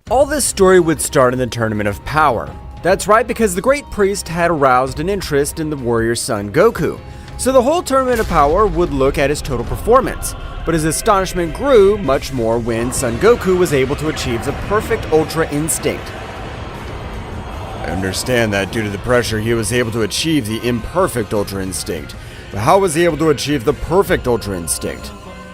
All this story would start in the Tournament of Power. That's right, because the Great Priest had aroused an interest in the warrior's son Goku. So the whole Tournament of Power would look at his total performance. But his astonishment grew much more when Son Goku was able to achieve the perfect Ultra Instinct. I understand that due to the pressure he was able to achieve the imperfect Ultra Instinct. But how was he able to achieve the perfect Ultra Instinct?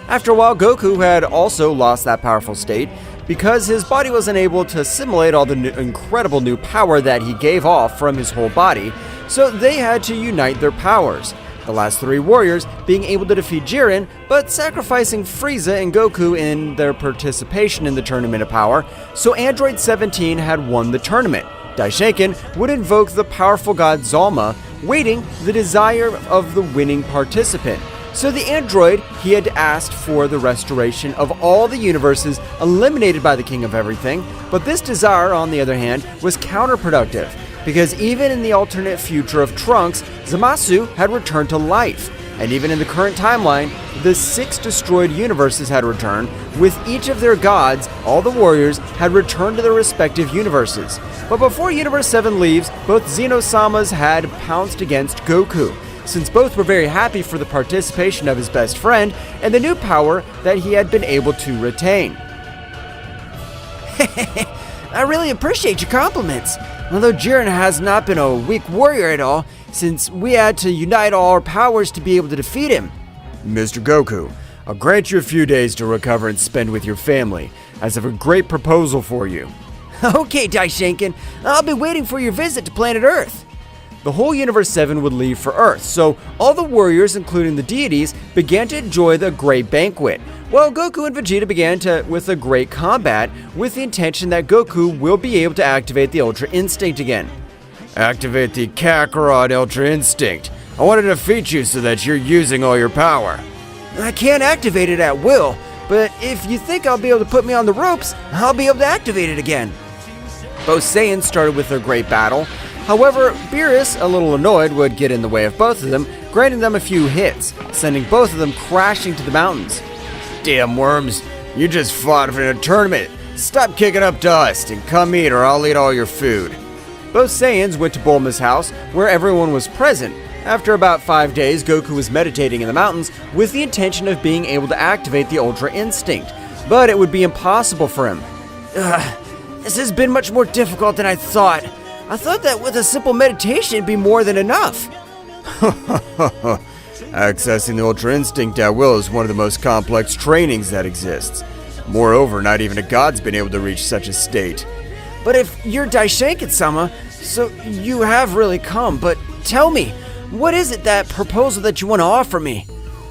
After a while, Goku had also lost that powerful state because his body wasn't able to assimilate all the incredible new power that he gave off from his whole body, so they had to unite their powers. The last three warriors being able to defeat Jiren, but sacrificing Frieza and Goku in their participation in the Tournament of Power, so Android 17 had won the tournament. Daishinkan would invoke the powerful god Zama, waiting the desire of the winning participant. So the android, he had asked for the restoration of all the universes eliminated by the King of Everything, but this desire, on the other hand, was counterproductive, because even in the alternate future of Trunks, Zamasu had returned to life, and even in the current timeline, the 6 destroyed universes had returned. With each of their gods, all the warriors had returned to their respective universes. But before Universe 7 leaves, both Zeno-samas had pounced against Goku, since both were very happy for the participation of his best friend and the new power that he had been able to retain. I really appreciate your compliments. Although Jiren has not been a weak warrior at all, since we had to unite all our powers to be able to defeat him. Mr. Goku, I'll grant you a few days to recover and spend with your family, as I have a great proposal for you. Okay, Daishinkan, I'll be waiting for your visit to planet Earth. The whole Universe 7 would leave for Earth, so all the warriors, including the deities, began to enjoy the great banquet, while Goku and Vegeta began with a great combat, with the intention that Goku will be able to activate the Ultra Instinct again. Activate the Kakarot Ultra Instinct. I want to defeat you so that you're using all your power. I can't activate it at will, but if you think I'll be able to put me on the ropes, I'll be able to activate it again. Both Saiyans started with their great battle. However, Beerus, a little annoyed, would get in the way of both of them, granting them a few hits, sending both of them crashing to the mountains. Damn worms, you just fought in a tournament. Stop kicking up dust and come eat or I'll eat all your food. Both Saiyans went to Bulma's house, where everyone was present. After about 5 days, Goku was meditating in the mountains with the intention of being able to activate the Ultra Instinct, but it would be impossible for him. This has been much more difficult than I thought. I thought that with a simple meditation it'd be more than enough. Accessing the Ultra Instinct at will is one of the most complex trainings that exists. Moreover, not even a god's been able to reach such a state. But if you're Daishinkan-sama, so you have really come, but tell me, what is it, that proposal that you want to offer me?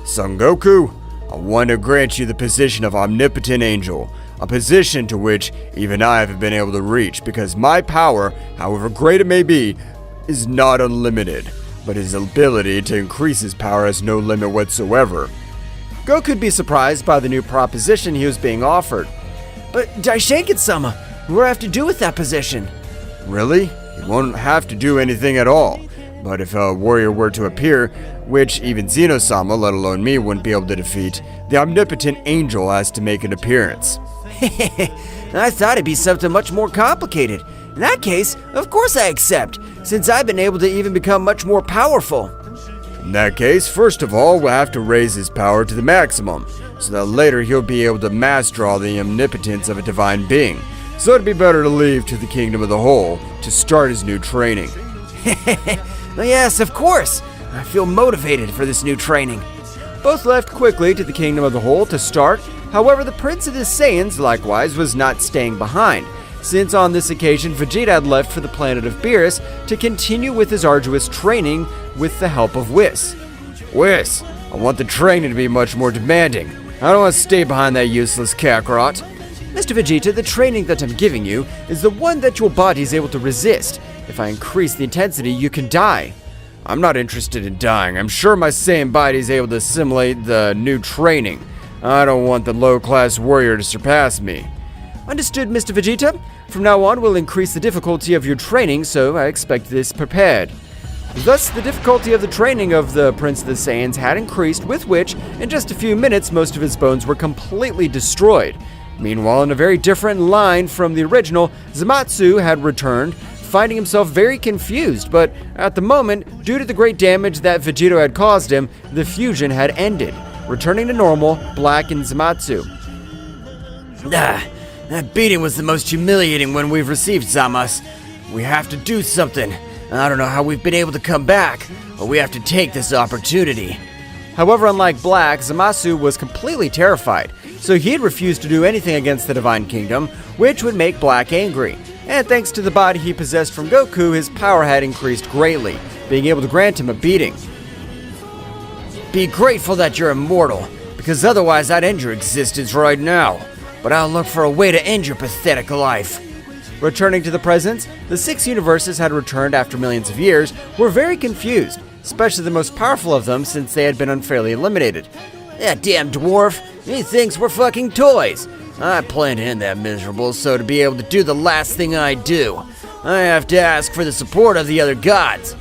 Son Goku, I want to grant you the position of Omnipotent Angel, a position to which even I haven't been able to reach because my power, however great it may be, is not unlimited, but his ability to increase his power has no limit whatsoever. Goku could be surprised by the new proposition he was being offered. But Daishinkan-sama, what do I have to do with that position? Really? You won't have to do anything at all. But if a warrior were to appear, which even Zeno-sama, let alone me, wouldn't be able to defeat, the Omnipotent Angel has to make an appearance. I thought it'd be something much more complicated. In that case, of course I accept, since I've been able to even become much more powerful. In that case, first of all, we'll have to raise his power to the maximum, so that later he'll be able to master all the omnipotence of a divine being. So it'd be better to leave to the Kingdom of the Whole to start his new training. Yes, of course. I feel motivated for this new training. Both left quickly to the Kingdom of the Whole to start. However, the Prince of the Saiyans, likewise, was not staying behind, since on this occasion Vegeta had left for the planet of Beerus to continue with his arduous training with the help of Whis. Whis, I want the training to be much more demanding. I don't want to stay behind that useless Kakarot. Mr. Vegeta, the training that I'm giving you is the one that your body is able to resist. If I increase the intensity, you can die. I'm not interested in dying. I'm sure my Saiyan body is able to assimilate the new training. I don't want the low-class warrior to surpass me. Understood, Mr. Vegeta. From now on, we'll increase the difficulty of your training, so I expect this prepared. Thus, the difficulty of the training of the Prince of the Saiyans had increased, with which, in just a few minutes, most of his bones were completely destroyed. Meanwhile, in a very different line from the original, Zamasu had returned, finding himself very confused, but at the moment, due to the great damage that Vegeta had caused him, the fusion had ended, returning to normal, Black and Zamasu. That beating was the most humiliating one we've received, Zamas. We have to do something. I don't know how we've been able to come back, but we have to take this opportunity. However, unlike Black, Zamasu was completely terrified, so he had refused to do anything against the Divine Kingdom, which would make Black angry. And thanks to the body he possessed from Goku, his power had increased greatly, being able to grant him a beating. Be grateful that you're immortal, because otherwise I'd end your existence right now. But I'll look for a way to end your pathetic life. Returning to the present, the 6 universes had returned after millions of years, were very confused, especially the most powerful of them since they had been unfairly eliminated. That damn dwarf, he thinks we're fucking toys. I plan to end that miserable, so to be able to do the last thing I do, I have to ask for the support of the other gods.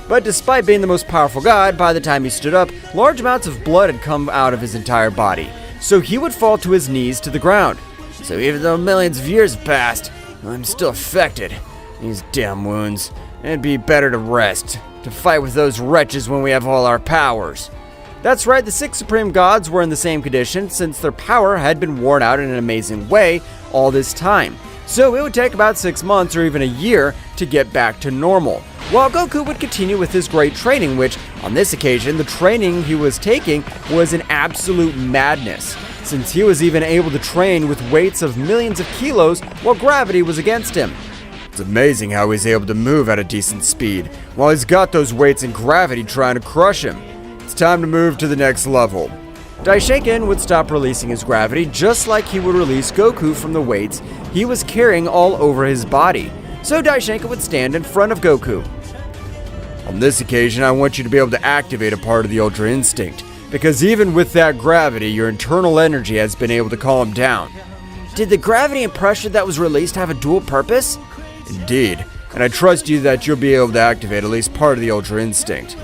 But despite being the most powerful god, by the time he stood up, large amounts of blood had come out of his entire body, so he would fall to his knees to the ground. So even though millions of years have passed, I'm still affected. These damn wounds. It'd be better to rest, to fight with those wretches when we have all our powers. That's right, the 6 supreme gods were in the same condition since their power had been worn out in an amazing way all this time. So it would take about 6 months or even a year to get back to normal. While Goku would continue with his great training, which, on this occasion, the training he was taking was an absolute madness, since he was even able to train with weights of millions of kilos while gravity was against him. It's amazing how he's able to move at a decent speed, while he's got those weights and gravity trying to crush him. It's time to move to the next level. Daishinkan would stop releasing his gravity just like he would release Goku from the weights he was carrying all over his body. So Daishinkan would stand in front of Goku. On this occasion, I want you to be able to activate a part of the Ultra Instinct, because even with that gravity, your internal energy has been able to calm down. Did the gravity and pressure that was released have a dual purpose? Indeed, and I trust you that you'll be able to activate at least part of the Ultra Instinct.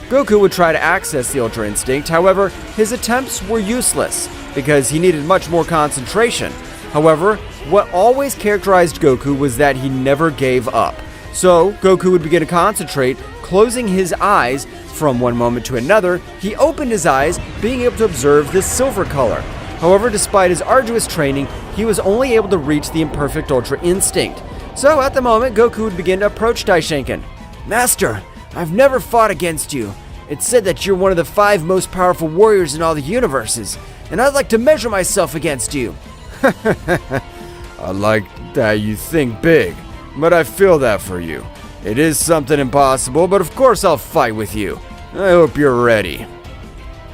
Goku would try to access the Ultra Instinct, however, his attempts were useless, because he needed much more concentration. However, what always characterized Goku was that he never gave up. So, Goku would begin to concentrate, closing his eyes. From one moment to another, he opened his eyes, being able to observe the silver color. However, despite his arduous training, he was only able to reach the imperfect Ultra Instinct. So, at the moment, Goku would begin to approach Daishinkan. Master, I've never fought against you. It's said that you're one of the 5 most powerful warriors in all the universes, and I'd like to measure myself against you. I like that you think big, but I feel that for you. It is something impossible, but of course I'll fight with you. I hope you're ready.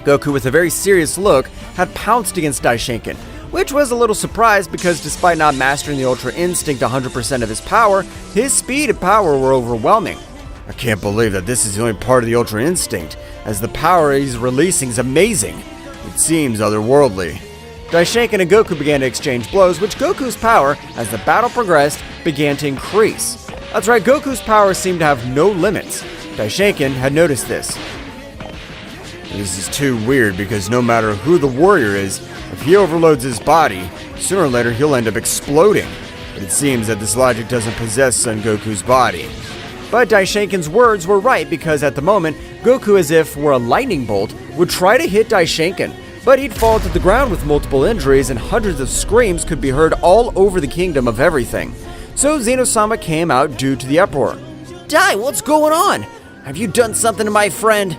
Goku, with a very serious look, had pounced against Daishinkan, which was a little surprised because despite not mastering the Ultra Instinct 100% of his power, his speed and power were overwhelming. I can't believe that this is the only part of the Ultra Instinct, as the power he's releasing is amazing. It seems otherworldly. Daishinkan and Goku began to exchange blows, which Goku's power, as the battle progressed, began to increase. That's right, Goku's power seemed to have no limits. Daishinkan had noticed this. This is too weird because no matter who the warrior is, if he overloads his body, sooner or later he'll end up exploding. But it seems that this logic doesn't possess Son Goku's body. But Daishinkan's words were right because at the moment, Goku, as if were a lightning bolt, would try to hit Daishinkan, but he'd fall to the ground with multiple injuries and hundreds of screams could be heard all over the kingdom of everything. So Zeno-sama came out due to the uproar. Dai, what's going on? Have you done something to my friend?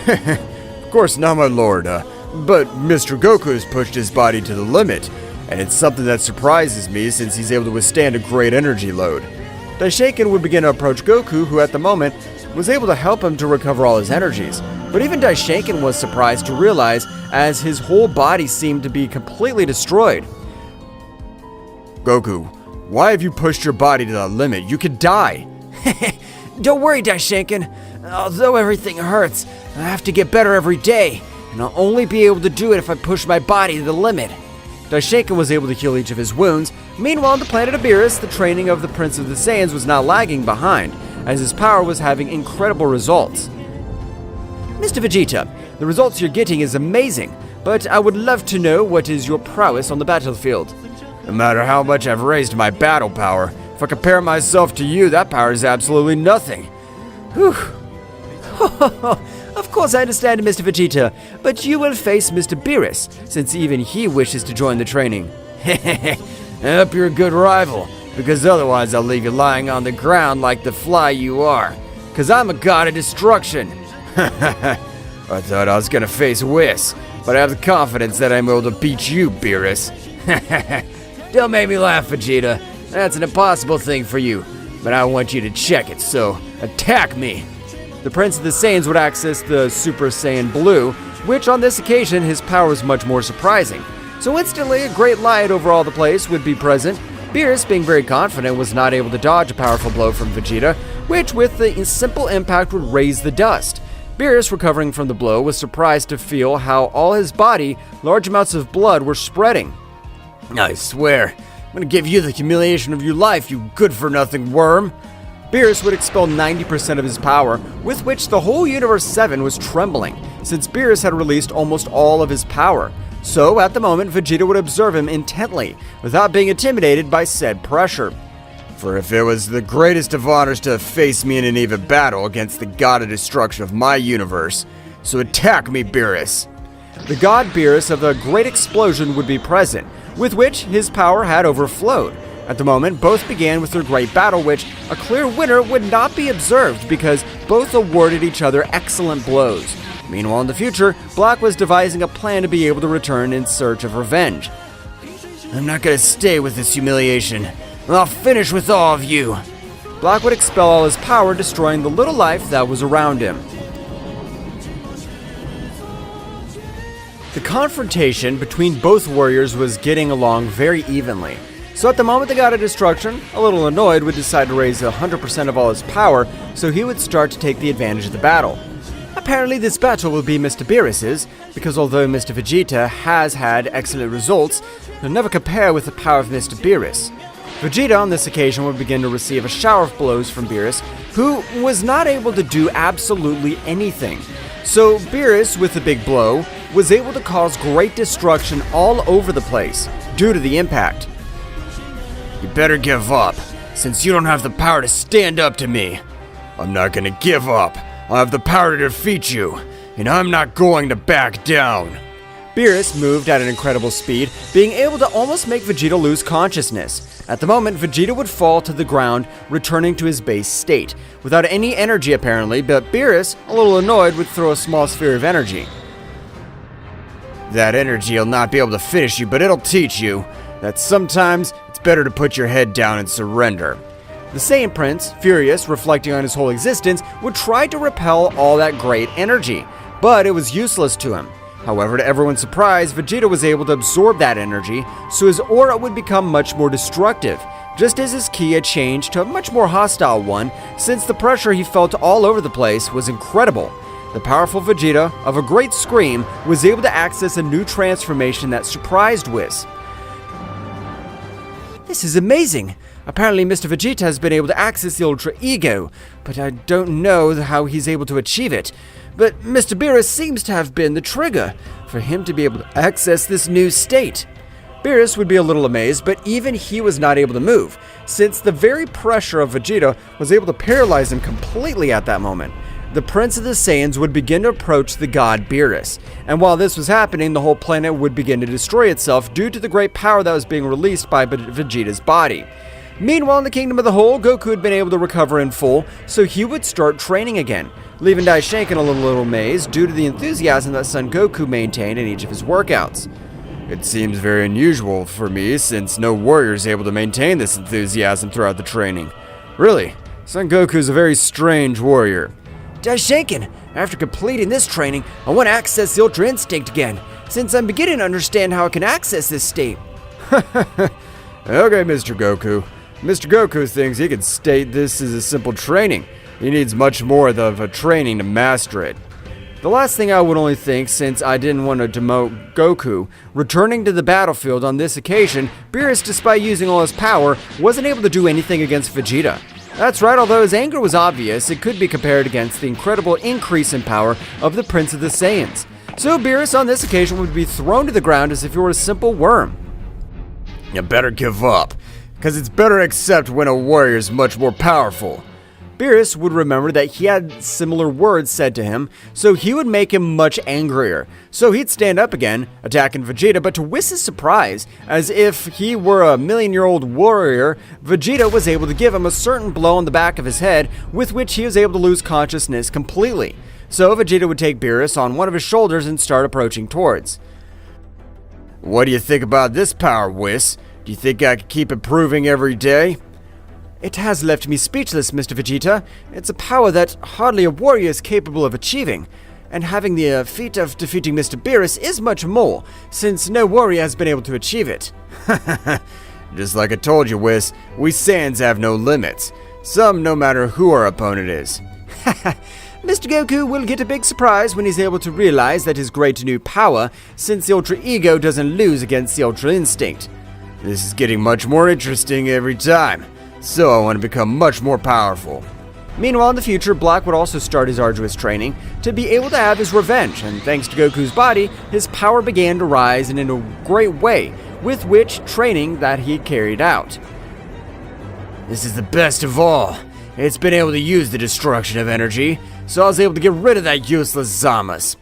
Of course not, my lord, but Mr. Goku has pushed his body to the limit, and it's something that surprises me since he's able to withstand a great energy load. Daishinkan would begin to approach Goku, who at the moment was able to help him to recover all his energies. But even Daishinkan was surprised to realize as his whole body seemed to be completely destroyed. Goku, why have you pushed your body to the limit? You could die. Don't worry, Daishinkan. Although everything hurts, I have to get better every day, and I'll only be able to do it if I push my body to the limit. Daishinkan was able to heal each of his wounds. Meanwhile, on the planet of Beerus, the training of the Prince of the Saiyans was not lagging behind, as his power was having incredible results. Mr. Vegeta, the results you're getting is amazing, but I would love to know what is your prowess on the battlefield. No matter how much I've raised my battle power, if I compare myself to you, that power is absolutely nothing. Whew. Of course I understand, Mr. Vegeta, but you will face Mr. Beerus, since even he wishes to join the training. I hope you're a good rival, because otherwise I'll leave you lying on the ground like the fly you are, because I'm a god of destruction. I thought I was gonna face Whis, but I have the confidence that I'm able to beat you, Beerus. Don't make me laugh, Vegeta. That's an impossible thing for you, but I want you to check it, so attack me. The Prince of the Saiyans would access the Super Saiyan Blue, which on this occasion his power was much more surprising. So instantly a great light over all the place would be present. Beerus, being very confident, was not able to dodge a powerful blow from Vegeta, which with the simple impact would raise the dust. Beerus, recovering from the blow, was surprised to feel how all his body, large amounts of blood were spreading. I swear, I'm gonna give you the humiliation of your life, you good-for-nothing worm. Beerus would expel 90% of his power, with which the whole Universe 7 was trembling, since Beerus had released almost all of his power. So, at the moment, Vegeta would observe him intently, without being intimidated by said pressure. For if it was the greatest of honors to face me in an even battle against the god of destruction of my universe, so attack me, Beerus. The god Beerus of the Great Explosion would be present, with which his power had overflowed. At the moment, both began with their great battle, which a clear winner would not be observed because both awarded each other excellent blows. Meanwhile, in the future, Black was devising a plan to be able to return in search of revenge. I'm not gonna stay with this humiliation. I'll finish with all of you. Black would expel all his power, destroying the little life that was around him. The confrontation between both warriors was getting along very evenly. So at the moment the god of destruction, a little annoyed, would decide to raise 100% of all his power, so he would start to take the advantage of the battle. Apparently this battle will be Mr. Beerus's, because although Mr. Vegeta has had excellent results, he'll never compare with the power of Mr. Beerus. Vegeta on this occasion would begin to receive a shower of blows from Beerus, who was not able to do absolutely anything. So Beerus, with the big blow, was able to cause great destruction all over the place, due to the impact. You better give up, since you don't have the power to stand up to me. I'm not gonna give up. I have the power to defeat you, and I'm not going to back down. Beerus moved at an incredible speed, being able to almost make Vegeta lose consciousness. At the moment, Vegeta would fall to the ground, returning to his base state, without any energy apparently, but Beerus, a little annoyed, would throw a small sphere of energy. That energy will not be able to finish you, but it'll teach you that sometimes it's better to put your head down and surrender. The Saiyan Prince, furious, reflecting on his whole existence, would try to repel all that great energy, but it was useless to him. However, to everyone's surprise, Vegeta was able to absorb that energy, so his aura would become much more destructive, just as his ki had changed to a much more hostile one, since the pressure he felt all over the place was incredible. The powerful Vegeta, of a great scream, was able to access a new transformation that surprised Whis. This is amazing! Apparently Mr. Vegeta has been able to access the Ultra Ego, but I don't know how he's able to achieve it. But Mr. Beerus seems to have been the trigger for him to be able to access this new state. Beerus would be a little amazed, but even he was not able to move, since the very pressure of Vegeta was able to paralyze him completely at that moment. The Prince of the Saiyans would begin to approach the god Beerus, and while this was happening, the whole planet would begin to destroy itself due to the great power that was being released by Vegeta's body. Meanwhile, in the Kingdom of the Whole, Goku had been able to recover in full, so he would start training again, leaving Daishinkan a little amazed due to the enthusiasm that Son Goku maintained in each of his workouts. It seems very unusual for me, since no warrior is able to maintain this enthusiasm throughout the training. Really, Son Goku is a very strange warrior. Daishinkan, after completing this training, I want to access the Ultra Instinct again, since I'm beginning to understand how I can access this state. Okay, Mr. Goku. Mr. Goku thinks he can state this is a simple training. He needs much more of a training to master it. The last thing I would only think, since I didn't want to demote Goku, returning to the battlefield on this occasion, Beerus, despite using all his power, wasn't able to do anything against Vegeta. That's right, although his anger was obvious, it could be compared against the incredible increase in power of the Prince of the Saiyans. So Beerus on this occasion would be thrown to the ground as if he were a simple worm. You better give up, because it's better to accept when a warrior is much more powerful. Beerus would remember that he had similar words said to him, so he would make him much angrier. So he'd stand up again, attacking Vegeta, but to Whis' surprise, as if he were a million-year-old warrior, Vegeta was able to give him a certain blow on the back of his head, with which he was able to lose consciousness completely. So Vegeta would take Beerus on one of his shoulders and start approaching towards. What do you think about this power, Whis? Do you think I could keep improving every day? It has left me speechless, Mr. Vegeta. It's a power that hardly a warrior is capable of achieving. And having the feat of defeating Mr. Beerus is much more, since no warrior has been able to achieve it. Just like I told you, Whis, we Saiyans have no limits. Some no matter who our opponent is. Mr. Goku will get a big surprise when he's able to realize that his great new power, since the Ultra Ego doesn't lose against the Ultra Instinct. This is getting much more interesting every time. So I want to become much more powerful. Meanwhile, in the future, Black would also start his arduous training to be able to have his revenge, and thanks to Goku's body, his power began to rise in a great way, with which training that he carried out. This is the best of all. It's been able to use the destruction of energy, so I was able to get rid of that useless Zamasu.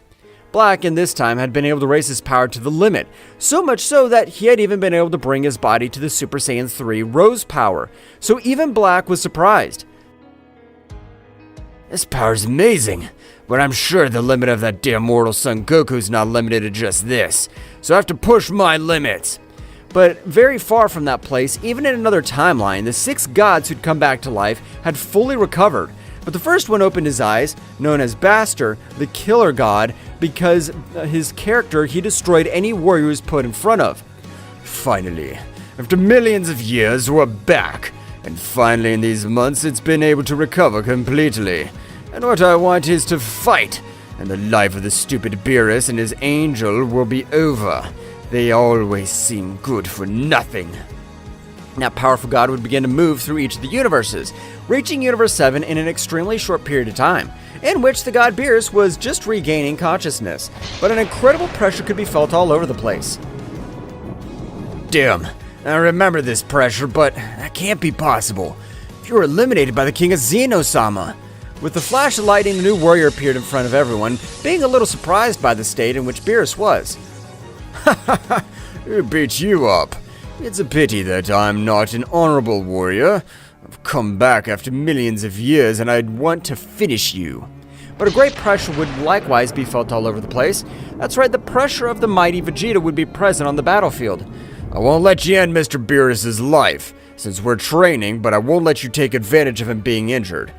Black, in this time, had been able to raise his power to the limit, so much so that he had even been able to bring his body to the Super Saiyan 3 Rose power, so even Black was surprised. This power's amazing, but I'm sure the limit of that damn mortal Son Goku's not limited to just this, so I have to push my limits. But very far from that place, even in another timeline, the 6 gods who'd come back to life had fully recovered. But the first one opened his eyes, known as Bastter, the killer god, because his character he destroyed any warrior he was put in front of. Finally, after millions of years, we're back. And finally in these months, it's been able to recover completely. And what I want is to fight. And the life of the stupid Beerus and his angel will be over. They always seem good for nothing. That powerful god would begin to move through each of the universes, reaching Universe 7 in an extremely short period of time, in which the god Beerus was just regaining consciousness, but an incredible pressure could be felt all over the place. Damn, I remember this pressure, but that can't be possible. You were eliminated by the king of Zeno-sama. With the flash of lightning, a new warrior appeared in front of everyone, being a little surprised by the state in which Beerus was. Who beat you up? It's a pity that I'm not an honorable warrior. I've come back after millions of years and I'd want to finish you. But a great pressure would likewise be felt all over the place. That's right, the pressure of the mighty Vegeta would be present on the battlefield. I won't let you end Mr. Beerus' life, since we're training, but I won't let you take advantage of him being injured.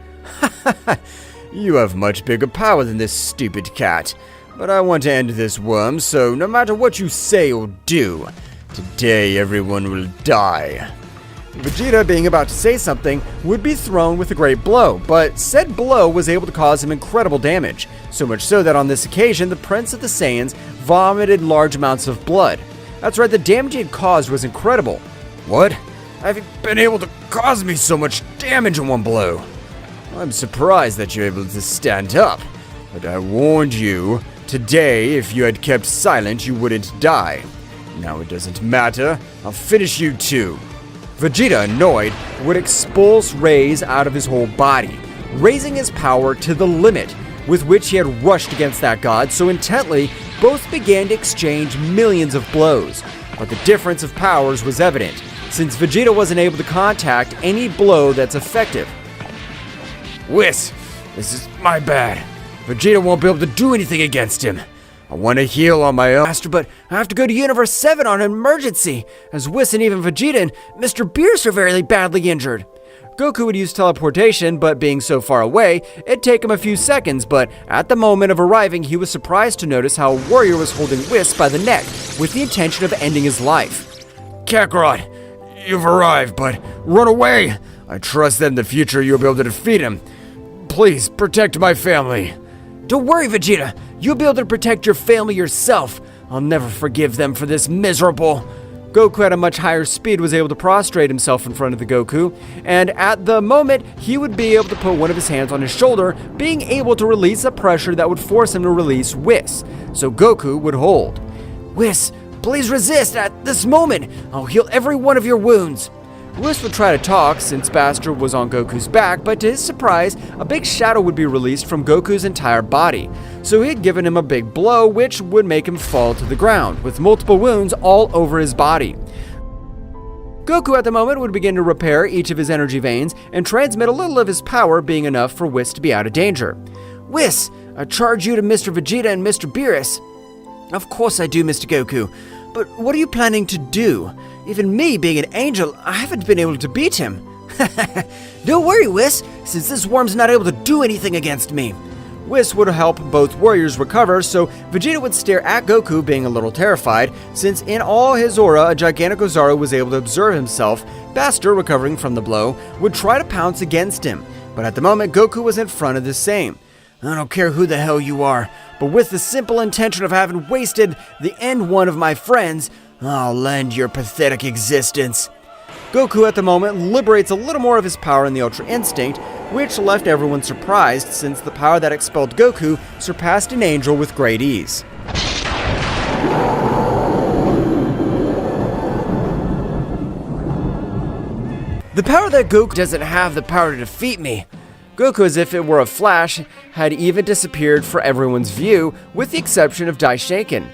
You have much bigger power than this stupid cat, but I want to end this worm, so no matter what you say or do, today everyone will die. Vegeta, being about to say something, would be thrown with a great blow, but said blow was able to cause him incredible damage, so much so that on this occasion the Prince of the Saiyans vomited large amounts of blood. That's right, the damage he had caused was incredible. What? Have you been able to cause me so much damage in one blow? I'm surprised that you're able to stand up, but I warned you, today if you had kept silent you wouldn't die. Now it doesn't matter, I'll finish you too. Vegeta, annoyed, would expulse rays out of his whole body, raising his power to the limit, with which he had rushed against that god so intently, both began to exchange millions of blows. But the difference of powers was evident, since Vegeta wasn't able to contact any blow that's effective. Whis, this is my bad. Vegeta won't be able to do anything against him. I want to heal on my own. Master, but I have to go to Universe 7 on an emergency, as Whis and even Vegeta and Mr. Beerus are very badly injured. Goku would use teleportation, but being so far away, it'd take him a few seconds, but at the moment of arriving, he was surprised to notice how a warrior was holding Whis by the neck, with the intention of ending his life. Kakarot, you've arrived, but run away! I trust that in the future you'll be able to defeat him. Please, protect my family. Don't worry, Vegeta. You'll be able to protect your family yourself. I'll never forgive them for this miserable... Goku at a much higher speed was able to prostrate himself in front of the Goku, and at the moment, he would be able to put one of his hands on his shoulder, being able to release a pressure that would force him to release Whis, so Goku would hold. Whis, please resist at this moment. I'll heal every one of your wounds. Whis would try to talk since Bastter was on Goku's back, but to his surprise, a big shadow would be released from Goku's entire body. So he had given him a big blow, which would make him fall to the ground, with multiple wounds all over his body. Goku at the moment would begin to repair each of his energy veins and transmit a little of his power, being enough for Whis to be out of danger. Whis, I charge you to Mr. Vegeta and Mr. Beerus. Of course I do, Mr. Goku. But what are you planning to do? Even me, being an angel, I haven't been able to beat him. Don't worry, Whis, since this worm's not able to do anything against me. Whis would help both warriors recover, so Vegeta would stare at Goku, being a little terrified, since in all his aura, a gigantic Ozaru was able to observe himself. Bastter, recovering from the blow, would try to pounce against him, but at the moment, Goku was in front of the same. I don't care who the hell you are, but with the simple intention of having wasted the end one of my friends, I'll end your pathetic existence. Goku at the moment liberates a little more of his power in the Ultra Instinct, which left everyone surprised since the power that expelled Goku surpassed an angel with great ease. The power that Goku doesn't have the power to defeat me. Goku, as if it were a flash, had even disappeared for everyone's view, with the exception of Daishaken.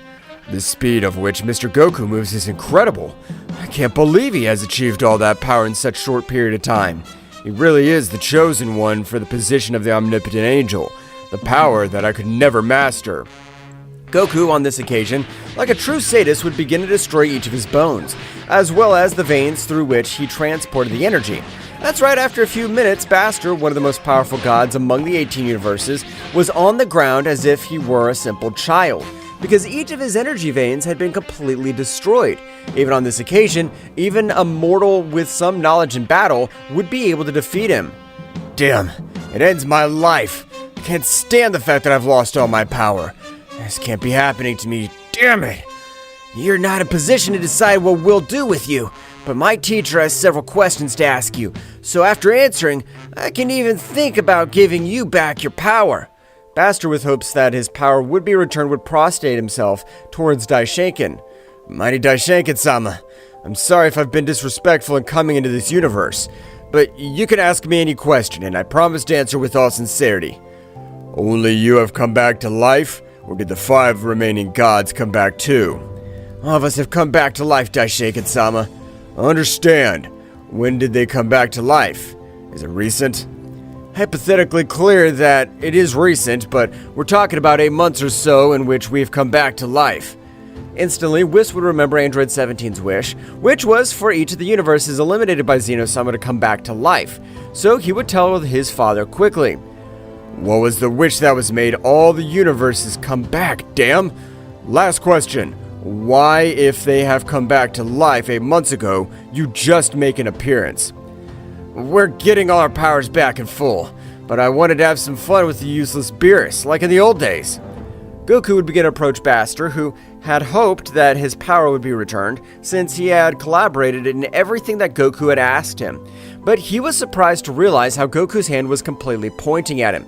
The speed of which Mr. Goku moves is incredible. I can't believe he has achieved all that power in such a short period of time. He really is the chosen one for the position of the Omnipotent Angel, the power that I could never master. Goku, on this occasion, like a true sadist, would begin to destroy each of his bones, as well as the veins through which he transported the energy. That's right, after a few minutes, Bastter, one of the most powerful gods among the 18 universes, was on the ground as if he were a simple child, because each of his energy veins had been completely destroyed. Even on this occasion, even a mortal with some knowledge in battle would be able to defeat him. Damn, it ends my life. I can't stand the fact that I've lost all my power. This can't be happening to me, damn it. You're not in position to decide what we'll do with you, but my teacher has several questions to ask you, so after answering, I can even think about giving you back your power. Bastter, with hopes that his power would be returned, would prostrate himself towards Daishaken. Mighty Daishaken-sama, I'm sorry if I've been disrespectful in coming into this universe, but you can ask me any question, and I promise to answer with all sincerity. Only you have come back to life, or did the 5 remaining gods come back too? All of us have come back to life, Daishaken-sama. I understand. When did they come back to life? Is it recent? Hypothetically clear that it is recent, but we're talking about 8 months or so in which we've come back to life. Instantly, Whis would remember Android 17's wish, which was for each of the universes eliminated by Zeno-sama to come back to life, so he would tell his father quickly. What was the wish that was made all the universes come back, damn? Last question. Why, if they have come back to life 8 months ago, you just make an appearance? We're getting all our powers back in full, but I wanted to have some fun with the useless Beerus, like in the old days. Goku would begin to approach Bastter, who had hoped that his power would be returned, since he had collaborated in everything that Goku had asked him. But he was surprised to realize how Goku's hand was completely pointing at him.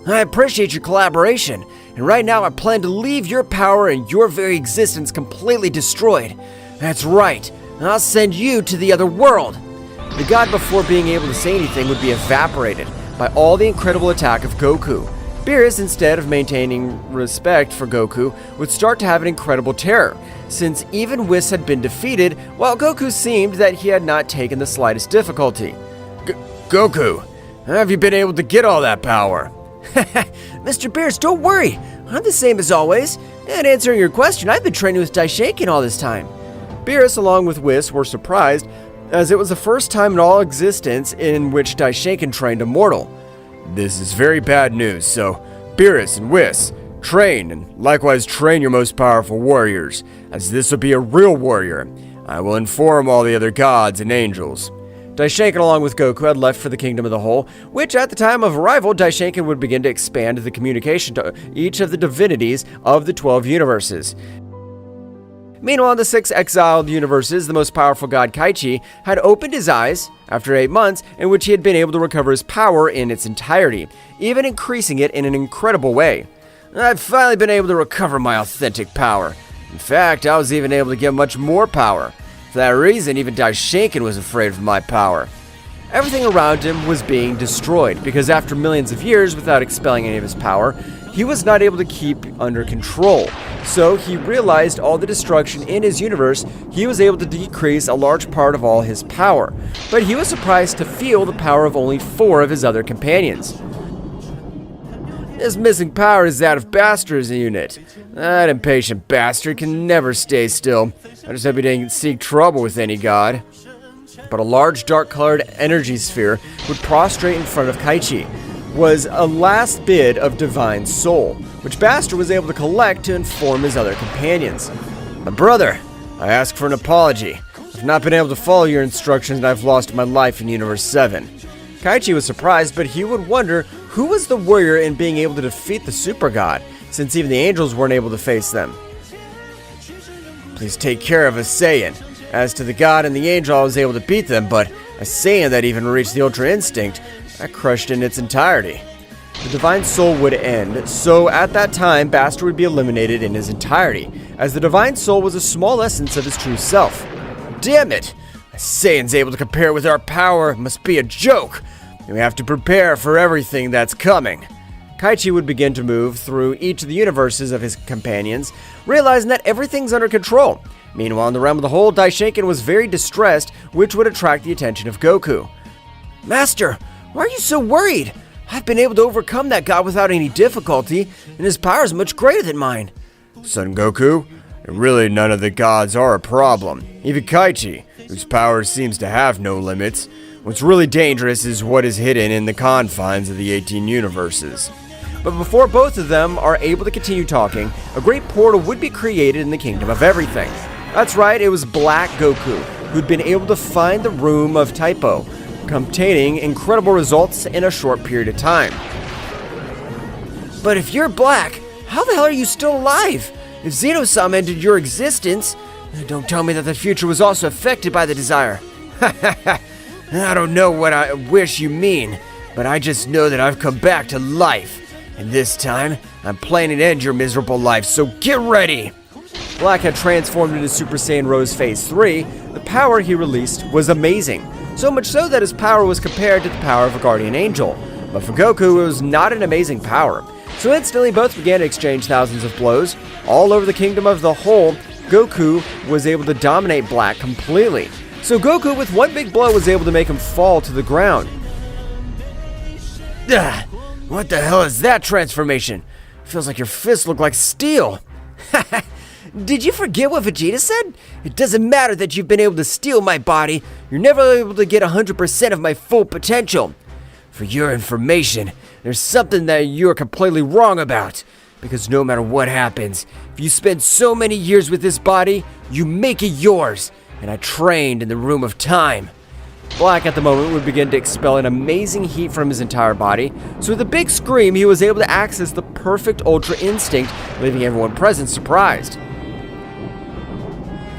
I appreciate your collaboration, and right now I plan to leave your power and your very existence completely destroyed. That's right, I'll send you to the other world. The god, before being able to say anything, would be evaporated by all the incredible attack of Goku. Beerus, instead of maintaining respect for Goku, would start to have an incredible terror, since even Whis had been defeated, while Goku seemed that he had not taken the slightest difficulty. Goku, how have you been able to get all that power? Mr. Beerus, don't worry. I'm the same as always. And answering your question, I've been training with Daishaken all this time. Beerus, along with Whis, were surprised, as it was the first time in all existence in which Daishaken trained a mortal. This is very bad news, so Beerus and Whis, train, and likewise train your most powerful warriors, as this will be a real warrior. I will inform all the other gods and angels. Daishaken, along with Goku, had left for the Kingdom of the Whole, which at the time of arrival, Daishaken would begin to expand the communication to each of the divinities of the 12 universes. Meanwhile, in the 6 exiled universes, the most powerful god Kaichi had opened his eyes after 8 months in which he had been able to recover his power in its entirety, even increasing it in an incredible way. I've finally been able to recover my authentic power. In fact, I was even able to get much more power. For that reason, even Daishinken was afraid of my power. Everything around him was being destroyed, because after millions of years without expelling any of his power, he was not able to keep under control. So he realized all the destruction in his universe, he was able to decrease a large part of all his power. But he was surprised to feel the power of only 4 of his other companions. This missing power is that of Basster's unit. That impatient bastard can never stay still. I just hope he didn't seek trouble with any god. But a large dark-colored energy sphere would prostrate in front of Kaichi was a last bit of divine soul, which Bastter was able to collect to inform his other companions. My brother, I ask for an apology. I've not been able to follow your instructions and I've lost my life in Universe 7. Kaichi was surprised, but he would wonder who was the warrior in being able to defeat the super god, since even the angels weren't able to face them. Please take care of a Saiyan. As to the god and the angel, I was able to beat them, but a Saiyan that even reached the Ultra Instinct, I crushed in its entirety. The Divine Soul would end, so at that time, Bastter would be eliminated in his entirety, as the Divine Soul was a small essence of his true self. Damn it! A Saiyan's able to compare with our power, it must be a joke! We have to prepare for everything that's coming. Kaichi would begin to move through each of the universes of his companions, realizing that everything's under control. Meanwhile, in the realm of the whole, Daishinken was very distressed, which would attract the attention of Goku. Master, why are you so worried? I've been able to overcome that god without any difficulty, and his power is much greater than mine. Son Goku, really none of the gods are a problem. Even Kaichi, whose power seems to have no limits. What's really dangerous is what is hidden in the confines of the 18 universes. But before both of them are able to continue talking, a great portal would be created in the Kingdom of Everything. That's right, it was Black Goku, who'd been able to find the Room of Typo, containing incredible results in a short period of time. But if you're Black, how the hell are you still alive? If Zeno-sama ended your existence, don't tell me that the future was also affected by the desire. I don't know what I wish you mean, but I just know that I've come back to life. And this time, I'm planning to end your miserable life, so get ready! Black had transformed into Super Saiyan Rose Phase 3. The power he released was amazing. So much so that his power was compared to the power of a guardian angel. But for Goku, it was not an amazing power. So instantly, both began to exchange thousands of blows. All over the kingdom of the whole, Goku was able to dominate Black completely. So Goku, with one big blow, was able to make him fall to the ground. What the hell is that transformation? Feels like your fists look like steel. Did you forget what Vegeta said? It doesn't matter that you've been able to steal my body. You're never able to get 100% of my full potential. For your information, there's something that you're completely wrong about. Because no matter what happens, if you spend so many years with this body, you make it yours. And I trained in the Room of Time. Black at the moment would begin to expel an amazing heat from his entire body, so with a big scream he was able to access the perfect Ultra Instinct, leaving everyone present surprised.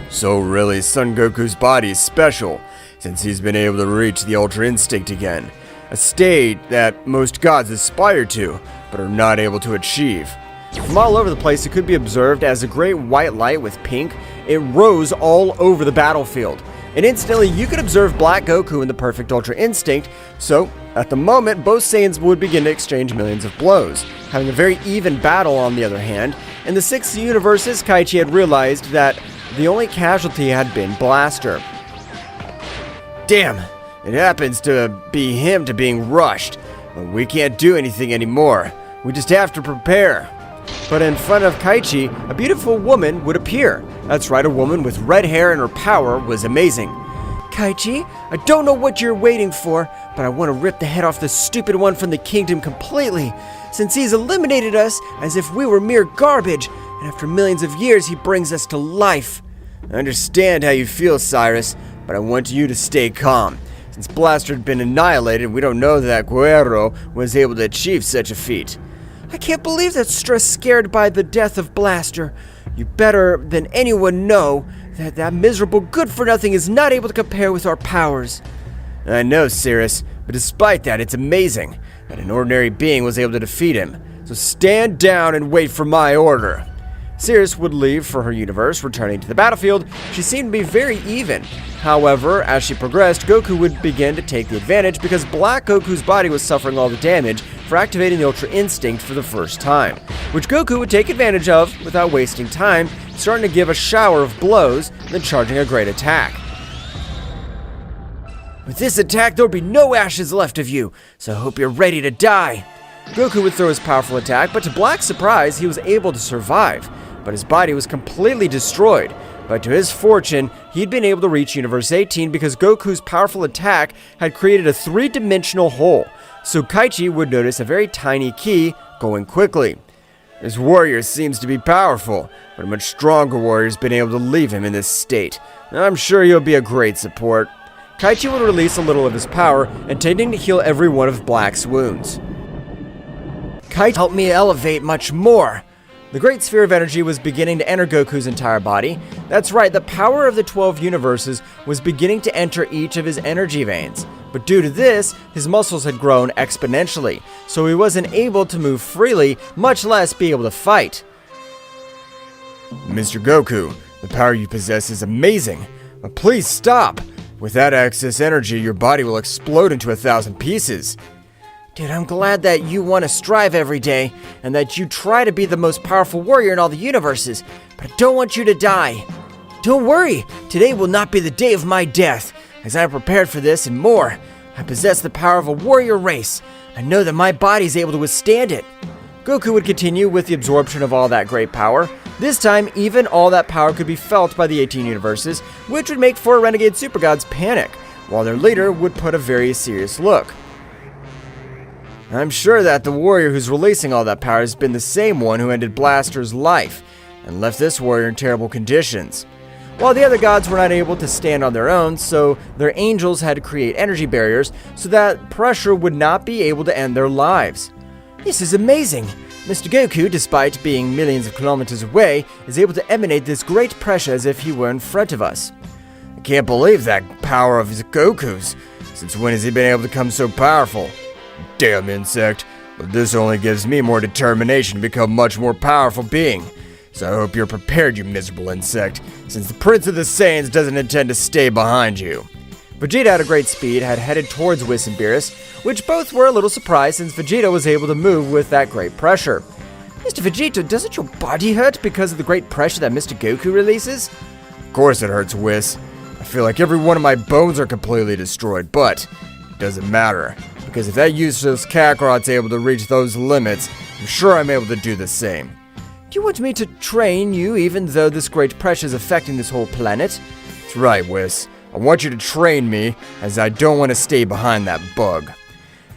So really, Son Goku's body is special, since he's been able to reach the Ultra Instinct again, a state that most gods aspire to, but are not able to achieve. From all over the place, it could be observed as a great white light with pink. It rose all over the battlefield. And instantly, you could observe Black Goku in the perfect Ultra Instinct, so at the moment, both Saiyans would begin to exchange millions of blows, having a very even battle on the other hand. In the 6 universes, Kaichi had realized that the only casualty had been Bastter. Damn, it happens to be him to being rushed, but we can't do anything anymore. We just have to prepare. But in front of Kaichi, a beautiful woman would appear. That's right, a woman with red hair, and her power was amazing. Kaichi, I don't know what you're waiting for, but I want to rip the head off this stupid one from the kingdom completely, since he's eliminated us as if we were mere garbage, and after millions of years he brings us to life. I understand how you feel, Cyrus, but I want you to stay calm. Since Bastter had been annihilated, we don't know that Guerrero was able to achieve such a feat. I can't believe that Stress scared by the death of Bastter. You better than anyone know that that miserable good-for-nothing is not able to compare with our powers. I know, Cirrus, but despite that, it's amazing that an ordinary being was able to defeat him. So stand down and wait for my order. Cirrus would leave for her universe. Returning to the battlefield, she seemed to be very even. However, as she progressed, Goku would begin to take the advantage because Black Goku's body was suffering all the damage for activating the Ultra Instinct for the first time, which Goku would take advantage of without wasting time, starting to give a shower of blows, then charging a great attack. With this attack, there'll be no ashes left of you, so I hope you're ready to die. Goku would throw his powerful attack, but to Black's surprise, he was able to survive. But his body was completely destroyed. But to his fortune, he'd been able to reach Universe 18 because Goku's powerful attack had created a 3-dimensional hole. So Kaichi would notice a very tiny key going quickly. This warrior seems to be powerful, but a much stronger warrior has been able to leave him in this state. I'm sure you'll be a great support. Kaichi would release a little of his power, intending to heal every one of Black's wounds. Kaichi helped me elevate much more. The Great Sphere of Energy was beginning to enter Goku's entire body. That's right, the power of the 12 universes was beginning to enter each of his energy veins. But due to this, his muscles had grown exponentially, so he wasn't able to move freely, much less be able to fight. Mr. Goku, the power you possess is amazing, but please stop. With that excess energy, your body will explode into 1,000 pieces. Dude, I'm glad that you want to strive every day, and that you try to be the most powerful warrior in all the universes, but I don't want you to die. Don't worry, today will not be the day of my death, as I am prepared for this and more. I possess the power of a warrior race. I know that my body is able to withstand it. Goku would continue with the absorption of all that great power. This time, even all that power could be felt by the 18 universes, which would make 4 renegade super gods panic, while their leader would put a very serious look. I'm sure that the warrior who's releasing all that power has been the same one who ended Blaster's life and left this warrior in terrible conditions. While the other gods were not able to stand on their own, so their angels had to create energy barriers so that pressure would not be able to end their lives. This is amazing. Mr. Goku, despite being millions of kilometers away, is able to emanate this great pressure as if he were in front of us. I can't believe that power of Goku's. Since when has he been able to become so powerful? Damn insect, but this only gives me more determination to become a much more powerful being. So I hope you're prepared, you miserable insect, since the Prince of the Saiyans doesn't intend to stay behind you. Vegeta at a great speed had headed towards Whis and Beerus, which both were a little surprised since Vegeta was able to move with that great pressure. Mr. Vegeta, doesn't your body hurt because of the great pressure that Mr. Goku releases? Of course it hurts, Whis. I feel like every one of my bones are completely destroyed, but it doesn't matter. Because if that useless Kakarot's able to reach those limits, I'm sure I'm able to do the same. Do you want me to train you even though this great pressure is affecting this whole planet? That's right, Whis. I want you to train me, as I don't want to stay behind that bug.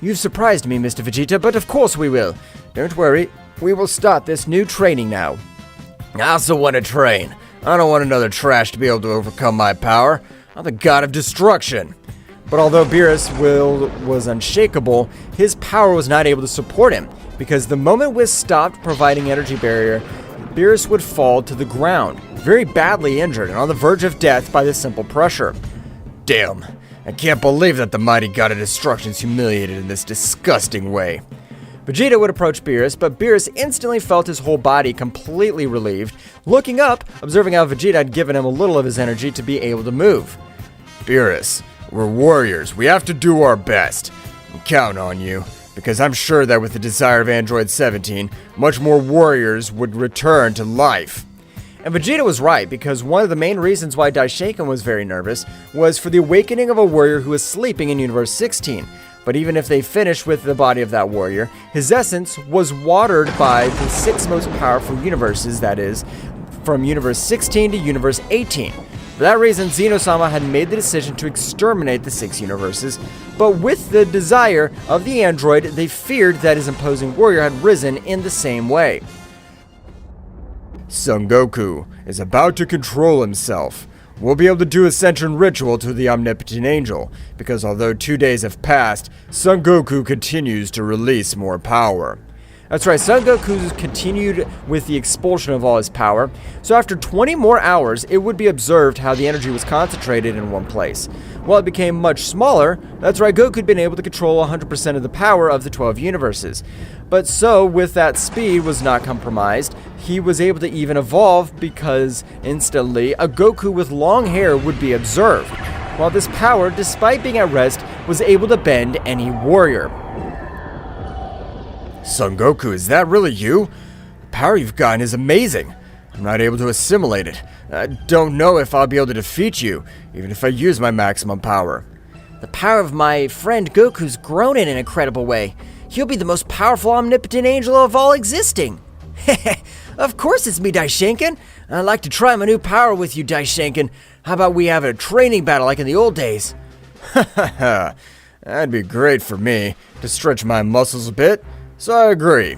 You've surprised me, Mr. Vegeta, but of course we will. Don't worry, we will start this new training now. I also want to train. I don't want another trash to be able to overcome my power. I'm the god of destruction. But although Beerus' will was unshakable, his power was not able to support him, because the moment Whis stopped providing energy barrier, Beerus would fall to the ground, very badly injured and on the verge of death by this simple pressure. Damn, I can't believe that the mighty god of destruction is humiliated in this disgusting way. Vegeta would approach Beerus, but Beerus instantly felt his whole body completely relieved, looking up, observing how Vegeta had given him a little of his energy to be able to move. Beerus, we're warriors. We have to do our best. I'm counting on you, because I'm sure that with the desire of Android 17, much more warriors would return to life. And Vegeta was right, because one of the main reasons why Daishaken was very nervous was for the awakening of a warrior who was sleeping in Universe 16. But even if they finished with the body of that warrior, his essence was watered by the 6 most powerful universes, that is, from Universe 16 to Universe 18. For that reason, Zeno-sama had made the decision to exterminate the 6 universes, but with the desire of the android, they feared that his imposing warrior had risen in the same way. Son Goku is about to control himself. We'll be able to do ascension ritual to the Omnipotent Angel, because although 2 days have passed, Son Goku continues to release more power. That's right, Son Goku continued with the expulsion of all his power. So after 20 more hours, it would be observed how the energy was concentrated in one place. While it became much smaller, that's right, Goku had been able to control 100% of the power of the 12 universes. But so, with that speed was not compromised, he was able to even evolve because instantly a Goku with long hair would be observed. While this power, despite being at rest, was able to bend any warrior. Son Goku, is that really you? The power you've gotten is amazing. I'm not able to assimilate it. I don't know if I'll be able to defeat you, even if I use my maximum power. The power of my friend Goku's grown in an incredible way. He'll be the most powerful omnipotent angel of all existing. Of course it's me, Daishinken. I'd like to try my new power with you, Daishinken. How about we have a training battle like in the old days? That'd be great for me, to stretch my muscles a bit, so I agree.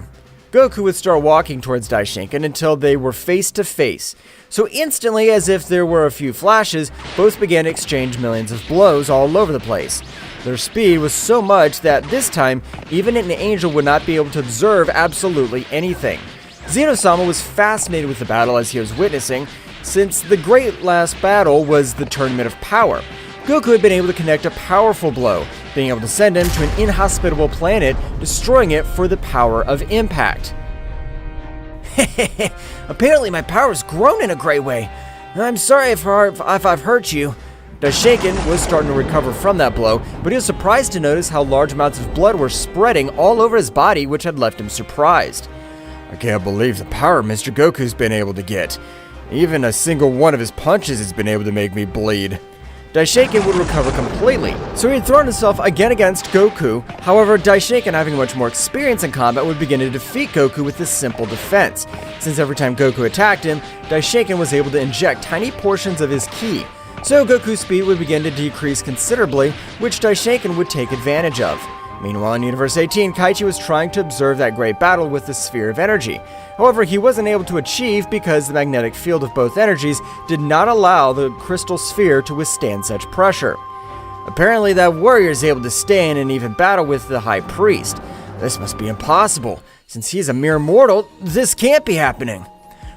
Goku would start walking towards Daishinken until they were face to face. So instantly, as if there were a few flashes, both began to exchange millions of blows all over the place. Their speed was so much that this time, even an angel would not be able to observe absolutely anything. Zeno-sama was fascinated with the battle as he was witnessing, since the great last battle was the tournament of power. Goku had been able to connect a powerful blow, being able to send him to an inhospitable planet, destroying it for the power of impact. Apparently my power's grown in a great way. I'm sorry if I've hurt you. Daishinken was starting to recover from that blow, but he was surprised to notice how large amounts of blood were spreading all over his body, which had left him surprised. I can't believe the power Mr. Goku's been able to get. Even a single one of his punches has been able to make me bleed. Daishinken would recover completely, so he had thrown himself again against Goku. However, Daishinken, having much more experience in combat, would begin to defeat Goku with this simple defense. Since every time Goku attacked him, Daishinken was able to inject tiny portions of his ki. So Goku's speed would begin to decrease considerably, which Daishinken would take advantage of. Meanwhile, in Universe 18, Kaichi was trying to observe that great battle with the Sphere of Energy. However, he wasn't able to achieve because the magnetic field of both energies did not allow the crystal sphere to withstand such pressure. Apparently, that warrior is able to stay in an even battle with the High Priest. This must be impossible. Since he's a mere mortal, this can't be happening.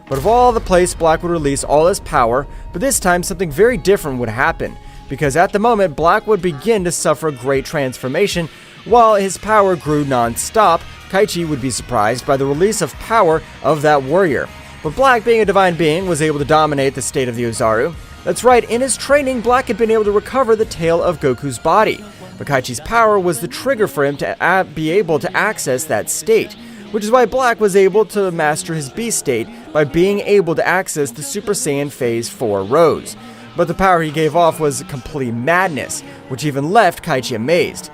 But of all the place, Black would release all his power, but this time something very different would happen. Because at the moment, Black would begin to suffer a great transformation. While his power grew non-stop, Kaichi would be surprised by the release of power of that warrior. But Black, being a divine being, was able to dominate the state of the Ozaru. That's right, in his training, Black had been able to recover the tail of Goku's body. But Kaichi's power was the trigger for him to be able to access that state, which is why Black was able to master his beast state by being able to access the Super Saiyan Phase 4 Rose. But the power he gave off was complete madness, which even left Kaichi amazed.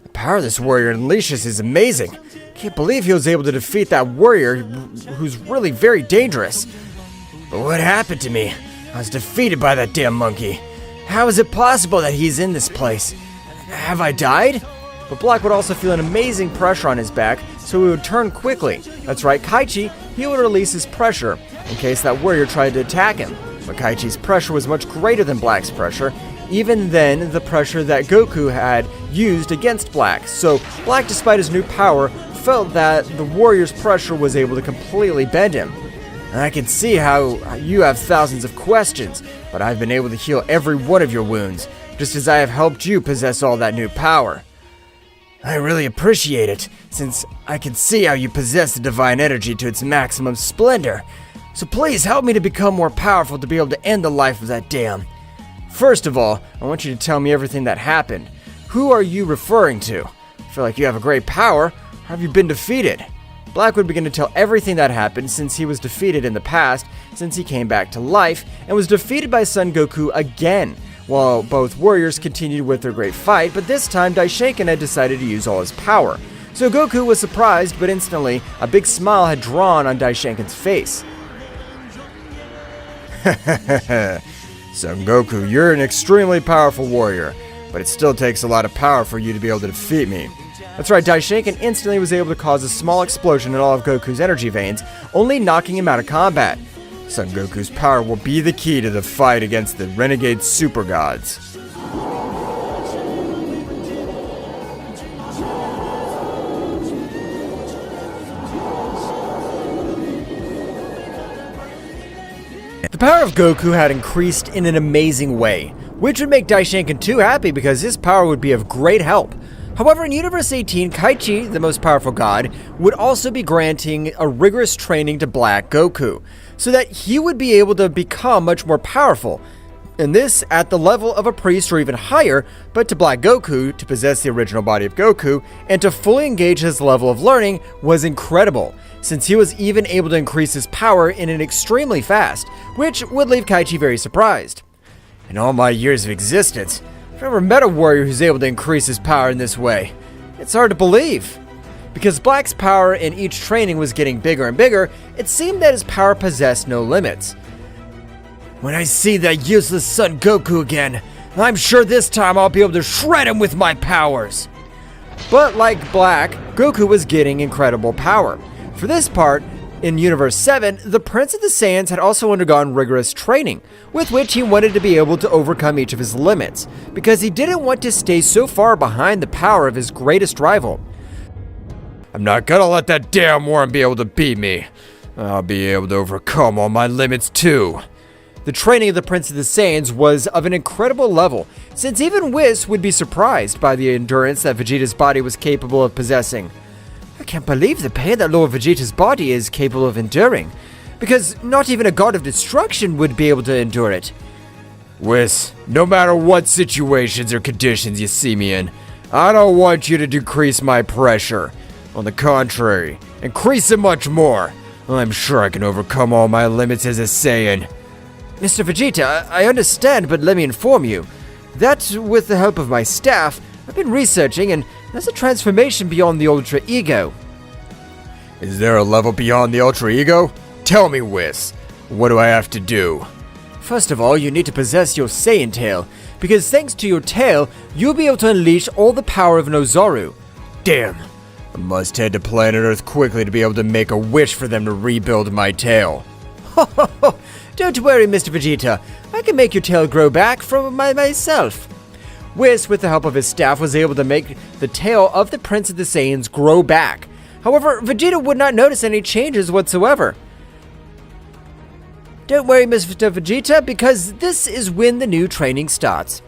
The power this warrior unleashes is amazing. Can't believe he was able to defeat that warrior who's really very dangerous. But what happened to me? I was defeated by that damn monkey. How is it possible that he's in this place? Have I died? But Black would also feel an amazing pressure on his back, so he would turn quickly. That's right, Kaichi, he would release his pressure in case that warrior tried to attack him. But Kaichi's pressure was much greater than Black's pressure, even than the pressure that Goku had used against Black. So Black, despite his new power, felt that the warrior's pressure was able to completely bend him. I can see how you have thousands of questions, but I've been able to heal every one of your wounds, just as I have helped you possess all that new power. I really appreciate it, since I can see how you possess the divine energy to its maximum splendor. So please help me to become more powerful to be able to end the life of that dam. First of all, I want you to tell me everything that happened. Who are you referring to? I feel like you have a great power. How have you been defeated? Black would begin to tell everything that happened since he was defeated in the past, since he came back to life, and was defeated by Son Goku again, while both warriors continued with their great fight, but this time Daishinken had decided to use all his power. So Goku was surprised, but instantly, a big smile had drawn on Daishinken's face. Son Goku, you're an extremely powerful warrior, but it still takes a lot of power for you to be able to defeat me. That's right, Daishinken instantly was able to cause a small explosion in all of Goku's energy veins, only knocking him out of combat. Son Goku's power will be the key to the fight against the renegade super gods. power of Goku had increased in an amazing way, which would make Daishinkan too happy because his power would be of great help. However, in Universe 18, Kaichi, the most powerful god, would also be granting a rigorous training to Black Goku, so that he would be able to become much more powerful, and this at the level of a priest or even higher, but to Black Goku, to possess the original body of Goku, and to fully engage his level of learning was incredible, since he was even able to increase his power in an extremely fast, which would leave Kaichi very surprised. In all my years of existence, I've never met a warrior who's able to increase his power in this way. It's hard to believe. Because Black's power in each training was getting bigger and bigger, it seemed that his power possessed no limits. When I see that useless Son Goku again, I'm sure this time I'll be able to shred him with my powers. But like Black, Goku was getting incredible power. For this part, in Universe 7, the Prince of the Saiyans had also undergone rigorous training, with which he wanted to be able to overcome each of his limits, because he didn't want to stay so far behind the power of his greatest rival. I'm not gonna let that damn worm be able to beat me. I'll be able to overcome all my limits too. The training of the Prince of the Saiyans was of an incredible level, since even Whis would be surprised by the endurance that Vegeta's body was capable of possessing. I can't believe the pain that Lord Vegeta's body is capable of enduring, because not even a god of destruction would be able to endure it. Whis, no matter what situations or conditions you see me in, I don't want you to decrease my pressure. On the contrary, increase it much more. I'm sure I can overcome all my limits as a Saiyan. Mr. Vegeta, I understand, but let me inform you that with the help of my staff, I've been researching, and there's a transformation beyond the Ultra Ego. Is there a level beyond the Ultra Ego? Tell me, Whis. What do I have to do? First of all, you need to possess your Saiyan tail, because thanks to your tail, you'll be able to unleash all the power of Nozaru. Damn. I must head to planet Earth quickly to be able to make a wish for them to rebuild my tail. Don't worry, Mr. Vegeta. I can make your tail grow back from myself. Whis, with the help of his staff, was able to make the tail of the Prince of the Saiyans grow back. However, Vegeta would not notice any changes whatsoever. Don't worry, Mr. Vegeta, because this is when the new training starts.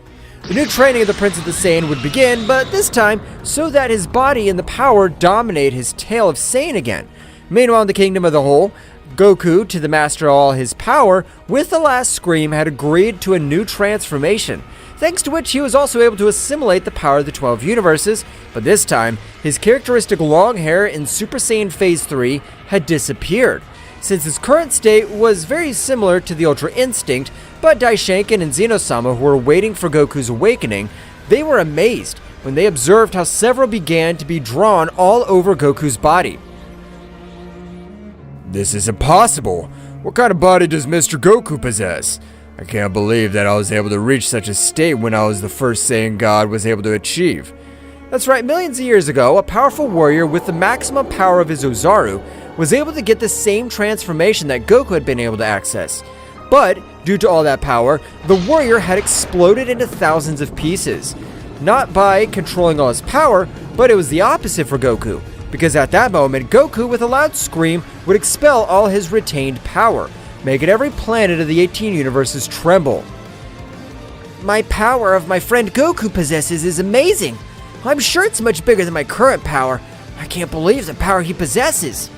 The new training of the Prince of the Saiyan would begin, but this time so that his body and the power dominate his tail of Saiyan again. Meanwhile, in the Kingdom of the Whole, Goku, to the master all his power, with the last scream had agreed to a new transformation, thanks to which he was also able to assimilate the power of the 12 universes, but this time, his characteristic long hair in Super Saiyan Phase 3 had disappeared, since his current state was very similar to the Ultra Instinct, but Daishinkan and Zeno-sama, who were waiting for Goku's awakening, they were amazed when they observed how several began to be drawn all over Goku's body. This is impossible. What kind of body does Mr. Goku possess? I can't believe that I was able to reach such a state when I was the first Saiyan God was able to achieve. That's right, millions of years ago, a powerful warrior with the maximum power of his Ozaru was able to get the same transformation that Goku had been able to access. But, due to all that power, the warrior had exploded into thousands of pieces. Not by controlling all his power, but it was the opposite for Goku, because at that moment, Goku, with a loud scream, would expel all his retained power, making every planet of the 18 universes tremble. My power of my friend Goku possesses is amazing. I'm sure it's much bigger than my current power. I can't believe the power he possesses.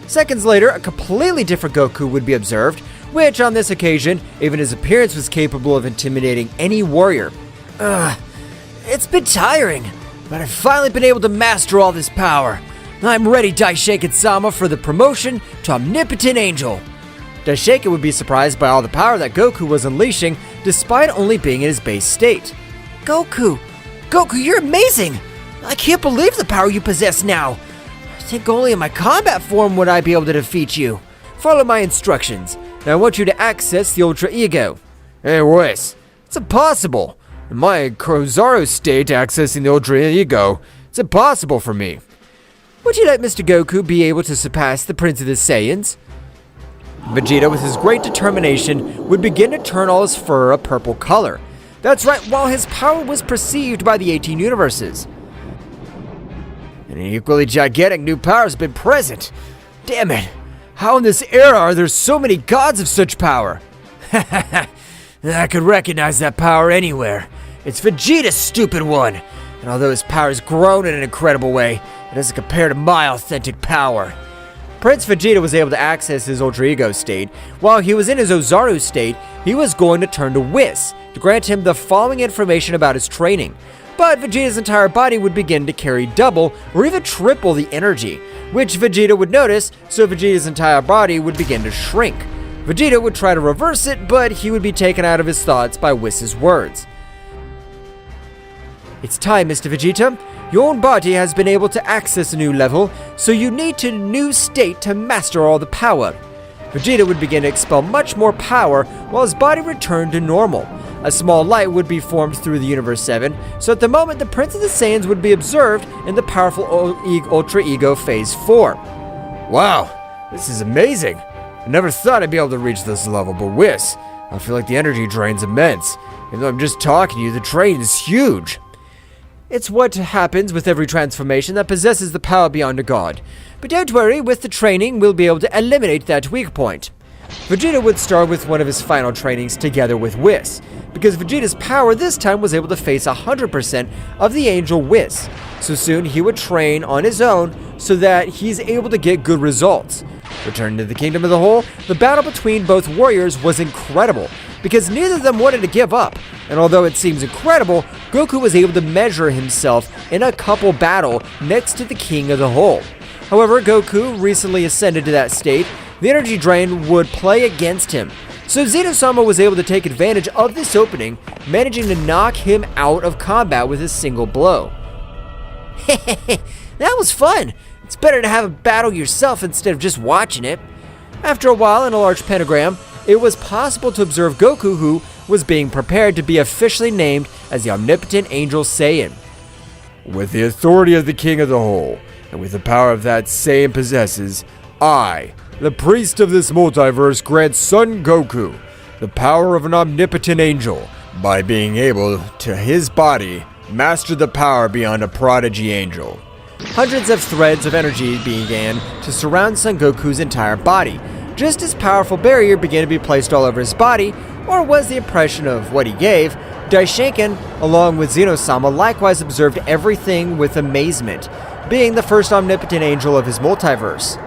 Seconds later, a completely different Goku would be observed, which on this occasion, even his appearance was capable of intimidating any warrior. It's been tiring, but I've finally been able to master all this power. I'm ready, Daishinkan-sama, for the promotion to Omnipotent Angel. Daishinkan would be surprised by all the power that Goku was unleashing, despite only being in his base state. Goku, you're amazing! I can't believe the power you possess now. I think only in my combat form would I be able to defeat you. Follow my instructions. Now I want you to access the Ultra Ego. Hey, Whis, it's impossible. In my Ozaru state, accessing the Ultra Ego, it's impossible for me. Would you let Mr. Goku be able to surpass the Prince of the Saiyans? Vegeta, with his great determination, would begin to turn all his fur a purple color. That's right, while his power was perceived by the 18 universes. An equally gigantic new power has been present. Damn it! How in this era are there so many gods of such power? I could recognize that power anywhere. It's Vegeta's stupid one. And although his power has grown in an incredible way, it doesn't compare to my authentic power. Prince Vegeta was able to access his Ultra Ego state. While he was in his Ozaru state, he was going to turn to Whis to grant him the following information about his training. But Vegeta's entire body would begin to carry double or even triple the energy, which Vegeta would notice, so Vegeta's entire body would begin to shrink. Vegeta would try to reverse it, but he would be taken out of his thoughts by Whis' words. It's time, Mr. Vegeta. Your own body has been able to access a new level, so you need a new state to master all the power. Vegeta would begin to expel much more power while his body returned to normal. A small light would be formed through the Universe 7, so at the moment the Prince of the Saiyans would be observed in the powerful Ultra Ego Phase 4. Wow, this is amazing. I never thought I'd be able to reach this level, but Whis, I feel like the energy drain's immense. Even though I'm just talking to you, the drain is huge. It's what happens with every transformation that possesses the power beyond a god. But don't worry, with the training, we'll be able to eliminate that weak point. Vegeta would start with one of his final trainings together with Whis, because Vegeta's power this time was able to face 100% of the Angel Whis. So soon he would train on his own so that he's able to get good results. Returning to the Kingdom of the Whole, the battle between both warriors was incredible, because neither of them wanted to give up. And although it seems incredible, Goku was able to measure himself in a couple battle next to the King of the Whole. However, Goku recently ascended to that state. The energy drain would play against him. So Zeno-sama was able to take advantage of this opening, managing to knock him out of combat with a single blow. That was fun. It's better to have a battle yourself instead of just watching it. After a while in a large pentagram, it was possible to observe Goku, who was being prepared to be officially named as the Omnipotent Angel Saiyan. With the authority of the King of the Whole, and with the power of that Saiyan possesses, I, the priest of this multiverse, grant Son Goku the power of an omnipotent angel, by being able to his body master the power beyond a prodigy angel. Hundreds of threads of energy began to surround Son Goku's entire body. Just as powerful barrier began to be placed all over his body, or was the impression of what he gave, Daishinkan, along with Zeno-sama, likewise observed everything with amazement, being the first omnipotent angel of his multiverse.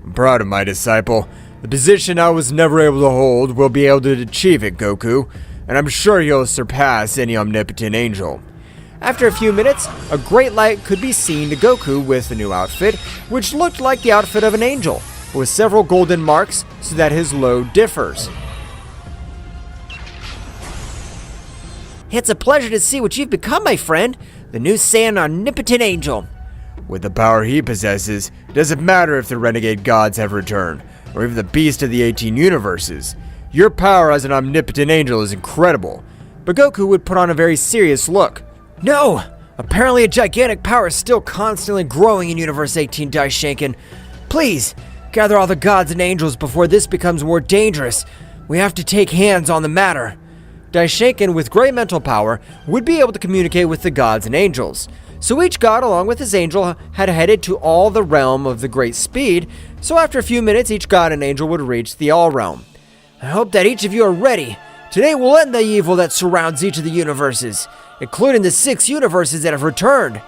I'm proud of my disciple. The position I was never able to hold will be able to achieve it, Goku, and I'm sure he'll surpass any omnipotent angel. After a few minutes, a great light could be seen to Goku with a new outfit, which looked like the outfit of an angel, with several golden marks so that his load differs. It's a pleasure to see what you've become, my friend, the new Saiyan Omnipotent Angel. With the power he possesses, it doesn't matter if the renegade gods have returned, or even the beast of the 18 universes. Your power as an omnipotent angel is incredible. But Goku would put on a very serious look. No! Apparently a gigantic power is still constantly growing in Universe 18, Daishinkan. Please, gather all the gods and angels before this becomes more dangerous. We have to take hands on the matter. Daishinkan, with great mental power, would be able to communicate with the gods and angels. So each god, along with his angel, had headed to all the realm of the great speed, so after a few minutes, each god and angel would reach the all realm. I hope that each of you are ready. Today we'll end the evil that surrounds each of the universes, including the 6 universes that have returned.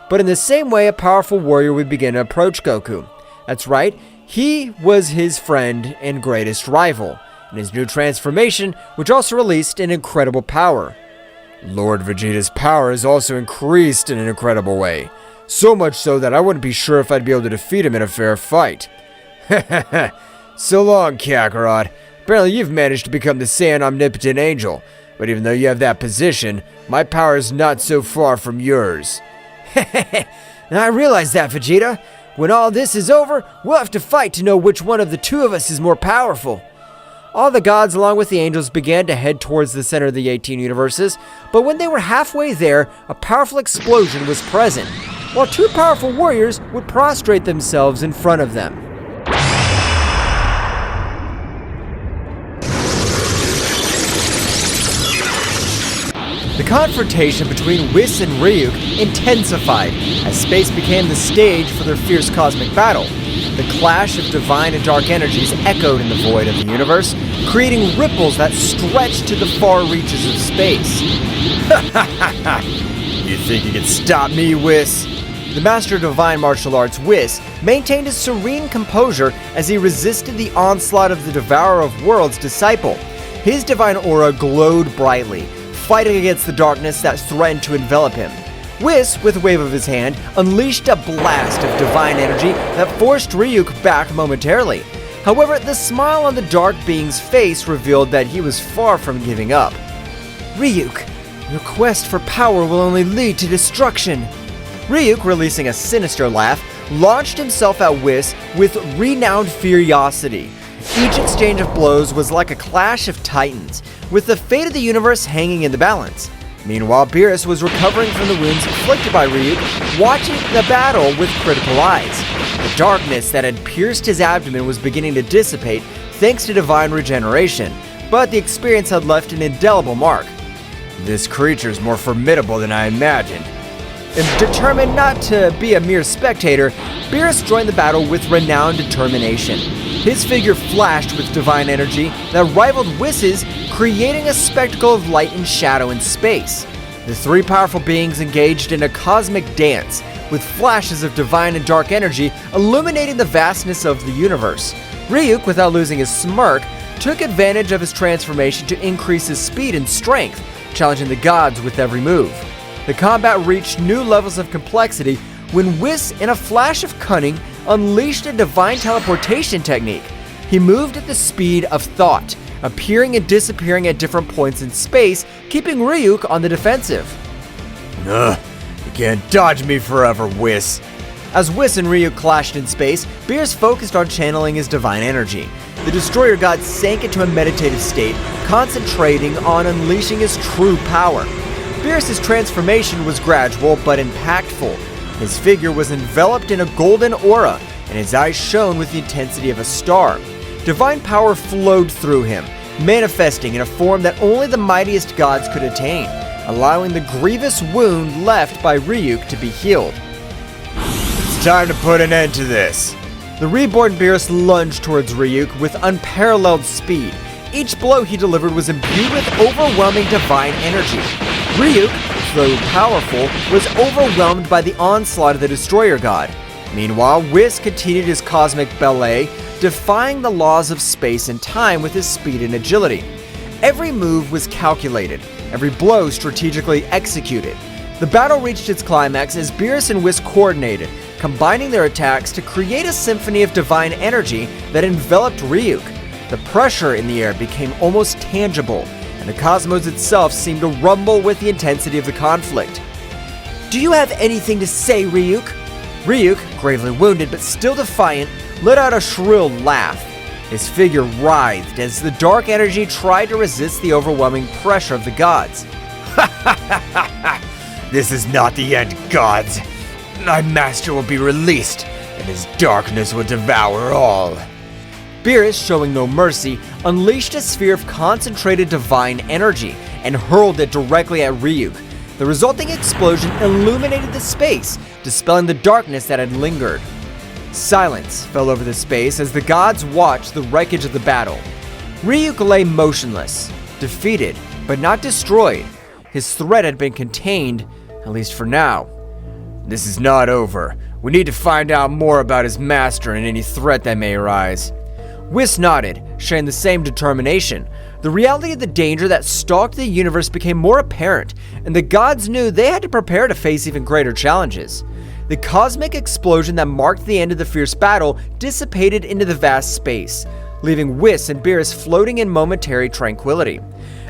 But in the same way, a powerful warrior would begin to approach Goku. That's right, he was his friend and greatest rival, in his new transformation, which also released an incredible power. Lord Vegeta's power has also increased in an incredible way. So much so that I wouldn't be sure if I'd be able to defeat him in a fair fight. So long, Kakarot. Apparently you've managed to become the Saiyan Omnipotent Angel. But even though you have that position, my power is not so far from yours. I realize that, Vegeta. When all this is over, we'll have to fight to know which one of the two of us is more powerful. All the gods, along with the angels, began to head towards the center of the 18 universes, but when they were halfway there, a powerful explosion was present, while 2 powerful warriors would prostrate themselves in front of them. The confrontation between Whis and Ryuk intensified as space became the stage for their fierce cosmic battle. The clash of divine and dark energies echoed in the void of the universe, creating ripples that stretched to the far reaches of space. You think you can stop me, Whis? The master of divine martial arts, Whis, maintained his serene composure as he resisted the onslaught of the Devourer of Worlds disciple. His divine aura glowed brightly, fighting against the darkness that threatened to envelop him. Whis, with a wave of his hand, unleashed a blast of divine energy that forced Ryuk back momentarily. However, the smile on the dark being's face revealed that he was far from giving up. Ryuk, your quest for power will only lead to destruction. Ryuk, releasing a sinister laugh, launched himself at Whis with renowned furiosity. Each exchange of blows was like a clash of titans, with the fate of the universe hanging in the balance. Meanwhile, Beerus was recovering from the wounds inflicted by Ryuk, watching the battle with critical eyes. The darkness that had pierced his abdomen was beginning to dissipate thanks to divine regeneration, but the experience had left an indelible mark. This creature's more formidable than I imagined. And determined not to be a mere spectator, Beerus joined the battle with renowned determination. His figure flashed with divine energy that rivaled Whis's, creating a spectacle of light and shadow in space. The three powerful beings engaged in a cosmic dance, with flashes of divine and dark energy illuminating the vastness of the universe. Ryuk, without losing his smirk, took advantage of his transformation to increase his speed and strength, challenging the gods with every move. The combat reached new levels of complexity when Whis, in a flash of cunning, unleashed a divine teleportation technique. He moved at the speed of thought, appearing and disappearing at different points in space, keeping Ryuk on the defensive. You can't dodge me forever, Whis. As Whis and Ryuk clashed in space, Beerus focused on channeling his divine energy. The Destroyer God sank into a meditative state, concentrating on unleashing his true power. Beerus' transformation was gradual but impactful. His figure was enveloped in a golden aura, and his eyes shone with the intensity of a star. Divine power flowed through him, manifesting in a form that only the mightiest gods could attain, allowing the grievous wound left by Ryuk to be healed. It's time to put an end to this. The reborn Beerus lunged towards Ryuk with unparalleled speed. Each blow he delivered was imbued with overwhelming divine energy. Ryuk, though powerful, was overwhelmed by the onslaught of the Destroyer God. Meanwhile, Whis continued his cosmic ballet, defying the laws of space and time with his speed and agility. Every move was calculated, every blow strategically executed. The battle reached its climax as Beerus and Whis coordinated, combining their attacks to create a symphony of divine energy that enveloped Ryuk. The pressure in the air became almost tangible, and the cosmos itself seemed to rumble with the intensity of the conflict. Do you have anything to say, Ryuk? Ryuk, gravely wounded but still defiant, let out a shrill laugh. His figure writhed as the dark energy tried to resist the overwhelming pressure of the gods. This is not the end, gods. My master will be released, and his darkness will devour all. Beerus, showing no mercy, unleashed a sphere of concentrated divine energy and hurled it directly at Ryuk. The resulting explosion illuminated the space, dispelling the darkness that had lingered. Silence fell over the space as the gods watched the wreckage of the battle. Ryuk lay motionless, defeated, but not destroyed. His threat had been contained, at least for now. This is not over. We need to find out more about his master and any threat that may arise. Whis nodded, sharing the same determination. The reality of the danger that stalked the universe became more apparent, and the gods knew they had to prepare to face even greater challenges. The cosmic explosion that marked the end of the fierce battle dissipated into the vast space, leaving Whis and Beerus floating in momentary tranquility.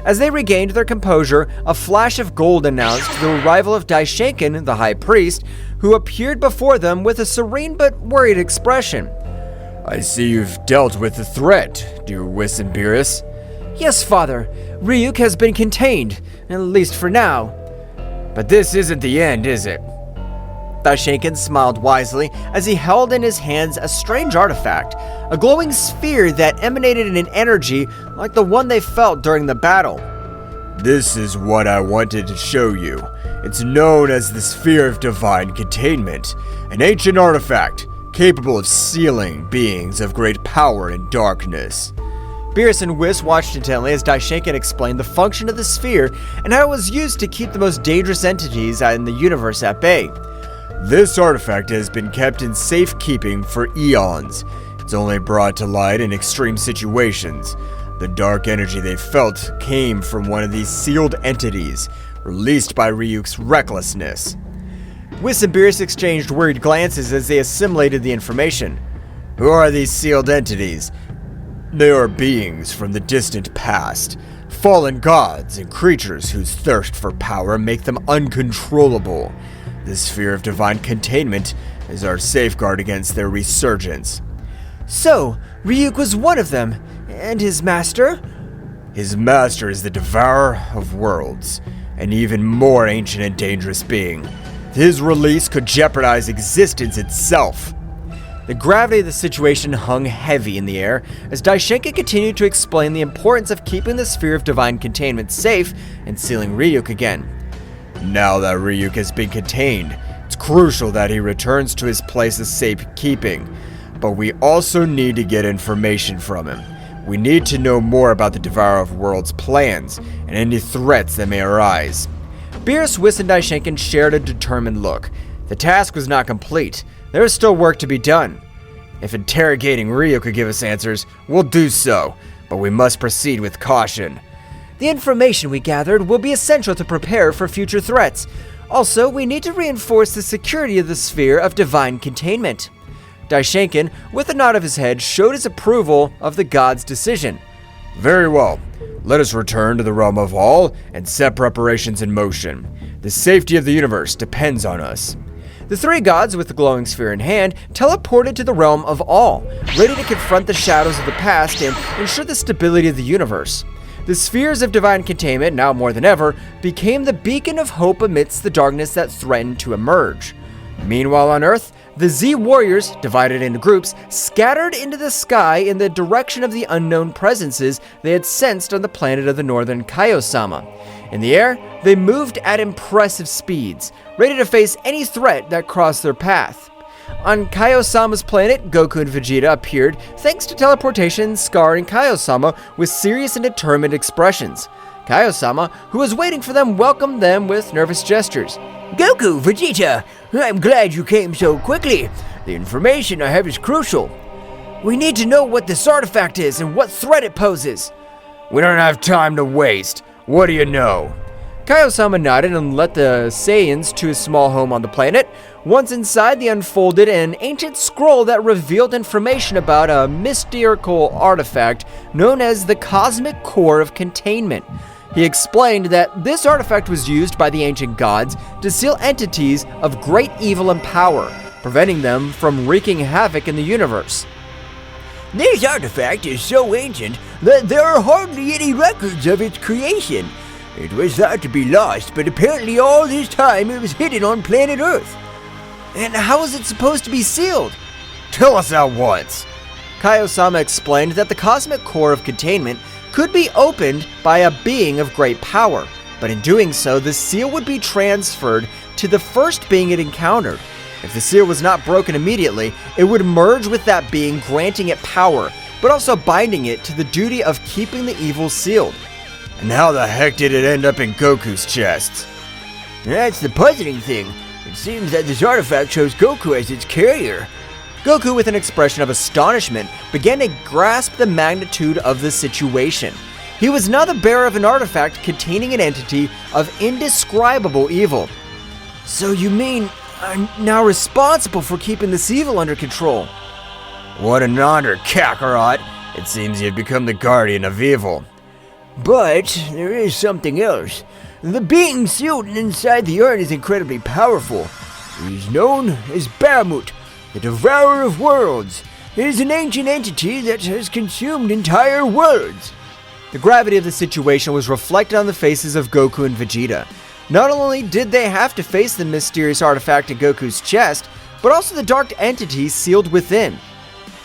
As they regained their composure, a flash of gold announced the arrival of Daishinkan, the high priest, who appeared before them with a serene but worried expression. I see you've dealt with the threat, dear Whis and Beerus. Yes, Father. Ryuk has been contained, at least for now. But this isn't the end, is it? Daishinkan smiled wisely as he held in his hands a strange artifact, a glowing sphere that emanated an energy like the one they felt during the battle. This is what I wanted to show you. It's known as the Sphere of Divine Containment, an ancient artifact capable of sealing beings of great power and darkness. Beerus and Whis watched intently as Daishinkan explained the function of the sphere and how it was used to keep the most dangerous entities in the universe at bay. This artifact has been kept in safekeeping for eons. It's only brought to light in extreme situations. The dark energy they felt came from one of these sealed entities, released by Ryuk's recklessness. Whis and Beerus exchanged worried glances as they assimilated the information. Who are these sealed entities? They are beings from the distant past, fallen gods and creatures whose thirst for power make them uncontrollable. The Sphere of Divine Containment is our safeguard against their resurgence. So, Ryuk was one of them, and his master? His master is the Devourer of Worlds, an even more ancient and dangerous being. His release could jeopardize existence itself. The gravity of the situation hung heavy in the air as Daishinkan continued to explain the importance of keeping the Sphere of Divine Containment safe and sealing Ryuk again. Now that Ryuk has been contained, it's crucial that he returns to his place of safekeeping. But we also need to get information from him. We need to know more about the Devourer of Worlds' plans and any threats that may arise. Beerus, Whis, and Daishinkan shared a determined look. The task was not complete. There was still work to be done. If interrogating Ryuk could give us answers, we'll do so, but we must proceed with caution. The information we gathered will be essential to prepare for future threats. Also, we need to reinforce the security of the Sphere of Divine Containment. Daishinkan, with a nod of his head, showed his approval of the god's decision. Very well. Let us return to the realm of all and set preparations in motion. The safety of the universe depends on us. The three gods, with the glowing sphere in hand, teleported to the realm of all, ready to confront the shadows of the past and ensure the stability of the universe. The spheres of divine containment, now more than ever, became the beacon of hope amidst the darkness that threatened to emerge. Meanwhile on Earth, the Z warriors, divided into groups, scattered into the sky in the direction of the unknown presences they had sensed on the planet of the northern Zeno-sama. In the air, they moved at impressive speeds, ready to face any threat that crossed their path. On Zeno-sama's planet, Goku and Vegeta appeared thanks to teleportation, scarring Zeno-sama with serious and determined expressions. Zeno-sama, who was waiting for them, welcomed them with nervous gestures. Goku, Vegeta, I'm glad you came so quickly. The information I have is crucial. We need to know what this artifact is and what threat it poses. We don't have time to waste. What do you know? Zeno-sama nodded and led the Saiyans to his small home on the planet. Once inside, they unfolded an ancient scroll that revealed information about a mystical artifact known as the Cosmic Core of Containment. He explained that this artifact was used by the ancient gods to seal entities of great evil and power, preventing them from wreaking havoc in the universe. This artifact is so ancient that there are hardly any records of its creation. It was thought to be lost, but apparently all this time it was hidden on planet Earth. And how is it supposed to be sealed? Tell us at once. Zeno-sama explained that the Cosmic Core of Containment could be opened by a being of great power, but in doing so, the seal would be transferred to the first being it encountered. If the seal was not broken immediately, it would merge with that being, granting it power, but also binding it to the duty of keeping the evil sealed. And how the heck did it end up in Goku's chest? That's the puzzling thing. It seems that this artifact shows Goku as its carrier. Goku, with an expression of astonishment, began to grasp the magnitude of the situation. He was now the bearer of an artifact containing an entity of indescribable evil. So you mean I'm now responsible for keeping this evil under control? What an honor, Kakarot! It seems you've become the guardian of evil. But there is something else. The being sealed inside the urn is incredibly powerful. He is known as Bahamut, the Devourer of Worlds. It is an ancient entity that has consumed entire worlds. The gravity of the situation was reflected on the faces of Goku and Vegeta. Not only did they have to face the mysterious artifact in Goku's chest, but also the dark entity sealed within.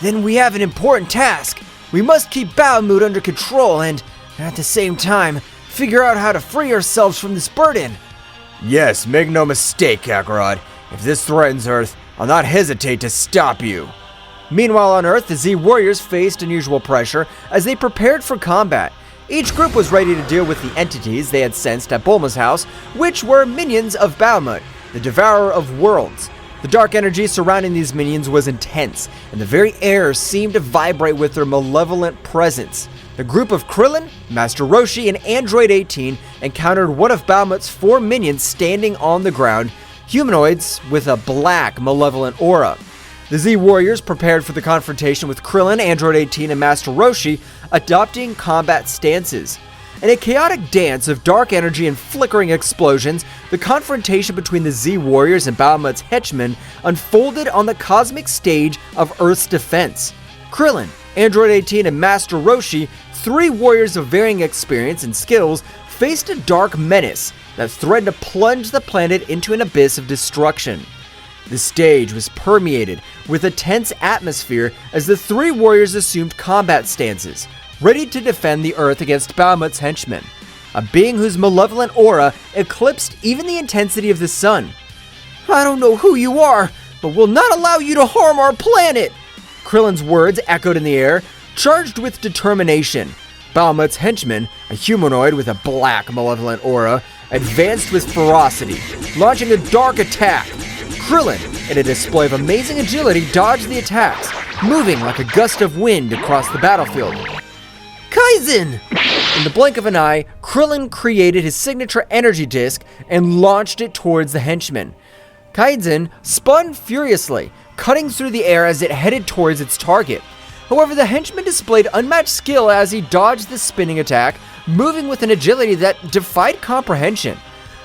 Then we have an important task. We must keep Bahamut under control and, at the same time, figure out how to free ourselves from this burden. Yes, make no mistake, Kakarot. If this threatens Earth, I'll not hesitate to stop you. Meanwhile on Earth, the Z Warriors faced unusual pressure as they prepared for combat. Each group was ready to deal with the entities they had sensed at Bulma's house, which were minions of Bahamut, the Devourer of Worlds. The dark energy surrounding these minions was intense, and the very air seemed to vibrate with their malevolent presence. The group of Krillin, Master Roshi, and Android 18 encountered one of Bahamut's 4 minions standing on the ground, humanoids with a black, malevolent aura. The Z Warriors prepared for the confrontation with Krillin, Android 18, and Master Roshi, adopting combat stances. In a chaotic dance of dark energy and flickering explosions, the confrontation between the Z Warriors and Bahamut's henchmen unfolded on the cosmic stage of Earth's defense. Krillin, Android 18, and Master Roshi, 3 warriors of varying experience and skills, faced a dark menace that threatened to plunge the planet into an abyss of destruction. The stage was permeated with a tense atmosphere as the 3 warriors assumed combat stances, ready to defend the Earth against Bahamut's henchmen, a being whose malevolent aura eclipsed even the intensity of the sun. I don't know who you are, but we'll not allow you to harm our planet! Krillin's words echoed in the air, charged with determination. Bahamut's henchman, a humanoid with a black malevolent aura, advanced with ferocity, launching a dark attack. Krillin, in a display of amazing agility, dodged the attacks, moving like a gust of wind across the battlefield. Kaizen! In the blink of an eye, Krillin created his signature energy disc and launched it towards the henchman. Kaizen spun furiously, cutting through the air as it headed towards its target. However, the henchman displayed unmatched skill as he dodged the spinning attack, moving with an agility that defied comprehension.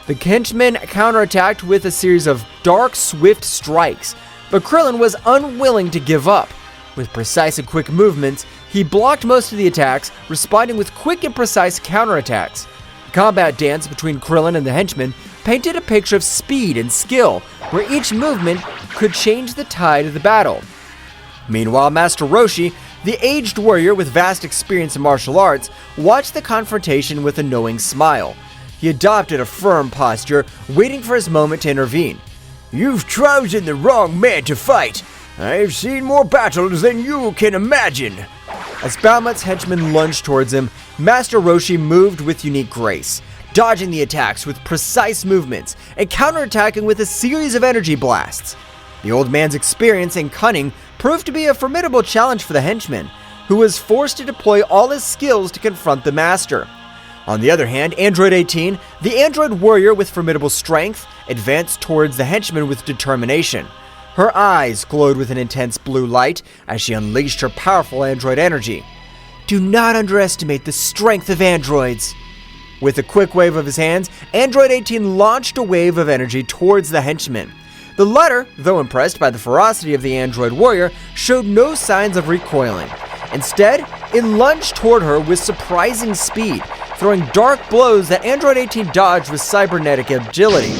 The henchman counterattacked with a series of dark, swift strikes, but Krillin was unwilling to give up. With precise and quick movements, he blocked most of the attacks, responding with quick and precise counterattacks. The combat dance between Krillin and the henchman painted a picture of speed and skill, where each movement could change the tide of the battle. Meanwhile, Master Roshi, the aged warrior with vast experience in martial arts, watched the confrontation with a knowing smile. He adopted a firm posture, waiting for his moment to intervene. You've chosen the wrong man to fight. I've seen more battles than you can imagine. As Bahamut's henchmen lunged towards him, Master Roshi moved with unique grace, dodging the attacks with precise movements and counterattacking with a series of energy blasts. The old man's experience and cunning proved to be a formidable challenge for the henchman, who was forced to deploy all his skills to confront the master. On the other hand, Android 18, the android warrior with formidable strength, advanced towards the henchman with determination. Her eyes glowed with an intense blue light as she unleashed her powerful android energy. Do not underestimate the strength of androids. With a quick wave of his hands, Android 18 launched a wave of energy towards the henchman. The latter, though impressed by the ferocity of the android warrior, showed no signs of recoiling. Instead, it lunged toward her with surprising speed, throwing dark blows that Android 18 dodged with cybernetic agility.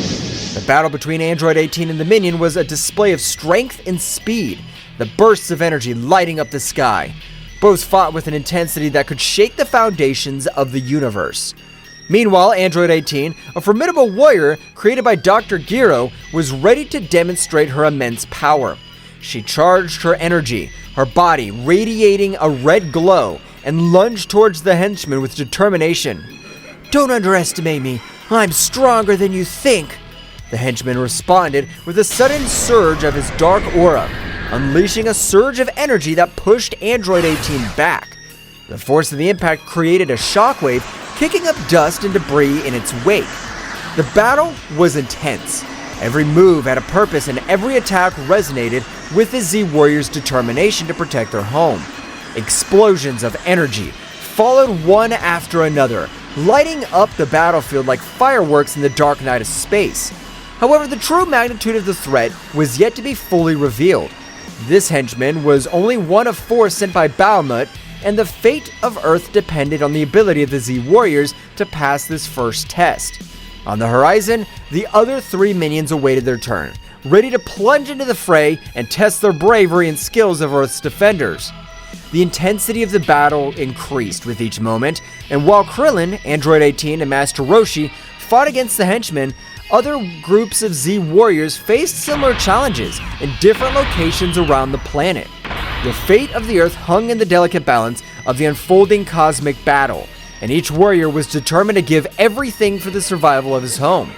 The battle between Android 18 and the minion was a display of strength and speed, the bursts of energy lighting up the sky. Both fought with an intensity that could shake the foundations of the universe. Meanwhile, Android 18, a formidable warrior created by Dr. Gero, was ready to demonstrate her immense power. She charged her energy, her body radiating a red glow, and lunged towards the henchman with determination. Don't underestimate me. I'm stronger than you think. The henchman responded with a sudden surge of his dark aura, unleashing a surge of energy that pushed Android 18 back. The force of the impact created a shockwave, kicking up dust and debris in its wake. The battle was intense. Every move had a purpose and every attack resonated with the Z Warriors' determination to protect their home. Explosions of energy followed one after another, lighting up the battlefield like fireworks in the dark night of space. However, the true magnitude of the threat was yet to be fully revealed. This henchman was only one of 4 sent by Bahamut, and the fate of Earth depended on the ability of the Z Warriors to pass this first test. On the horizon, the other 3 minions awaited their turn, ready to plunge into the fray and test their bravery and skills of Earth's defenders. The intensity of the battle increased with each moment, and while Krillin, Android 18, and Master Roshi fought against the Henchmen, other groups of Z warriors faced similar challenges in different locations around the planet. The fate of the Earth hung in the delicate balance of the unfolding cosmic battle, and each warrior was determined to give everything for the survival of his home.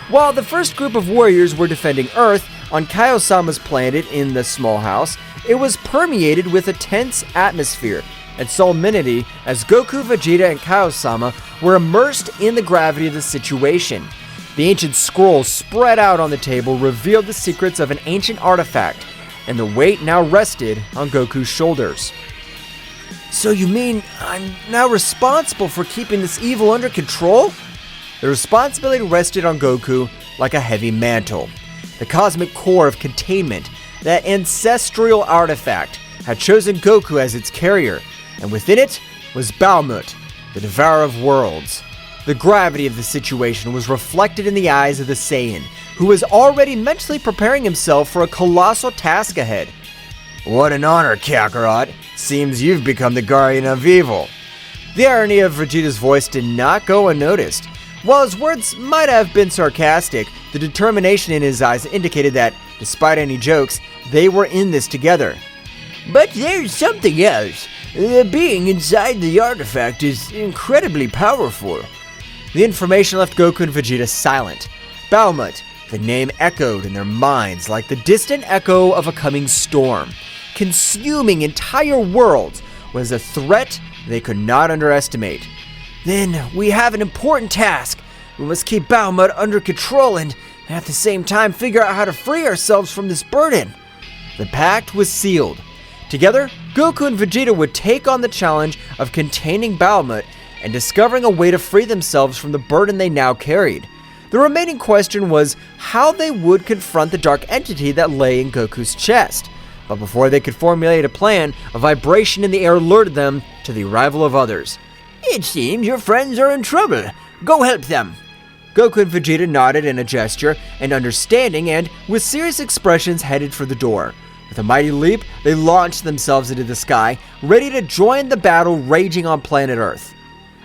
While the first group of warriors were defending Earth on Kaio-sama's planet in the small house, it was permeated with a tense atmosphere and solemnity as Goku, Vegeta, and Kaio-sama were immersed in the gravity of the situation. The ancient scroll spread out on the table revealed the secrets of an ancient artifact, and the weight now rested on Goku's shoulders. So you mean I'm now responsible for keeping this evil under control? The responsibility rested on Goku like a heavy mantle. The cosmic core of containment, that ancestral artifact, had chosen Goku as its carrier, and within it was Bahamut, the devourer of worlds. The gravity of the situation was reflected in the eyes of the Saiyan, who was already mentally preparing himself for a colossal task ahead. What an honor, Kakarot. Seems you've become the guardian of evil. The irony of Vegeta's voice did not go unnoticed. While his words might have been sarcastic, the determination in his eyes indicated that, despite any jokes, they were in this together. But there's something else. The being inside the artifact is incredibly powerful. The information left Goku and Vegeta silent. Bahamut, the name echoed in their minds like the distant echo of a coming storm. Consuming entire worlds was a threat they could not underestimate. Then we have an important task. We must keep Bahamut under control and at the same time figure out how to free ourselves from this burden. The pact was sealed. Together, Goku and Vegeta would take on the challenge of containing Bahamut and discovering a way to free themselves from the burden they now carried. The remaining question was how they would confront the dark entity that lay in Goku's chest. But before they could formulate a plan, a vibration in the air alerted them to the arrival of others. It seems your friends are in trouble. Go help them. Goku and Vegeta nodded in a gesture and understanding and, with serious expressions, headed for the door. With a mighty leap, they launched themselves into the sky, ready to join the battle raging on planet Earth.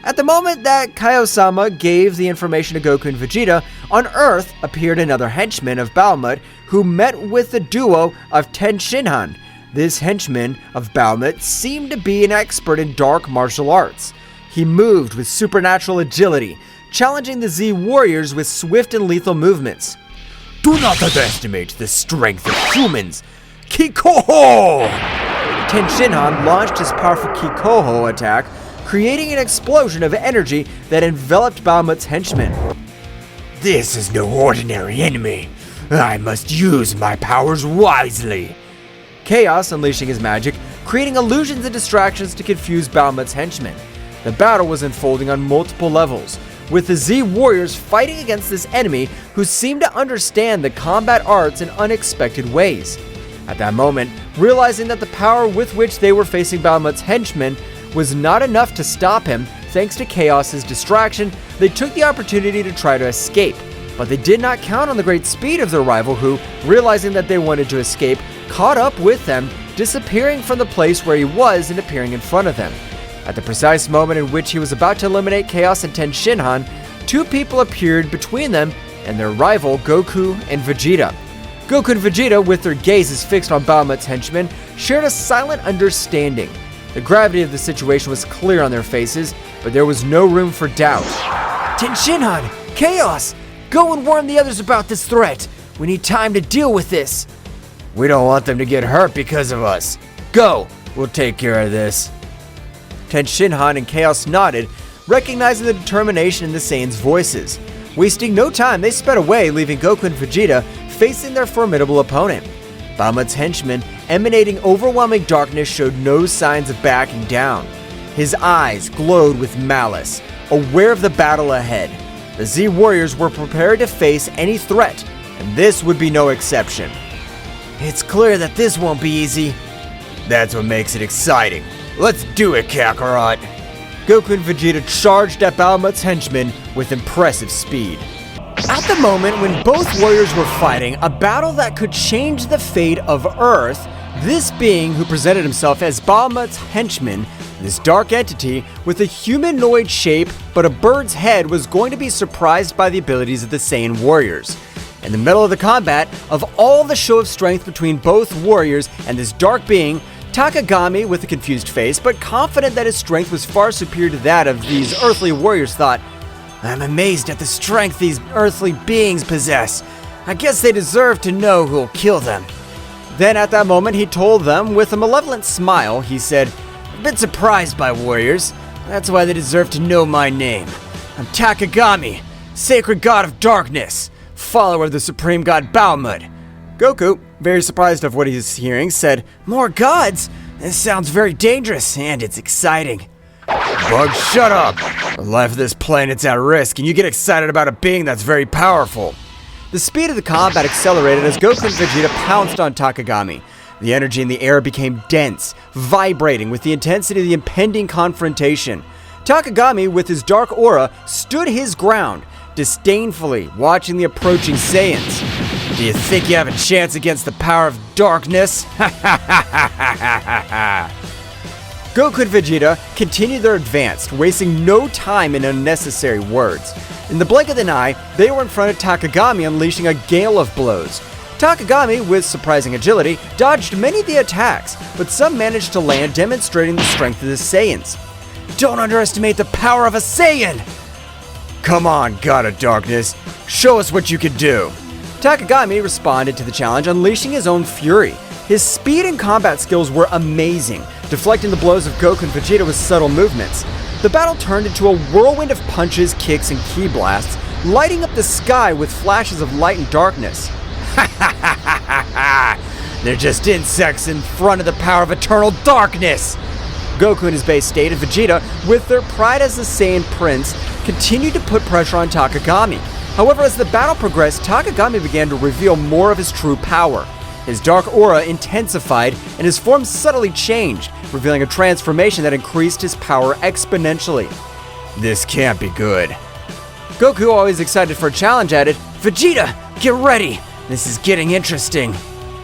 At the moment that Kaio-sama gave the information to Goku and Vegeta, on Earth appeared another henchman of Bahamut who met with the duo of Tenshinhan. This henchman of Bahamut seemed to be an expert in dark martial arts. He moved with supernatural agility, challenging the Z warriors with swift and lethal movements. Do not underestimate the strength of humans. Kikoho! Tenshinhan launched his powerful Kikoho attack, creating an explosion of energy that enveloped Bahamut's henchmen. This is no ordinary enemy. I must use my powers wisely. Chaos unleashing his magic, creating illusions and distractions to confuse Bahamut's henchmen. The battle was unfolding on multiple levels, with the Z warriors fighting against this enemy who seemed to understand the combat arts in unexpected ways. At that moment, realizing that the power with which they were facing Bahamut's henchmen was not enough to stop him, thanks to Chaos's distraction, they took the opportunity to try to escape. But they did not count on the great speed of their rival who, realizing that they wanted to escape, caught up with them, disappearing from the place where he was and appearing in front of them. At the precise moment in which he was about to eliminate Chaos and Tenshinhan, two people appeared between them and their rival Goku and Vegeta. Goku and Vegeta, with their gazes fixed on Bahamut's henchmen, shared a silent understanding. The gravity of the situation was clear on their faces, but there was no room for doubt. Tenshinhan! Chaos! Go and warn the others about this threat. We need time to deal with this. We don't want them to get hurt because of us. Go! We'll take care of this. Tenshinhan and Chaos nodded, recognizing the determination in the Saiyans' voices. Wasting no time, they sped away, leaving Goku and Vegeta facing their formidable opponent. Bahamut's henchmen, emanating overwhelming darkness, showed no signs of backing down. His eyes glowed with malice, aware of the battle ahead. The Z warriors were prepared to face any threat, and this would be no exception. It's clear that this won't be easy. That's what makes it exciting. Let's do it, Kakarot! Goku and Vegeta charged at Bahamut's henchmen with impressive speed. At the moment when both warriors were fighting a battle that could change the fate of Earth, This being, who presented himself as Bahamut's henchman, this dark entity with a humanoid shape but a bird's head, was going to be surprised by the abilities of the Saiyan warriors. In the middle of the combat, of all the show of strength between both warriors and this dark being, Tagami, with a confused face but confident that his strength was far superior to that of these earthly warriors, thought, "I'm amazed at the strength these earthly beings possess. I guess they deserve to know who'll kill them." Then at that moment he told them with a malevolent smile, he said, "I've been surprised by warriors. That's why they deserve to know my name. I'm Tagami, sacred god of darkness, follower of the supreme god Bahamut." Goku, very surprised of what he's hearing, said, "More gods? This sounds very dangerous and it's exciting." Bug, shut up! The life of this planet's at risk, and you get excited about a being that's very powerful. The speed of the combat accelerated as Goku and Vegeta pounced on Tagami. The energy in the air became dense, vibrating with the intensity of the impending confrontation. Tagami, with his dark aura, stood his ground, disdainfully watching the approaching Saiyans. "Do you think you have a chance against the power of darkness?" Goku and Vegeta continued their advance, wasting no time in unnecessary words. In the blink of an eye, they were in front of Tagami, unleashing a gale of blows. Tagami, with surprising agility, dodged many of the attacks, but some managed to land, demonstrating the strength of the Saiyans. "Don't underestimate the power of a Saiyan!" Come on, God of Darkness, show us what you can do. Tagami responded to the challenge, unleashing his own fury. His speed and combat skills were amazing, deflecting the blows of Goku and Vegeta with subtle movements. The battle turned into a whirlwind of punches, kicks, and ki blasts, lighting up the sky with flashes of light and darkness. They're just insects in front of the power of eternal darkness! Goku in his base state and Vegeta, with their pride as the Saiyan Prince, continued to put pressure on Tagami. However, as the battle progressed, Tagami began to reveal more of his true power. His dark aura intensified, and his form subtly changed, revealing a transformation that increased his power exponentially. This can't be good. Goku, always excited for a challenge, added, "Vegeta, get ready! This is getting interesting."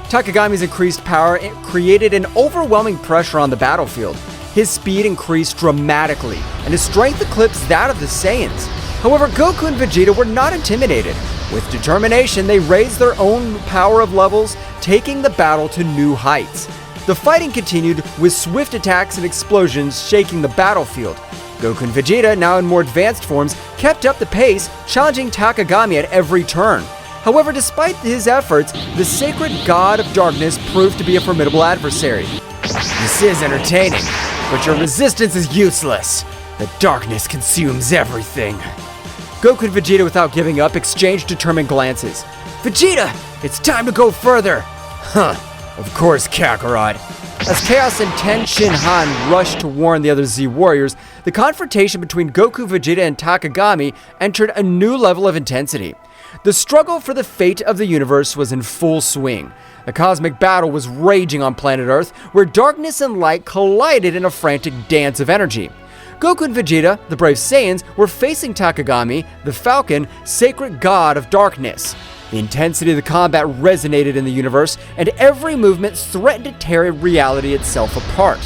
Takagami's increased power created an overwhelming pressure on the battlefield. His speed increased dramatically, and his strength eclipsed that of the Saiyans. However, Goku and Vegeta were not intimidated. With determination, they raised their own power of levels, taking the battle to new heights. The fighting continued with swift attacks and explosions shaking the battlefield. Goku and Vegeta, now in more advanced forms, kept up the pace, challenging Tagami at every turn. However, despite his efforts, the sacred god of darkness proved to be a formidable adversary. This is entertaining, but your resistance is useless. The darkness consumes everything. Goku and Vegeta, without giving up, exchanged determined glances. "Vegeta, it's time to go further!" Huh, of course, Kakarot. As Chaos and Ten Shin Han rushed to warn the other Z warriors, the confrontation between Goku, Vegeta, and Takagami entered a new level of intensity. The struggle for the fate of the universe was in full swing. A cosmic battle was raging on planet Earth, where darkness and light collided in a frantic dance of energy. Goku and Vegeta, the brave Saiyans, were facing Takagami, the Falcon, sacred god of darkness. The intensity of the combat resonated in the universe, and every movement threatened to tear reality itself apart.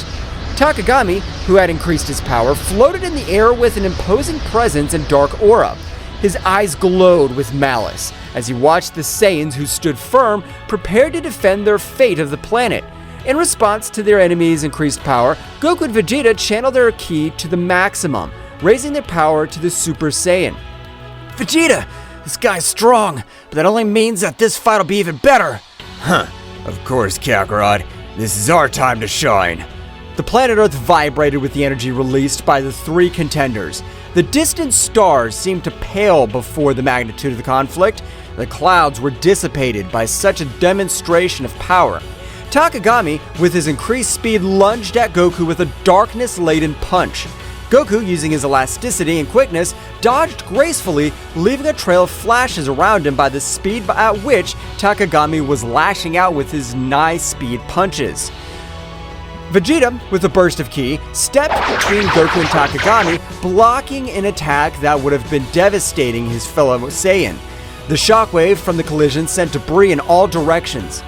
Takagami, who had increased his power, floated in the air with an imposing presence and dark aura. His eyes glowed with malice as he watched the Saiyans, who stood firm, prepared to defend their fate of the planet. In response to their enemies' increased power, Goku and Vegeta channeled their ki to the maximum, raising their power to the Super Saiyan. "Vegeta, this guy's strong, but that only means that this fight will be even better." Huh, of course, Kakarot. This is our time to shine. The planet Earth vibrated with the energy released by the three contenders. The distant stars seemed to pale before the magnitude of the conflict. The clouds were dissipated by such a demonstration of power. Takagami, with his increased speed, lunged at Goku with a darkness-laden punch. Goku, using his elasticity and quickness, dodged gracefully, leaving a trail of flashes around him by the speed at which Takagami was lashing out with his nigh-speed punches. Vegeta, with a burst of ki, stepped between Goku and Takagami, blocking an attack that would have been devastating his fellow Saiyan. The shockwave from the collision sent debris in all directions.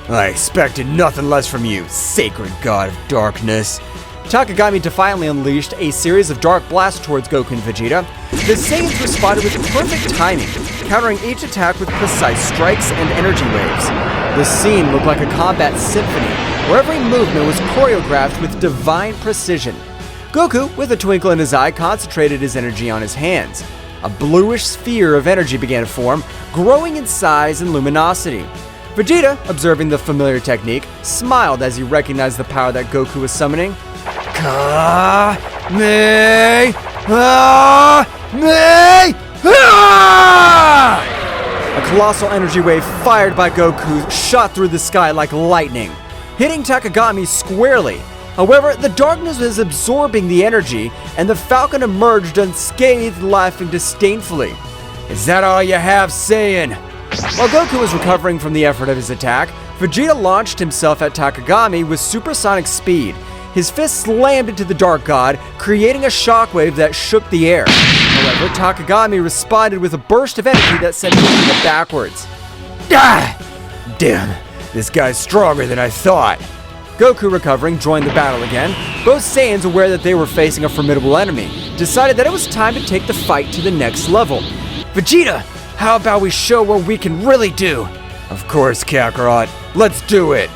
I expected nothing less from you, sacred god of darkness. Takagami defiantly unleashed a series of dark blasts towards Goku and Vegeta. The Saiyans responded with perfect timing, countering each attack with precise strikes and energy waves. The scene looked like a combat symphony, where every movement was choreographed with divine precision. Goku, with a twinkle in his eye, concentrated his energy on his hands. A bluish sphere of energy began to form, growing in size and luminosity. Vegeta, observing the familiar technique, smiled as he recognized the power that Goku was summoning. Ka-me-ha-me-ha! A colossal energy wave fired by Goku shot through the sky like lightning, hitting Takagami squarely. However, the darkness was absorbing the energy, and the Falcon emerged unscathed, laughing disdainfully. Is that all you have, Saiyan? While Goku was recovering from the effort of his attack, Vegeta launched himself at Takagami with supersonic speed. His fist slammed into the Dark God, creating a shockwave that shook the air. However, Takagami responded with a burst of energy that sent Vegeta backwards. Ah! Damn, this guy's stronger than I thought. Goku, recovering, joined the battle again. Both Saiyans, aware that they were facing a formidable enemy, decided that it was time to take the fight to the next level. Vegeta, how about we show what we can really do? Of course, Kakarot. Let's do it.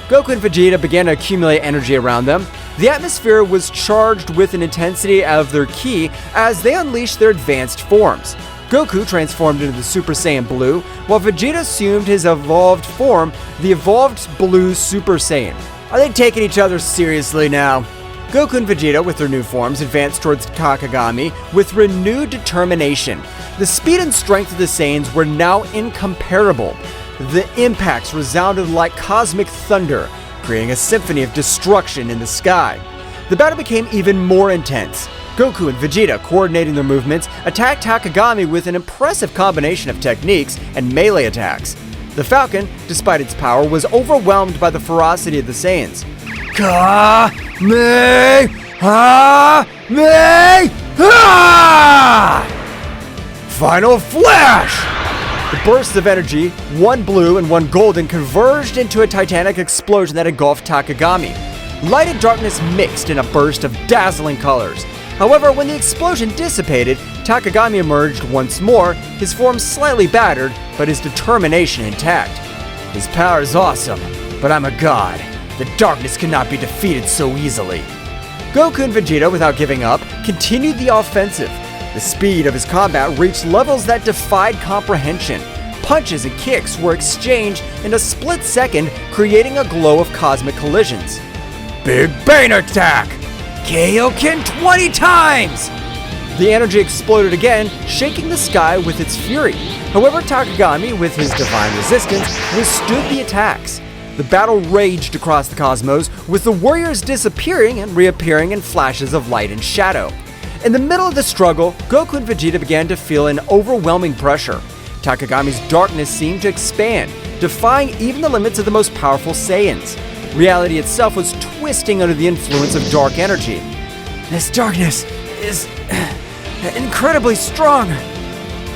Goku and Vegeta began to accumulate energy around them. The atmosphere was charged with an intensity of their ki as they unleashed their advanced forms. Goku transformed into the Super Saiyan Blue, while Vegeta assumed his evolved form, the evolved Blue Super Saiyan. Are they taking each other seriously now? Goku and Vegeta, with their new forms, advanced towards Takagami with renewed determination. The speed and strength of the Saiyans were now incomparable. The impacts resounded like cosmic thunder, creating a symphony of destruction in the sky. The battle became even more intense. Goku and Vegeta, coordinating their movements, attacked Takagami with an impressive combination of techniques and melee attacks. The Falcon, despite its power, was overwhelmed by the ferocity of the Saiyans. Ka-me-ha-me-ha! Final flash! The bursts of energy, one blue and one golden, converged into a titanic explosion that engulfed Takagami. Light and darkness mixed in a burst of dazzling colors. However, when the explosion dissipated, Takagami emerged once more, his form slightly battered, but his determination intact. His power is awesome, but I'm a god. The darkness cannot be defeated so easily. Goku and Vegeta, without giving up, continued the offensive. The speed of his combat reached levels that defied comprehension. Punches and kicks were exchanged in a split second, creating a glow of cosmic collisions. Big Bang attack! Kaioken 20 times! The energy exploded again, shaking the sky with its fury. However, Takagami, with his divine resistance, withstood the attacks. The battle raged across the cosmos, with the warriors disappearing and reappearing in flashes of light and shadow. In the middle of the struggle, Goku and Vegeta began to feel an overwhelming pressure. Takagami's darkness seemed to expand, defying even the limits of the most powerful Saiyans. Reality itself was twisting under the influence of dark energy. This darkness is incredibly strong.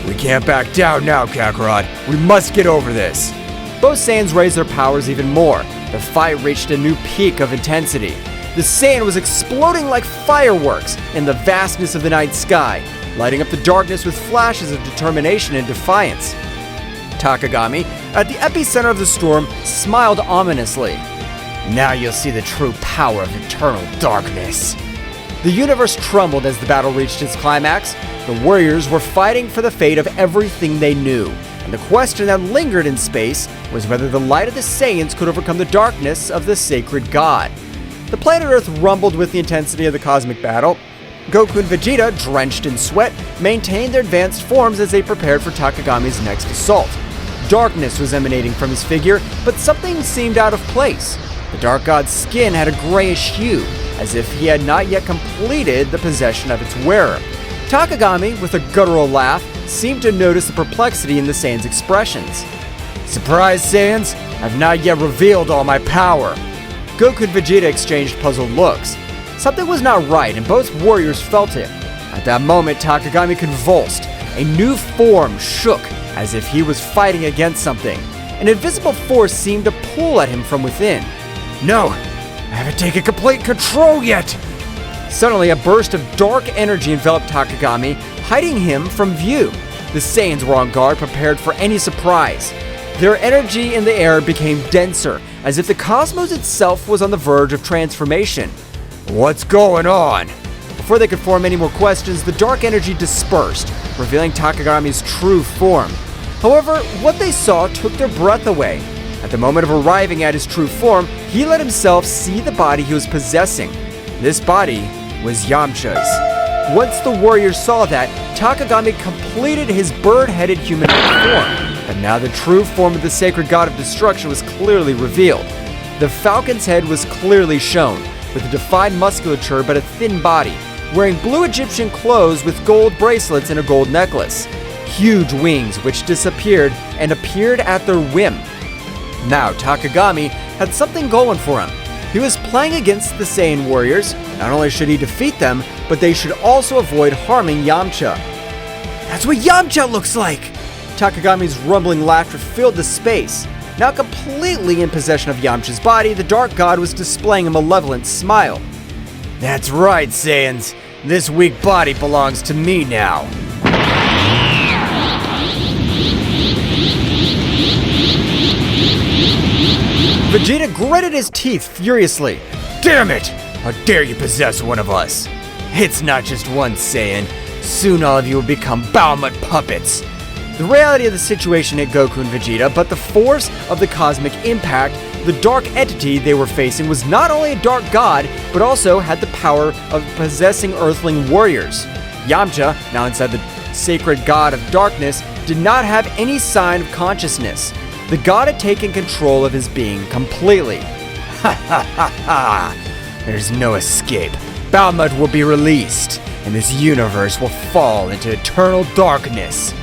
We can't back down now, Kakarot. We must get over this. Both Saiyans raised their powers even more. The fight reached a new peak of intensity. The Saiyan was exploding like fireworks in the vastness of the night sky, lighting up the darkness with flashes of determination and defiance. Takagami, at the epicenter of the storm, smiled ominously. Now you'll see the true power of eternal darkness. The universe trembled as the battle reached its climax. The warriors were fighting for the fate of everything they knew, and the question that lingered in space was whether the light of the Saiyans could overcome the darkness of the sacred god. The planet Earth rumbled with the intensity of the cosmic battle. Goku and Vegeta, drenched in sweat, maintained their advanced forms as they prepared for Takagami's next assault. Darkness was emanating from his figure, but something seemed out of place. The Dark God's skin had a grayish hue, as if he had not yet completed the possession of its wearer. Takagami, with a guttural laugh, seemed to notice the perplexity in the Saiyans' expressions. Surprise, Saiyans! I've not yet revealed all my power. Goku and Vegeta exchanged puzzled looks. Something was not right, and both warriors felt it. At that moment, Takagami convulsed. A new form shook, as if he was fighting against something. An invisible force seemed to pull at him from within. No, I haven't taken complete control yet. Suddenly, a burst of dark energy enveloped Takagami, hiding him from view. The Saiyans were on guard, prepared for any surprise. Their energy in the air became denser, as if the cosmos itself was on the verge of transformation. What's going on? Before they could form any more questions, the dark energy dispersed, revealing Takagami's true form. However, what they saw took their breath away. At the moment of arriving at his true form, he let himself see the body he was possessing. This body was Yamcha's. Once the warriors saw that, Takagami completed his bird-headed humanoid form, but now the true form of the sacred god of destruction was clearly revealed. The falcon's head was clearly shown, with a defined musculature but a thin body, wearing blue Egyptian clothes with gold bracelets and a gold necklace. Huge wings which disappeared and appeared at their whim. Now Takagami had something going for him. He was playing against the Saiyan warriors. Not only should he defeat them, but they should also avoid harming Yamcha. That's what Yamcha looks like! Takagami's rumbling laughter filled the space. Now completely in possession of Yamcha's body, the Dark God was displaying a malevolent smile. That's right, Saiyans. This weak body belongs to me now. Vegeta gritted his teeth furiously. Damn it! How dare you possess one of us? It's not just one Saiyan. Soon all of you will become Baomut puppets. The reality of the situation hit Goku and Vegeta, but the force of the cosmic impact, the dark entity they were facing, was not only a dark god, but also had the power of possessing earthling warriors. Yamcha, now inside the sacred god of darkness, did not have any sign of consciousness. The god had taken control of his being completely. Ha ha ha ha! There's no escape. Baomut will be released, and this universe will fall into eternal darkness.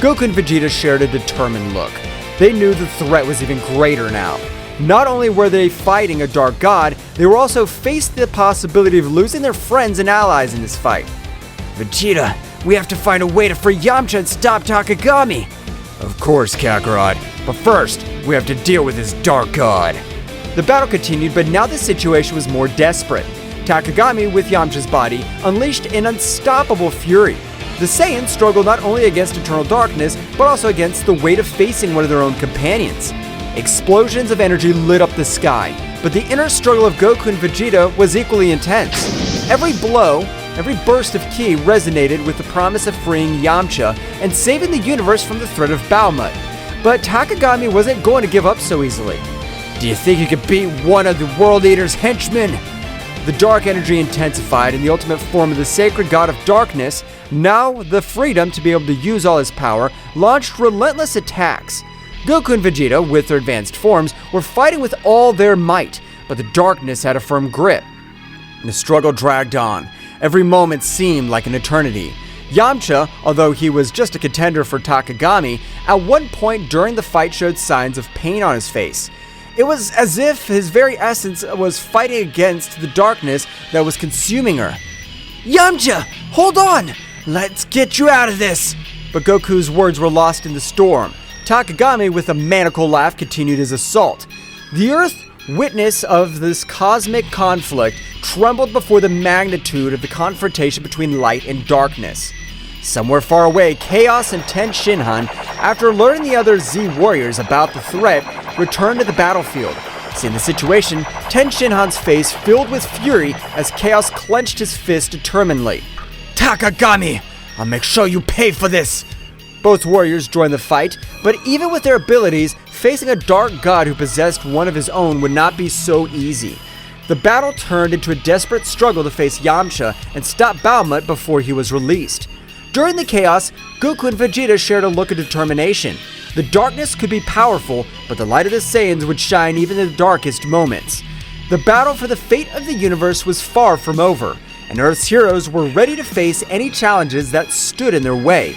Goku and Vegeta shared a determined look. They knew the threat was even greater now. Not only were they fighting a dark god, they were also faced the possibility of losing their friends and allies in this fight. Vegeta, we have to find a way to free Yamcha and stop Takagami. Of course, Kakarot. But first, we have to deal with this dark god. The battle continued, but now the situation was more desperate. Takagami, with Yamcha's body, unleashed an unstoppable fury. The Saiyans struggled not only against eternal darkness, but also against the weight of facing one of their own companions. Explosions of energy lit up the sky, but the inner struggle of Goku and Vegeta was equally intense. Every blow, every burst of ki resonated with the promise of freeing Yamcha and saving the universe from the threat of Baomut. But Takagami wasn't going to give up so easily. Do you think you could beat one of the World Eater's henchmen? The dark energy intensified in the ultimate form of the sacred god of darkness. Now, the freedom to be able to use all his power launched relentless attacks. Goku and Vegeta, with their advanced forms, were fighting with all their might, but the darkness had a firm grip. The struggle dragged on. Every moment seemed like an eternity. Yamcha, although he was just a contender for Takagami, at one point during the fight showed signs of pain on his face. It was as if his very essence was fighting against the darkness that was consuming her. Yamcha, hold on! Let's get you out of this! But Goku's words were lost in the storm. Takagami, with a maniacal laugh, continued his assault. The Earth, witness of this cosmic conflict, trembled before the magnitude of the confrontation between light and darkness. Somewhere far away, Chaos and Ten Shinhan, after alerting the other Z warriors about the threat, returned to the battlefield. Seeing the situation, Ten Shinhan's face filled with fury as Chaos clenched his fist determinedly. Takagami, I'll make sure you pay for this! Both warriors joined the fight, but even with their abilities, facing a dark god who possessed one of his own would not be so easy. The battle turned into a desperate struggle to face Yamcha and stop Baomut before he was released. During the chaos, Goku and Vegeta shared a look of determination. The darkness could be powerful, but the light of the Saiyans would shine even in the darkest moments. The battle for the fate of the universe was far from over, and Earth's heroes were ready to face any challenges that stood in their way.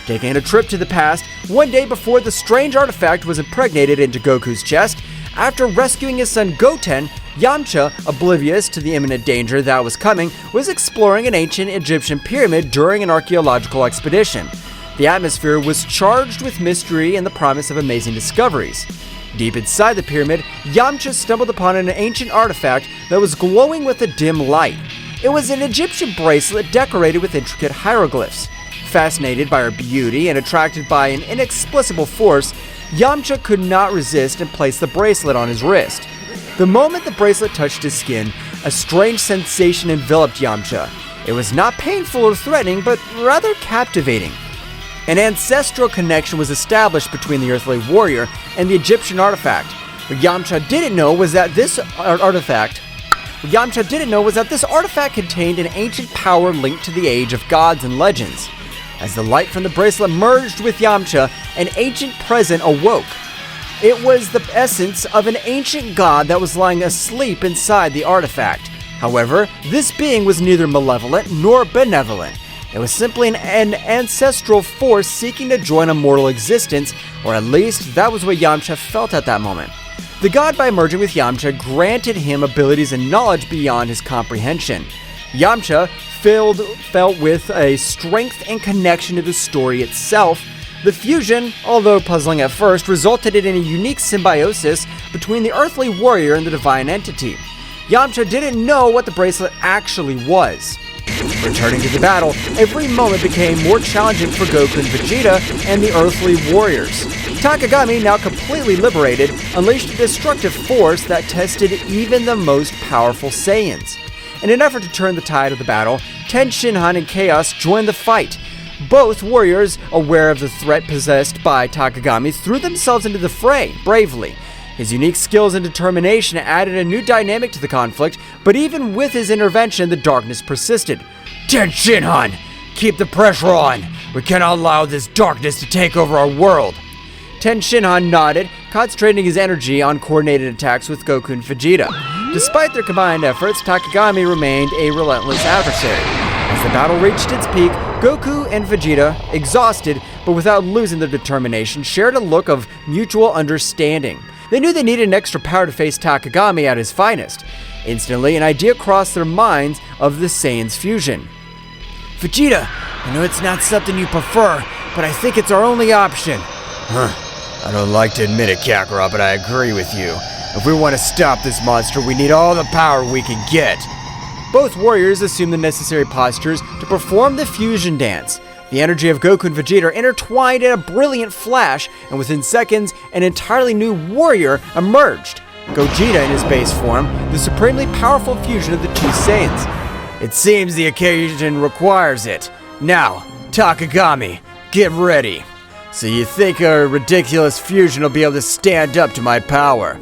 Taking a trip to the past, one day before the strange artifact was impregnated into Goku's chest, after rescuing his son Goten, Yamcha, oblivious to the imminent danger that was coming, was exploring an ancient Egyptian pyramid during an archaeological expedition. The atmosphere was charged with mystery and the promise of amazing discoveries. Deep inside the pyramid, Yamcha stumbled upon an ancient artifact that was glowing with a dim light. It was an Egyptian bracelet decorated with intricate hieroglyphs. Fascinated by her beauty and attracted by an inexplicable force, Yamcha could not resist and placed the bracelet on his wrist. The moment the bracelet touched his skin, a strange sensation enveloped Yamcha. It was not painful or threatening, but rather captivating. An ancestral connection was established between the earthly warrior and the Egyptian artifact. What Yamcha didn't know was that this artifact contained an ancient power linked to the age of gods and legends. As the light from the bracelet merged with Yamcha, an ancient presence awoke. It was the essence of an ancient god that was lying asleep inside the artifact. However, this being was neither malevolent nor benevolent. It was simply an ancestral force seeking to join a mortal existence, or at least that was what Yamcha felt at that moment. The god, by merging with Yamcha, granted him abilities and knowledge beyond his comprehension. Yamcha felt with a strength and connection to the story itself. The fusion, although puzzling at first, resulted in a unique symbiosis between the earthly warrior and the divine entity. Yamcha didn't know what the bracelet actually was. Returning to the battle, every moment became more challenging for Goku and Vegeta and the earthly warriors. Tagami, now completely liberated, unleashed a destructive force that tested even the most powerful Saiyans. In an effort to turn the tide of the battle, Ten Shinhan and Chaos joined the fight. Both warriors, aware of the threat possessed by Tagami, threw themselves into the fray bravely. His unique skills and determination added a new dynamic to the conflict, but even with his intervention, the darkness persisted. Ten Shinhan, keep the pressure on. We cannot allow this darkness to take over our world. Ten Shinhan nodded, concentrating his energy on coordinated attacks with Goku and Vegeta. Despite their combined efforts, Tagami remained a relentless adversary. As the battle reached its peak, Goku and Vegeta, exhausted but without losing their determination, shared a look of mutual understanding. They knew they needed an extra power to face Tagami at his finest. Instantly, an idea crossed their minds of the Saiyans' fusion. Vegeta, I know it's not something you prefer, but I think it's our only option. I don't like to admit it, Kakarot, but I agree with you. If we want to stop this monster, we need all the power we can get. Both warriors assumed the necessary postures to perform the fusion dance. The energy of Goku and Vegeta intertwined in a brilliant flash, and within seconds, an entirely new warrior emerged. Gogeta in his base form, the supremely powerful fusion of the two Saiyans. It seems the occasion requires it. Now, Tagami, get ready. So you think a ridiculous fusion will be able to stand up to my power?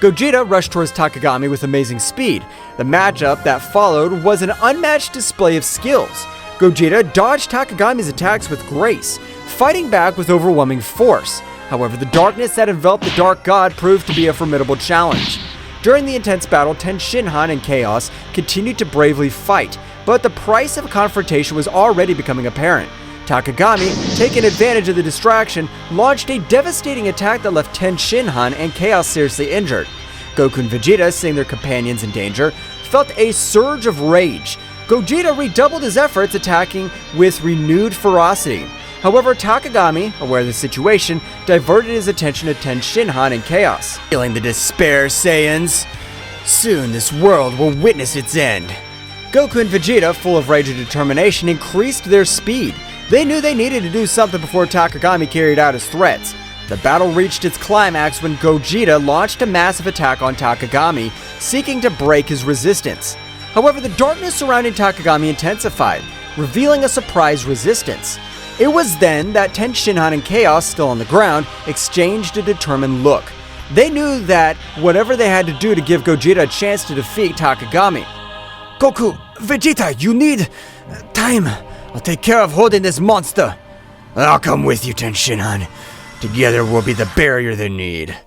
Gogeta rushed towards Tagami with amazing speed. The matchup that followed was an unmatched display of skills. Gogeta dodged Takagami's attacks with grace, fighting back with overwhelming force. However, the darkness that enveloped the Dark God proved to be a formidable challenge. During the intense battle, Ten Shinhan and Chaos continued to bravely fight, but the price of a confrontation was already becoming apparent. Takagami, taking advantage of the distraction, launched a devastating attack that left Ten Shinhan and Chaos seriously injured. Goku and Vegeta, seeing their companions in danger, felt a surge of rage. Gogeta redoubled his efforts, attacking with renewed ferocity. However, Takagami, aware of the situation, diverted his attention to Ten Shinhan and Chaos. Feeling the despair, Saiyans? Soon this world will witness its end. Goku and Vegeta, full of rage and determination, increased their speed. They knew they needed to do something before Takagami carried out his threats. The battle reached its climax when Gogeta launched a massive attack on Takagami, seeking to break his resistance. However, the darkness surrounding Takagami intensified, revealing a surprise resistance. It was then that Ten Shinhan and Chaos, still on the ground, exchanged a determined look. They knew that whatever they had to do to give Gogeta a chance to defeat Takagami. Goku, Vegeta, you need time. I'll take care of holding this monster. I'll come with you, Ten Shinhan. Together we'll be the barrier they need.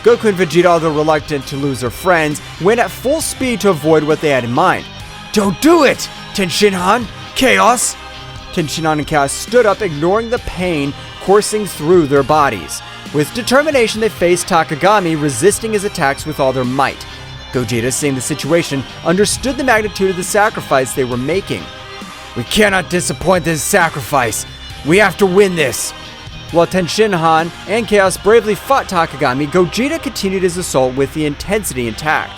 Goku and Vegeta, although reluctant to lose their friends, went at full speed to avoid what they had in mind. Don't do it, Ten Shinhan, Chaos. Ten Shinhan and Chaos stood up, ignoring the pain coursing through their bodies. With determination, they faced Takagami, resisting his attacks with all their might. Gogeta, seeing the situation, understood the magnitude of the sacrifice they were making. We cannot disappoint this sacrifice. We have to win this! While Tenshinhan and Chaos bravely fought Takagami, Gogeta continued his assault with the intensity intact.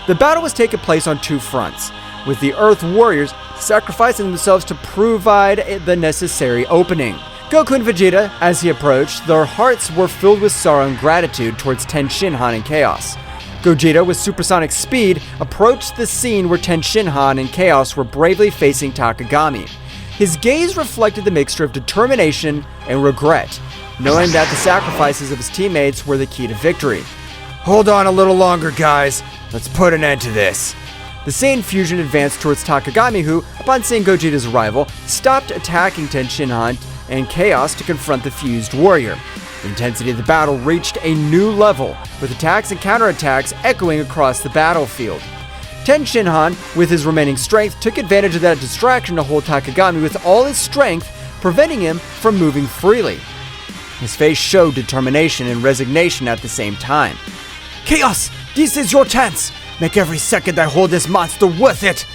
The battle was taking place on two fronts, with the Earth Warriors sacrificing themselves to provide the necessary opening. Goku and Vegeta, as he approached, their hearts were filled with sorrow and gratitude towards Tenshinhan and Chaos. Gogeta, with supersonic speed, approached the scene where Tenshinhan and Chaos were bravely facing Takagami. His gaze reflected the mixture of determination and regret, knowing that the sacrifices of his teammates were the key to victory. Hold on a little longer, guys. Let's put an end to this. The Saiyan fusion advanced towards Takagami, who, upon seeing Gogeta's arrival, stopped attacking Tenshinhan and Chaos to confront the fused warrior. The intensity of the battle reached a new level, with attacks and counterattacks echoing across the battlefield. Tenshinhan, with his remaining strength, took advantage of that distraction to hold Takagami with all his strength, preventing him from moving freely. His face showed determination and resignation at the same time. Chaos, this is your chance! Make every second I hold this monster worth it!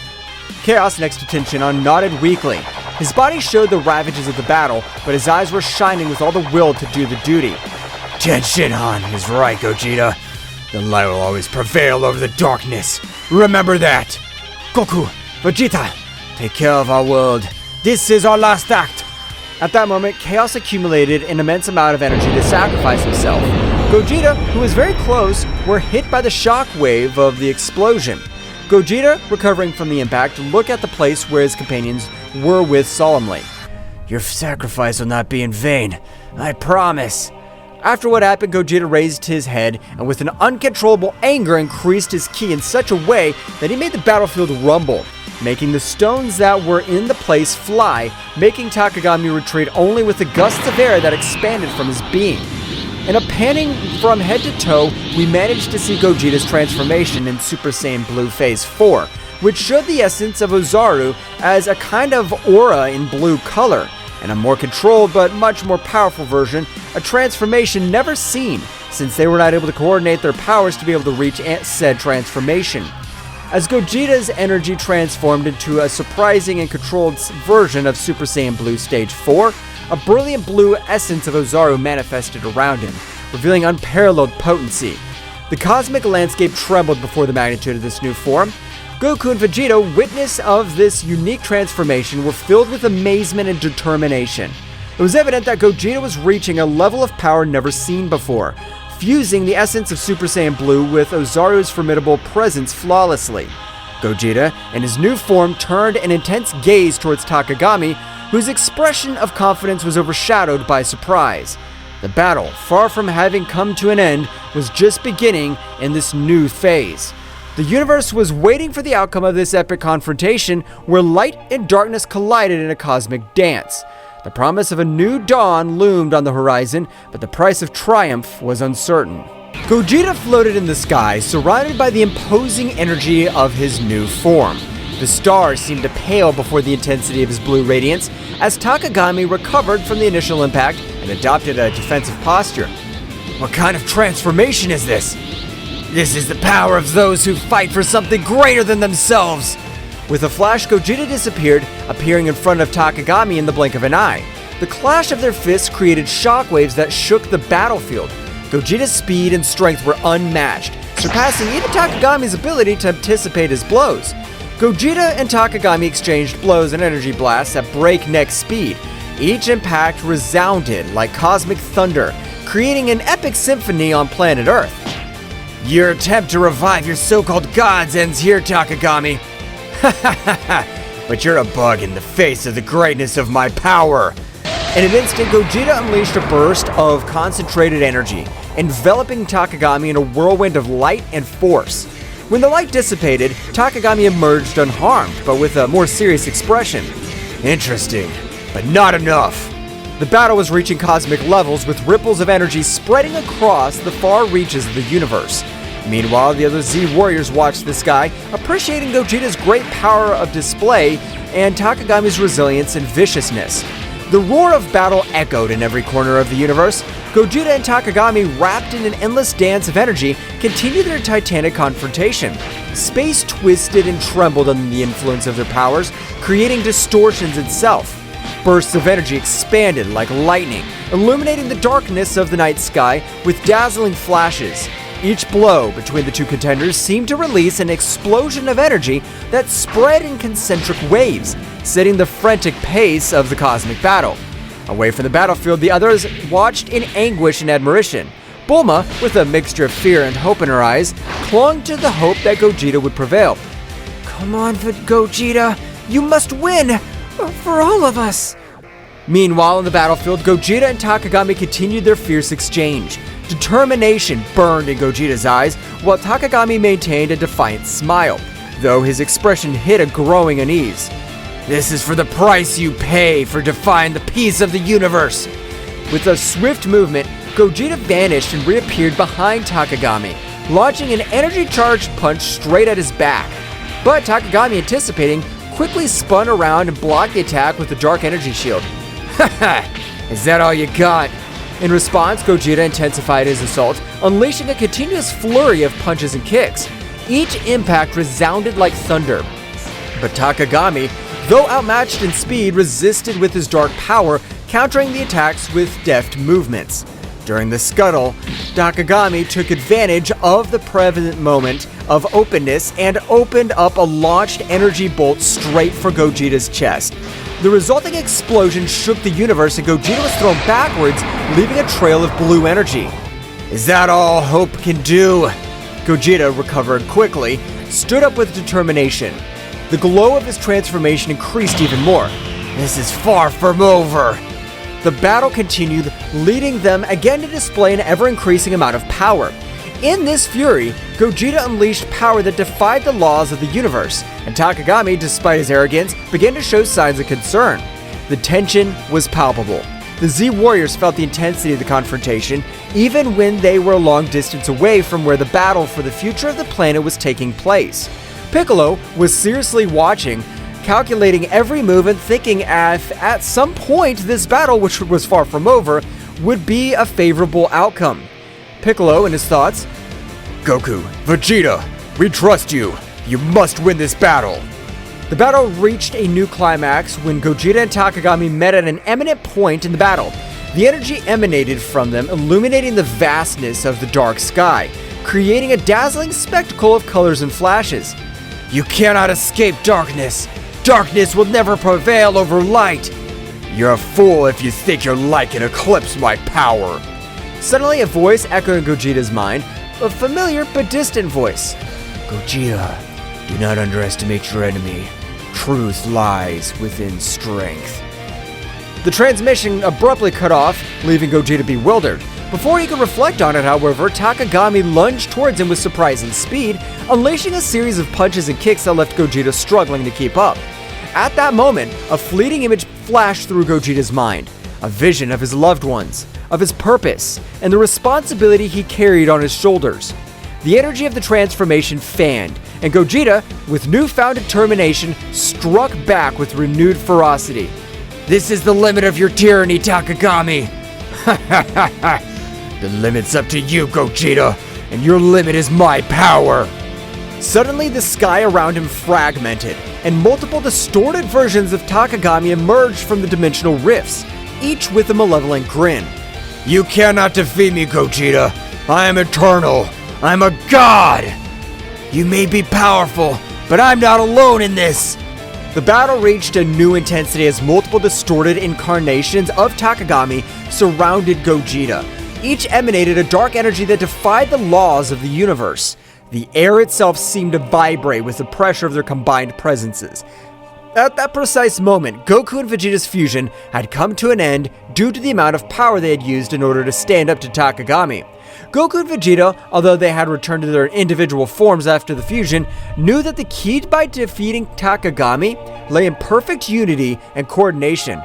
Chaos, next to Tenshinhan, nodded weakly. His body showed the ravages of the battle, but his eyes were shining with all the will to do the duty. Tenshinhan is right, Gogeta. The light will always prevail over the darkness. Remember that. Goku, Vegeta, take care of our world. This is our last act. At that moment, Chaos accumulated an immense amount of energy to sacrifice himself. Gogeta, who was very close, were hit by the shock wave of the explosion. Gogeta, recovering from the impact, looked at the place where his companions were with solemnly. Your sacrifice will not be in vain, I promise. After what happened, Gogeta raised his head and with an uncontrollable anger increased his ki in such a way that he made the battlefield rumble, making the stones that were in the place fly, making Takagami retreat only with the gusts of air that expanded from his being. In a panning from head to toe, we managed to see Gogeta's transformation in Super Saiyan Blue Phase 4, which showed the essence of Ozaru as a kind of aura in blue color, and a more controlled but much more powerful version, a transformation never seen, since they were not able to coordinate their powers to be able to reach said transformation. As Gogeta's energy transformed into a surprising and controlled version of Super Saiyan Blue Stage 4, a brilliant blue essence of Ozaru manifested around him, revealing unparalleled potency. The cosmic landscape trembled before the magnitude of this new form. Goku and Vegeta, witness of this unique transformation, were filled with amazement and determination. It was evident that Gogeta was reaching a level of power never seen before, fusing the essence of Super Saiyan Blue with Ozaru's formidable presence flawlessly. Gogeta, in his new form, turned an intense gaze towards Takagami, whose expression of confidence was overshadowed by surprise. The battle, far from having come to an end, was just beginning in this new phase. The universe was waiting for the outcome of this epic confrontation where light and darkness collided in a cosmic dance. The promise of a new dawn loomed on the horizon, but the price of triumph was uncertain. Gogeta floated in the sky, surrounded by the imposing energy of his new form. The stars seemed to pale before the intensity of his blue radiance as Takagami recovered from the initial impact and adopted a defensive posture. What kind of transformation is this? This is the power of those who fight for something greater than themselves. With a flash, Gogeta disappeared, appearing in front of Takagami in the blink of an eye. The clash of their fists created shockwaves that shook the battlefield. Gogeta's speed and strength were unmatched, surpassing even Takagami's ability to anticipate his blows. Gogeta and Takagami exchanged blows and energy blasts at breakneck speed. Each impact resounded like cosmic thunder, creating an epic symphony on planet Earth. Your attempt to revive your so-called gods ends here, Takagami. But you're a bug in the face of the greatness of my power. In an instant, Gogeta unleashed a burst of concentrated energy, enveloping Takagami in a whirlwind of light and force. When the light dissipated, Takagami emerged unharmed, but with a more serious expression. Interesting, but not enough. The battle was reaching cosmic levels, with ripples of energy spreading across the far reaches of the universe. Meanwhile, the other Z warriors watched the sky, appreciating Gogeta's great power of display and Takagami's resilience and viciousness. The roar of battle echoed in every corner of the universe. Gogeta and Takagami, wrapped in an endless dance of energy, continued their titanic confrontation. Space twisted and trembled under the influence of their powers, creating distortions itself. bursts of energy expanded like lightning, illuminating the darkness of the night sky with dazzling flashes. Each blow between the two contenders seemed to release an explosion of energy that spread in concentric waves, setting the frantic pace of the cosmic battle. Away from the battlefield, the others watched in anguish and admiration. Bulma, with a mixture of fear and hope in her eyes, clung to the hope that Gogeta would prevail. Come on, Gogeta, you must win! For all of us! Meanwhile, on the battlefield, Gogeta and Takagami continued their fierce exchange. Determination burned in Gogeta's eyes, while Takagami maintained a defiant smile, though his expression hid a growing unease. This is for the price you pay for defying the peace of the universe! With a swift movement, Gogeta vanished and reappeared behind Takagami, launching an energy-charged punch straight at his back. But Takagami, anticipating, quickly spun around and blocked the attack with the dark energy shield. Haha! Is that all you got? In response, Gogeta intensified his assault, unleashing a continuous flurry of punches and kicks. Each impact resounded like thunder. But Takagami, though outmatched in speed, resisted with his dark power, countering the attacks with deft movements. During the scuttle, Takagami took advantage of the prevalent moment of openness and opened up a launched energy bolt straight for Gogeta's chest. The resulting explosion shook the universe and Gogeta was thrown backwards, leaving a trail of blue energy. Is that all hope can do? Gogeta recovered quickly, stood up with determination. The glow of his transformation increased even more. This is far from over. The battle continued, leading them again to display an ever-increasing amount of power. In this fury, Gogeta unleashed power that defied the laws of the universe, and Takagami, despite his arrogance, began to show signs of concern. The tension was palpable. The Z-Warriors felt the intensity of the confrontation, even when they were a long distance away from where the battle for the future of the planet was taking place. Piccolo was seriously watching, calculating every move and thinking at some point this battle, which was far from over, would be a favorable outcome. Piccolo, in his thoughts, Goku, Vegeta, we trust you. You must win this battle. The battle reached a new climax when Gogeta and Takagami met at an eminent point in the battle. The energy emanated from them, illuminating the vastness of the dark sky, creating a dazzling spectacle of colors and flashes. You cannot escape darkness. Darkness will never prevail over light. You're a fool if you think your light can eclipse my power. Suddenly, a voice echoed in Gogeta's mind, a familiar but distant voice. Gogeta, do not underestimate your enemy. Truth lies within strength. The transmission abruptly cut off, leaving Gogeta bewildered. Before he could reflect on it, however, Takagami lunged towards him with surprising speed, unleashing a series of punches and kicks that left Gogeta struggling to keep up. At that moment, a fleeting image flashed through Gogeta's mind, a vision of his loved ones, of his purpose, and the responsibility he carried on his shoulders. The energy of the transformation fanned, and Gogeta, with newfound determination, struck back with renewed ferocity. This is the limit of your tyranny, Takagami! The limit's up to you, Gogeta, and your limit is my power! Suddenly, the sky around him fragmented, and multiple distorted versions of Takagami emerged from the dimensional rifts, each with a malevolent grin. You cannot defeat me, Gogeta. I am eternal. I'm a god. You may be powerful, but I'm not alone in this. The battle reached a new intensity as multiple distorted incarnations of Takagami surrounded Gogeta. Each emanated a dark energy that defied the laws of the universe. The air itself seemed to vibrate with the pressure of their combined presences. At that precise moment, Goku and Vegeta's fusion had come to an end due to the amount of power they had used in order to stand up to Takagami. Goku and Vegeta, although they had returned to their individual forms after the fusion, knew that the key by defeating Takagami lay in perfect unity and coordination.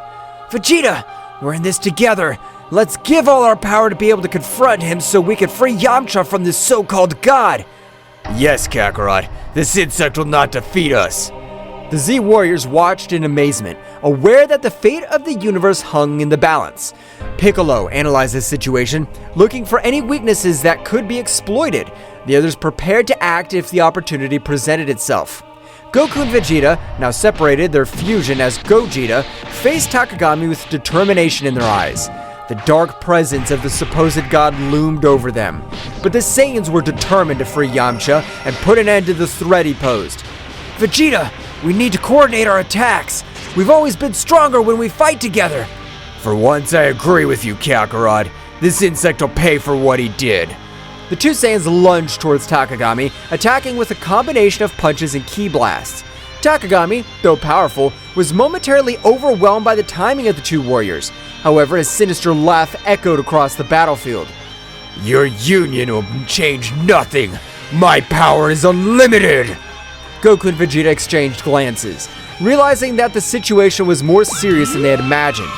Vegeta, we're in this together. Let's give all our power to be able to confront him so we can free Yamcha from this so-called god. Yes, Kakarot, this insect will not defeat us. The Z-Warriors watched in amazement, aware that the fate of the universe hung in the balance. Piccolo analyzed the situation, looking for any weaknesses that could be exploited. The others prepared to act if the opportunity presented itself. Goku and Vegeta, now separated their fusion as Gogeta, faced Takagami with determination in their eyes. The dark presence of the supposed god loomed over them, but the Saiyans were determined to free Yamcha and put an end to the threat he posed. Vegeta, we need to coordinate our attacks. We've always been stronger when we fight together. For once, I agree with you, Kakarot. This insect will pay for what he did. The two Saiyans lunged towards Takagami, attacking with a combination of punches and ki blasts. Takagami, though powerful, was momentarily overwhelmed by the timing of the two warriors. However, his sinister laugh echoed across the battlefield. Your union will change nothing. My power is unlimited. Goku and Vegeta exchanged glances, realizing that the situation was more serious than they had imagined.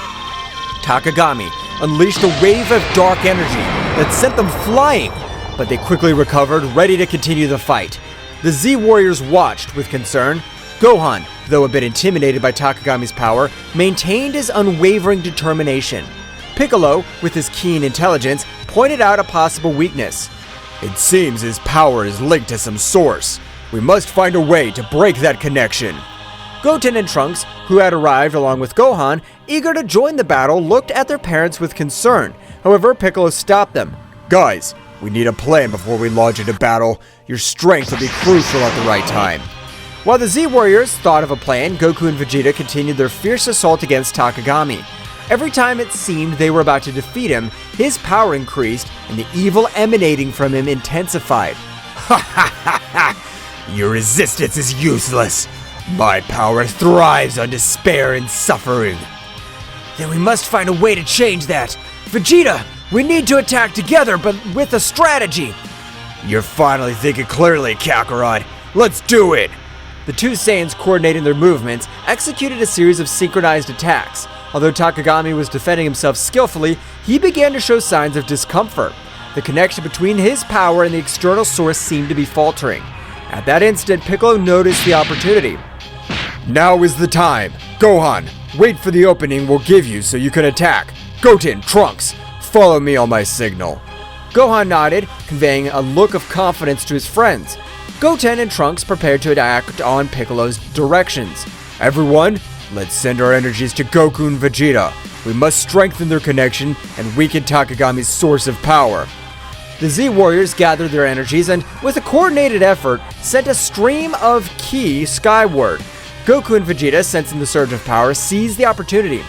Takagami unleashed a wave of dark energy that sent them flying, but they quickly recovered, ready to continue the fight. The Z warriors watched with concern. Gohan, though a bit intimidated by Takagami's power, maintained his unwavering determination. Piccolo, with his keen intelligence, pointed out a possible weakness. It seems his power is linked to some source. We must find a way to break that connection. Goten and Trunks, who had arrived along with Gohan, eager to join the battle, looked at their parents with concern. However, Piccolo stopped them. Guys, we need a plan before we launch into battle. Your strength will be crucial at the right time. While the Z Warriors thought of a plan, Goku and Vegeta continued their fierce assault against Takagami. Every time it seemed they were about to defeat him, his power increased and the evil emanating from him intensified. Ha ha ha ha! Your resistance is useless. My power thrives on despair and suffering. Then we must find a way to change that. Vegeta, we need to attack together, but with a strategy. You're finally thinking clearly, Kakarot. Let's do it! The two Saiyans, coordinating their movements, executed a series of synchronized attacks. Although Takagami was defending himself skillfully, he began to show signs of discomfort. The connection between his power and the external source seemed to be faltering. At that instant, Piccolo noticed the opportunity. Now is the time. Gohan, wait for the opening we'll give you so you can attack. Goten, Trunks, follow me on my signal. Gohan nodded, conveying a look of confidence to his friends. Goten and Trunks prepared to act on Piccolo's directions. Everyone, let's send our energies to Goku and Vegeta. We must strengthen their connection and weaken Takagami's source of power. The Z Warriors gathered their energies and, with a coordinated effort, sent a stream of ki skyward. Goku and Vegeta, sensing the surge of power, seized the opportunity.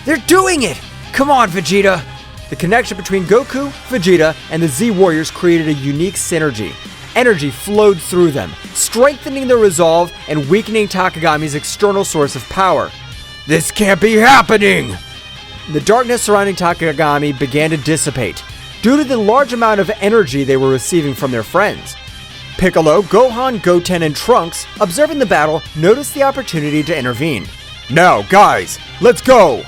They're doing it! Come on, Vegeta! The connection between Goku, Vegeta, and the Z Warriors created a unique synergy. Energy flowed through them, strengthening their resolve and weakening Takagami's external source of power. This can't be happening! The darkness surrounding Takagami began to dissipate, due to the large amount of energy they were receiving from their friends. Piccolo, Gohan, Goten, and Trunks, observing the battle, noticed the opportunity to intervene. Now, guys, let's go!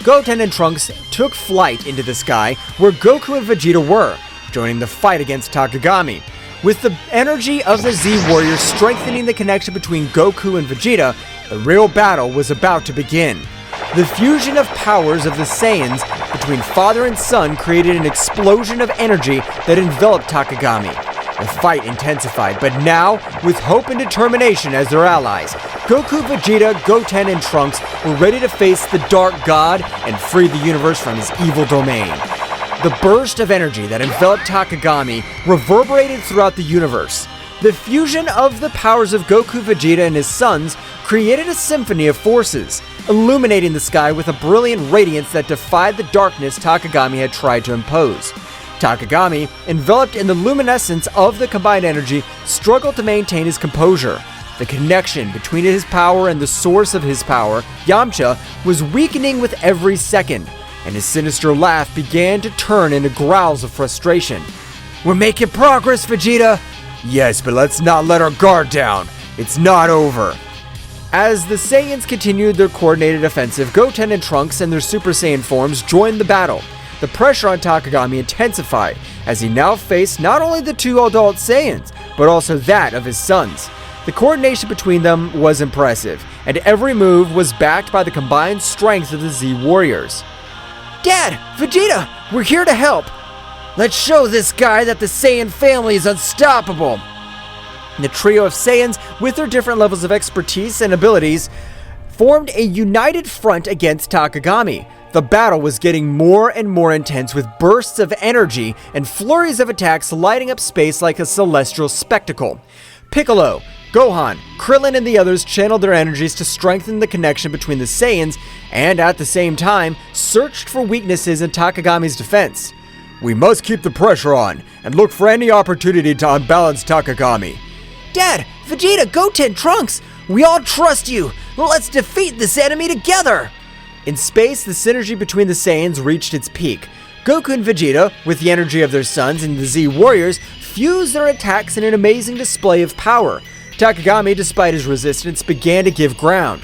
Goten and Trunks took flight into the sky where Goku and Vegeta were, joining the fight against Takagami. With the energy of the Z Warriors strengthening the connection between Goku and Vegeta, the real battle was about to begin. The fusion of powers of the Saiyans between father and son created an explosion of energy that enveloped Takagami. The fight intensified, but now, with hope and determination as their allies, Goku, Vegeta, Goten, and Trunks were ready to face the Dark God and free the universe from his evil domain. The burst of energy that enveloped Takagami reverberated throughout the universe. The fusion of the powers of Goku, Vegeta, and his sons created a symphony of forces, illuminating the sky with a brilliant radiance that defied the darkness Takagami had tried to impose. Takagami, enveloped in the luminescence of the combined energy, struggled to maintain his composure. The connection between his power and the source of his power, Yamcha, was weakening with every second, and his sinister laugh began to turn into growls of frustration. We're making progress, Vegeta! Yes, but let's not let our guard down. It's not over. As the Saiyans continued their coordinated offensive, Goten and Trunks and their Super Saiyan forms joined the battle. The pressure on Takagami intensified, as he now faced not only the two adult Saiyans, but also that of his sons. The coordination between them was impressive, and every move was backed by the combined strength of the Z Warriors. Dad! Vegeta! We're here to help! Let's show this guy that the Saiyan family is unstoppable! The trio of Saiyans, with their different levels of expertise and abilities, formed a united front against Takagami. The battle was getting more and more intense, with bursts of energy and flurries of attacks lighting up space like a celestial spectacle. Piccolo, Gohan, Krillin, and the others channeled their energies to strengthen the connection between the Saiyans and, at the same time, searched for weaknesses in Takagami's defense. We must keep the pressure on and look for any opportunity to unbalance Takagami. Dad, Vegeta, Goten, Trunks, we all trust you. Let's defeat this enemy together. In space, the synergy between the Saiyans reached its peak. Goku and Vegeta, with the energy of their sons and the Z Warriors, fused their attacks in an amazing display of power. Takagami, despite his resistance, began to give ground.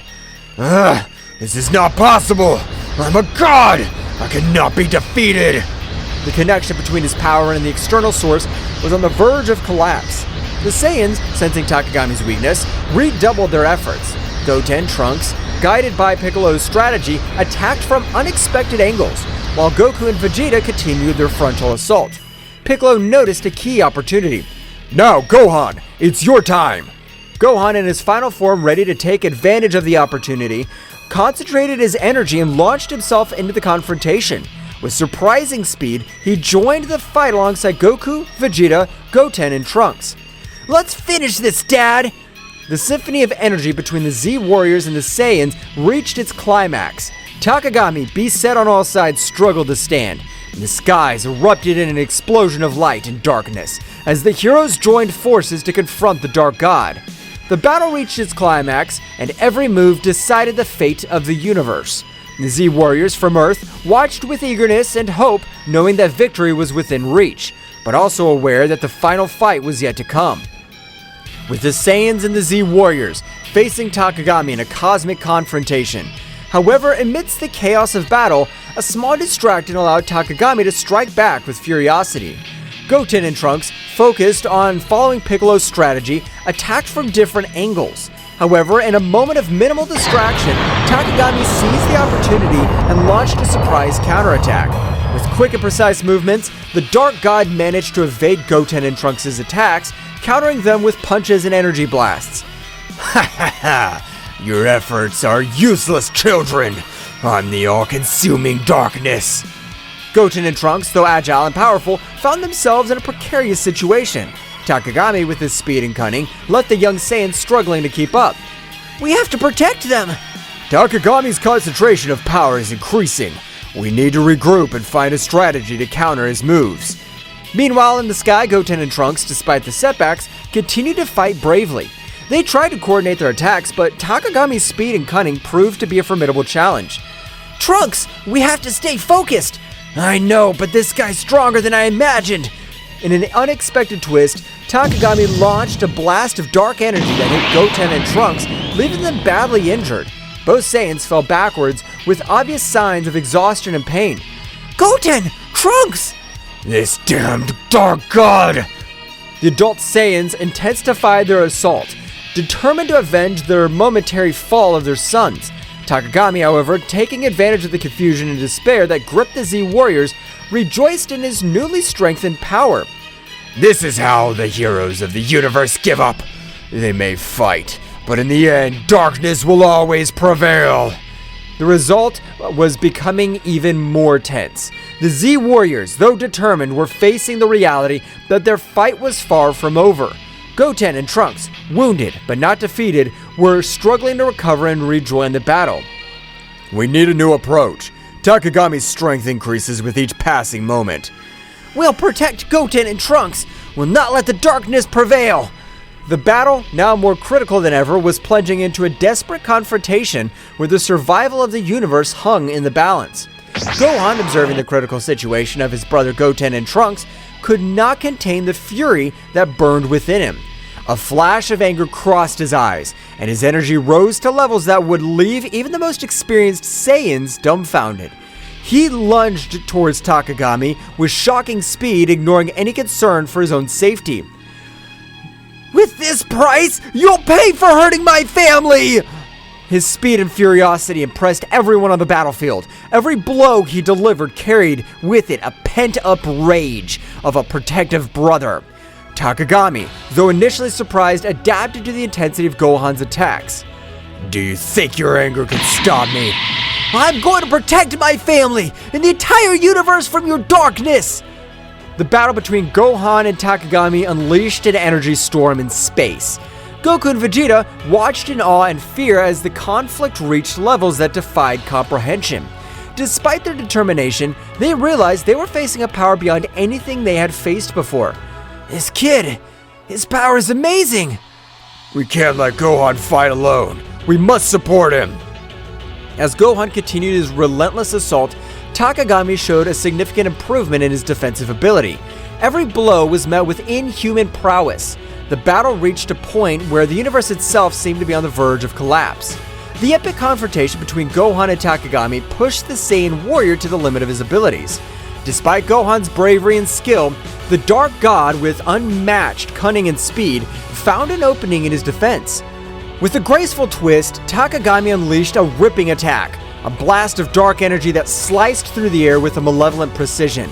This is not possible! I'm a god! I cannot be defeated! The connection between his power and the external source was on the verge of collapse. The Saiyans, sensing Takagami's weakness, redoubled their efforts. Goten, Trunks, guided by Piccolo's strategy, attacked from unexpected angles, while Goku and Vegeta continued their frontal assault. Piccolo noticed a key opportunity. Now, Gohan, it's your time! Gohan, in his final form ready to take advantage of the opportunity, concentrated his energy and launched himself into the confrontation. With surprising speed, he joined the fight alongside Goku, Vegeta, Goten, and Trunks. Let's finish this, Dad! The symphony of energy between the Z Warriors and the Saiyans reached its climax. Takagami, beset on all sides, struggled to stand, and the skies erupted in an explosion of light and darkness as the heroes joined forces to confront the Dark God. The battle reached its climax, and every move decided the fate of the universe. The Z Warriors from Earth watched with eagerness and hope, knowing that victory was within reach, but also aware that the final fight was yet to come. With the Saiyans and the Z Warriors facing Takagami in a cosmic confrontation. However, amidst the chaos of battle, a small distraction allowed Takagami to strike back with furiosity. Goten and Trunks, focused on following Piccolo's strategy, attacked from different angles. However, in a moment of minimal distraction, Takagami seized the opportunity and launched a surprise counterattack. With quick and precise movements, the Dark God managed to evade Goten and Trunks' attacks, countering them with punches and energy blasts. Ha ha ha! Your efforts are useless, children! I'm the all-consuming darkness! Goten and Trunks, though agile and powerful, found themselves in a precarious situation. Takagami, with his speed and cunning, left the young Saiyans struggling to keep up. We have to protect them! Takagami's concentration of power is increasing. We need to regroup and find a strategy to counter his moves. Meanwhile, in the sky, Goten and Trunks, despite the setbacks, continued to fight bravely. They tried to coordinate their attacks, but Takagami's speed and cunning proved to be a formidable challenge. Trunks, we have to stay focused! I know, but this guy's stronger than I imagined! In an unexpected twist, Takagami launched a blast of dark energy that hit Goten and Trunks, leaving them badly injured. Both Saiyans fell backwards with obvious signs of exhaustion and pain. Goten! Trunks! This damned Dark God! The adult Saiyans intensified their assault, determined to avenge their momentary fall of their sons. Takagami, however, taking advantage of the confusion and despair that gripped the Z Warriors, rejoiced in his newly strengthened power. This is how the heroes of the universe give up. They may fight, but in the end, darkness will always prevail. The result was becoming even more tense. The Z Warriors, though determined, were facing the reality that their fight was far from over. Goten and Trunks, wounded but not defeated, were struggling to recover and rejoin the battle. We need a new approach. Takagami's strength increases with each passing moment. We'll protect Goten and Trunks. We'll not let the darkness prevail. The battle, now more critical than ever, was plunging into a desperate confrontation where the survival of the universe hung in the balance. Gohan, observing the critical situation of his brother Goten and Trunks, could not contain the fury that burned within him. A flash of anger crossed his eyes, and his energy rose to levels that would leave even the most experienced Saiyans dumbfounded. He lunged towards Takagami with shocking speed, ignoring any concern for his own safety. With this price, you'll pay for hurting my family! His speed and furiosity impressed everyone on the battlefield. Every blow he delivered carried with it a pent-up rage of a protective brother. Takagami, though initially surprised, adapted to the intensity of Gohan's attacks. Do you think your anger can stop me? I'm going to protect my family and the entire universe from your darkness! The battle between Gohan and Takagami unleashed an energy storm in space. Goku and Vegeta watched in awe and fear as the conflict reached levels that defied comprehension. Despite their determination, they realized they were facing a power beyond anything they had faced before. This kid, his power is amazing! We can't let Gohan fight alone. We must support him. As Gohan continued his relentless assault, Takagami showed a significant improvement in his defensive ability. Every blow was met with inhuman prowess. The battle reached a point where the universe itself seemed to be on the verge of collapse. The epic confrontation between Gohan and Takagami pushed the Saiyan warrior to the limit of his abilities. Despite Gohan's bravery and skill, the Dark God, with unmatched cunning and speed, found an opening in his defense. With a graceful twist, Takagami unleashed a ripping attack, a blast of dark energy that sliced through the air with a malevolent precision.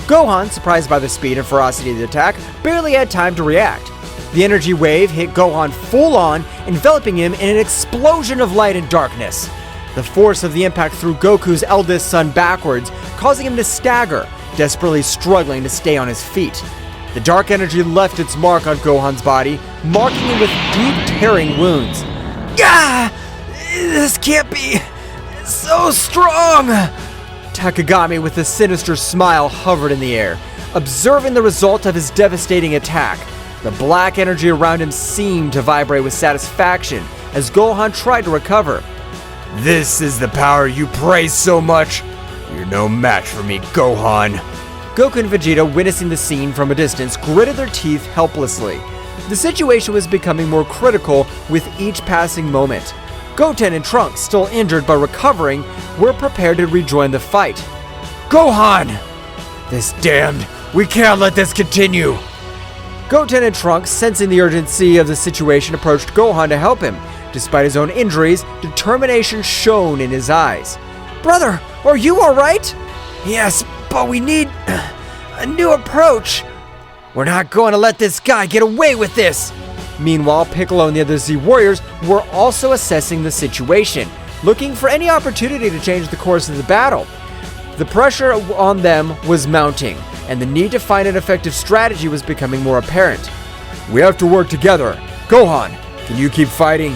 Gohan, surprised by the speed and ferocity of the attack, barely had time to react. The energy wave hit Gohan full on, enveloping him in an explosion of light and darkness. The force of the impact threw Goku's eldest son backwards, causing him to stagger, desperately struggling to stay on his feet. The dark energy left its mark on Gohan's body, marking him with deep, tearing wounds. Ah! This can't be so strong! Takagami, with a sinister smile, hovered in the air, observing the result of his devastating attack. The black energy around him seemed to vibrate with satisfaction as Gohan tried to recover. This is the power you praise so much. You're no match for me, Gohan. Goku and Vegeta, witnessing the scene from a distance, gritted their teeth helplessly. The situation was becoming more critical with each passing moment. Goten and Trunks, still injured but recovering, were prepared to rejoin the fight. Gohan! This damned, we can't let this continue. Goten and Trunks, sensing the urgency of the situation, approached Gohan to help him. Despite his own injuries, determination shone in his eyes. Brother, are you alright? Yes, but we need a new approach. We're not going to let this guy get away with this. Meanwhile, Piccolo and the other Z warriors were also assessing the situation, looking for any opportunity to change the course of the battle. The pressure on them was mounting, and the need to find an effective strategy was becoming more apparent. We have to work together. Gohan, can you keep fighting?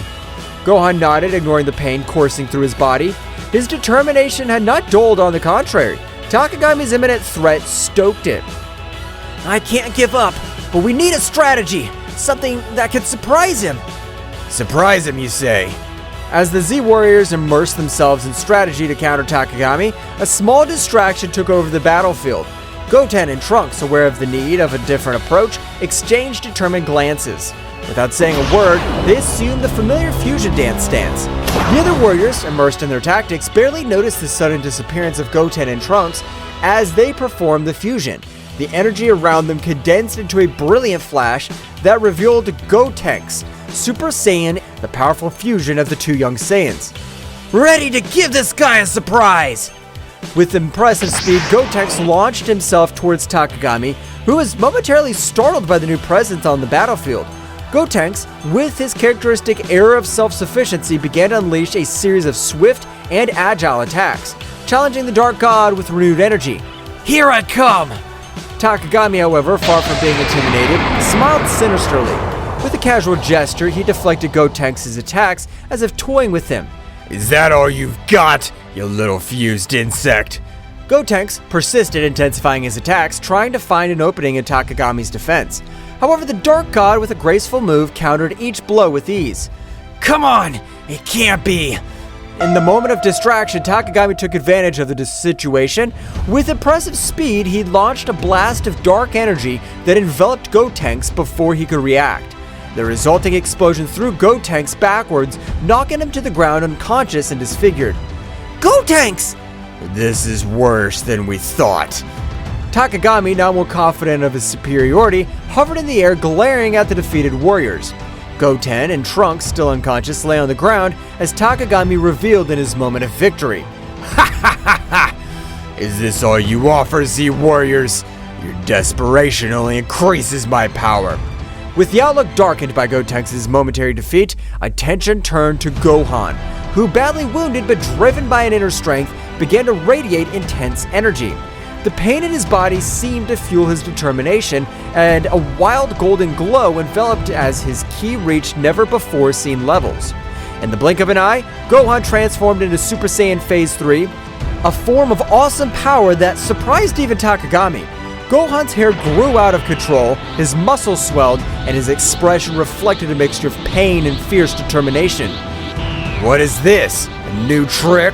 Gohan nodded, ignoring the pain coursing through his body. His determination had not dulled, on the contrary. Takagami's imminent threat stoked it. I can't give up, but we need a strategy, something that could surprise him. Surprise him, you say? As the Z warriors immersed themselves in strategy to counter Takagami, a small distraction took over the battlefield. Goten and Trunks, aware of the need of a different approach, exchanged determined glances. Without saying a word, they assumed the familiar fusion dance stance. The other warriors, immersed in their tactics, barely noticed the sudden disappearance of Goten and Trunks as they performed the fusion. The energy around them condensed into a brilliant flash that revealed Gotenks, Super Saiyan, the powerful fusion of the two young Saiyans. Ready to give this guy a surprise! With impressive speed, Gotenks launched himself towards Takagami, who was momentarily startled by the new presence on the battlefield. Gotenks, with his characteristic air of self-sufficiency, began to unleash a series of swift and agile attacks, challenging the Dark God with renewed energy. Here I come! Takagami, however, far from being intimidated, smiled sinisterly. With a casual gesture, he deflected Gotenks' attacks as if toying with him. Is that all you've got, you little fused insect? Gotenks persisted, intensifying his attacks, trying to find an opening in Takagami's defense. However, the Dark God, with a graceful move, countered each blow with ease. Come on! It can't be! In the moment of distraction, Takagami took advantage of the situation. With impressive speed, he launched a blast of dark energy that enveloped Gotenks before he could react. The resulting explosion threw Gotenks backwards, knocking him to the ground unconscious and disfigured. Gotenks! This is worse than we thought. Takagami, now more confident of his superiority, hovered in the air, glaring at the defeated warriors. Goten and Trunks, still unconscious, lay on the ground as Takagami revealed in his moment of victory. Ha ha ha ha! Is this all you offer, Z Warriors? Your desperation only increases my power. With the outlook darkened by Gotenks' momentary defeat, attention turned to Gohan, who, badly wounded but driven by an inner strength, began to radiate intense energy. The pain in his body seemed to fuel his determination, and a wild golden glow enveloped as his ki reached never-before-seen levels. In the blink of an eye, Gohan transformed into Super Saiyan Phase 3, a form of awesome power that surprised even Tagami. Gohan's hair grew out of control, his muscles swelled, and his expression reflected a mixture of pain and fierce determination. What is this? A new trick?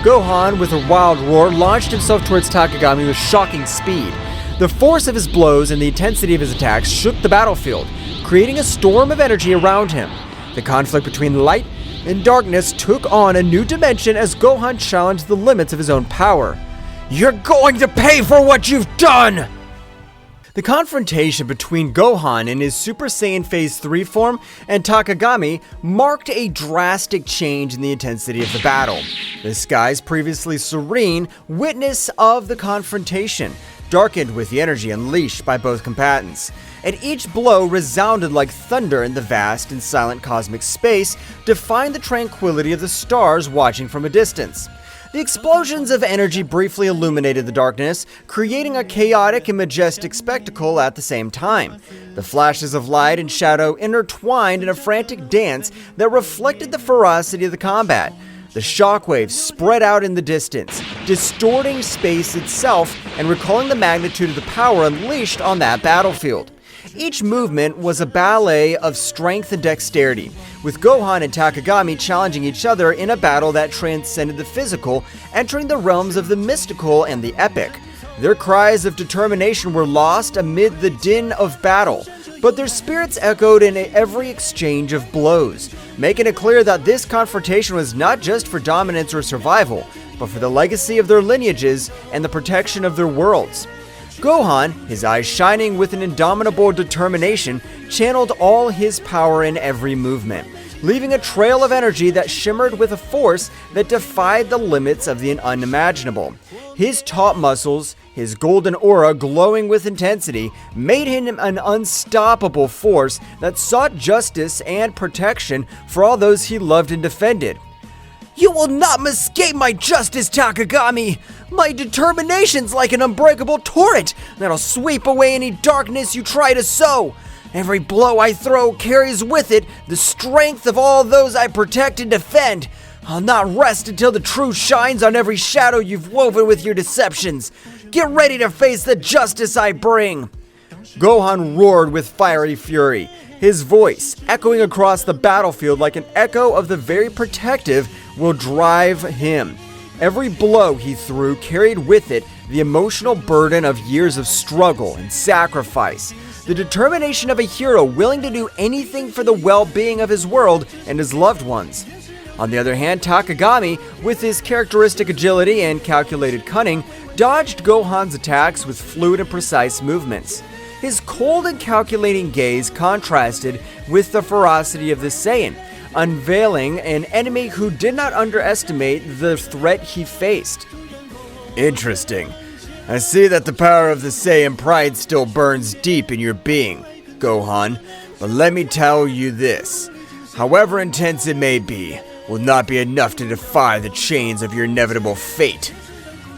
Gohan, with a wild roar, launched himself towards Tagami with shocking speed. The force of his blows and the intensity of his attacks shook the battlefield, creating a storm of energy around him. The conflict between light and darkness took on a new dimension as Gohan challenged the limits of his own power. You're going to pay for what you've done! The confrontation between Gohan in his Super Saiyan Phase 3 form and Tagami marked a drastic change in the intensity of the battle. The skies, previously serene, witness of the confrontation, darkened with the energy unleashed by both combatants. And each blow resounded like thunder in the vast and silent cosmic space, defying the tranquility of the stars watching from a distance. The explosions of energy briefly illuminated the darkness, creating a chaotic and majestic spectacle at the same time. The flashes of light and shadow intertwined in a frantic dance that reflected the ferocity of the combat. The shockwaves spread out in the distance, distorting space itself and recalling the magnitude of the power unleashed on that battlefield. Each movement was a ballet of strength and dexterity, with Gohan and Tagami challenging each other in a battle that transcended the physical, entering the realms of the mystical and the epic. Their cries of determination were lost amid the din of battle, but their spirits echoed in every exchange of blows, making it clear that this confrontation was not just for dominance or survival, but for the legacy of their lineages and the protection of their worlds. Gohan, his eyes shining with an indomitable determination, channeled all his power in every movement, leaving a trail of energy that shimmered with a force that defied the limits of the unimaginable. His taut muscles, his golden aura glowing with intensity, made him an unstoppable force that sought justice and protection for all those he loved and defended. You will not escape my justice, Tagami! My determination's like an unbreakable torrent that'll sweep away any darkness you try to sow. Every blow I throw carries with it the strength of all those I protect and defend. I'll not rest until the truth shines on every shadow you've woven with your deceptions. Get ready to face the justice I bring. Gohan roared with fiery fury, his voice echoing across the battlefield like an echo of the very protective will drive him. Every blow he threw carried with it the emotional burden of years of struggle and sacrifice, the determination of a hero willing to do anything for the well-being of his world and his loved ones. On the other hand, Tagami, with his characteristic agility and calculated cunning, dodged Gohan's attacks with fluid and precise movements. His cold and calculating gaze contrasted with the ferocity of the Saiyan, unveiling an enemy who did not underestimate the threat he faced. Interesting. I see that the power of the Saiyan pride still burns deep in your being, Gohan, but let me tell you this. However intense it may be, will not be enough to defy the chains of your inevitable fate.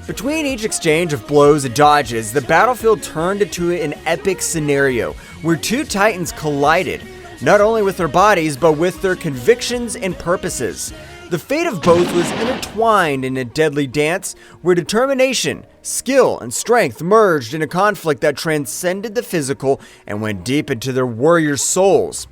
Between each exchange of blows and dodges, the battlefield turned into an epic scenario where two titans collided, not only with their bodies, but with their convictions and purposes. The fate of both was intertwined in a deadly dance where determination, skill, and strength merged in a conflict that transcended the physical and went deep into their warrior souls.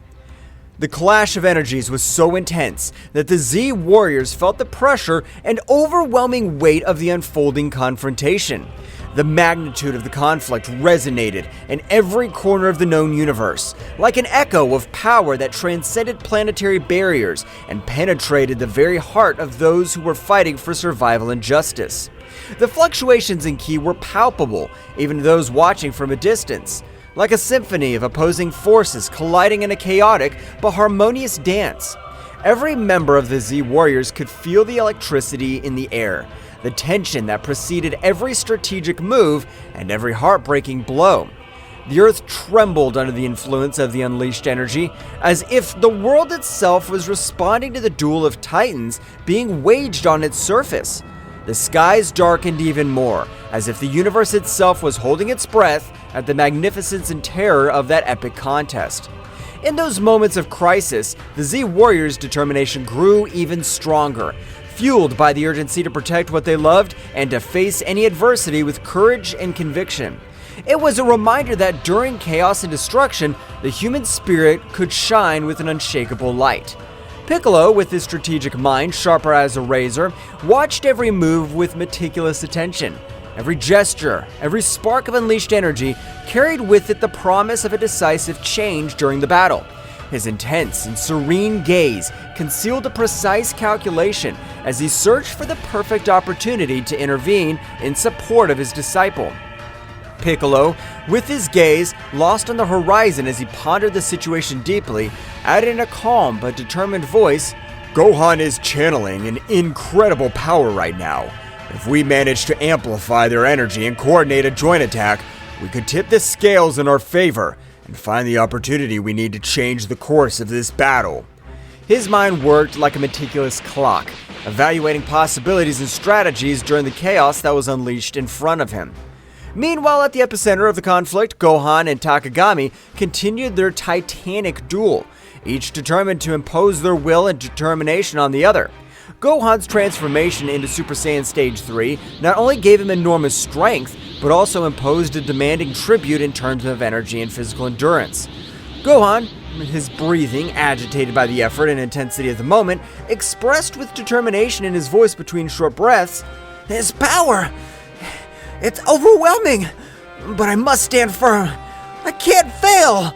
The clash of energies was so intense that the Z warriors felt the pressure and overwhelming weight of the unfolding confrontation. The magnitude of the conflict resonated in every corner of the known universe, like an echo of power that transcended planetary barriers and penetrated the very heart of those who were fighting for survival and justice. The fluctuations in ki were palpable, even to those watching from a distance, like a symphony of opposing forces colliding in a chaotic but harmonious dance. Every member of the Z Warriors could feel the electricity in the air, the tension that preceded every strategic move and every heartbreaking blow. The earth trembled under the influence of the unleashed energy, as if the world itself was responding to the duel of titans being waged on its surface. The skies darkened even more, as if the universe itself was holding its breath at the magnificence and terror of that epic contest. In those moments of crisis, the Z Warriors' determination grew even stronger, fueled by the urgency to protect what they loved and to face any adversity with courage and conviction. It was a reminder that during chaos and destruction, the human spirit could shine with an unshakable light. Piccolo, with his strategic mind sharper as a razor, watched every move with meticulous attention. Every gesture, every spark of unleashed energy carried with it the promise of a decisive change during the battle. His intense and serene gaze concealed a precise calculation as he searched for the perfect opportunity to intervene in support of his disciple. Piccolo, with his gaze lost on the horizon as he pondered the situation deeply, added in a calm but determined voice, Gohan is channeling an incredible power right now. If we manage to amplify their energy and coordinate a joint attack, we could tip the scales in our favor and find the opportunity we need to change the course of this battle. His mind worked like a meticulous clock, evaluating possibilities and strategies during the chaos that was unleashed in front of him. Meanwhile, at the epicenter of the conflict, Gohan and Tagami continued their titanic duel, each determined to impose their will and determination on the other. Gohan's transformation into Super Saiyan Stage 3 not only gave him enormous strength, but also imposed a demanding tribute in terms of energy and physical endurance. Gohan, his breathing agitated by the effort and intensity of the moment, expressed with determination in his voice between short breaths, "His power! It's overwhelming, but I must stand firm. I can't fail!"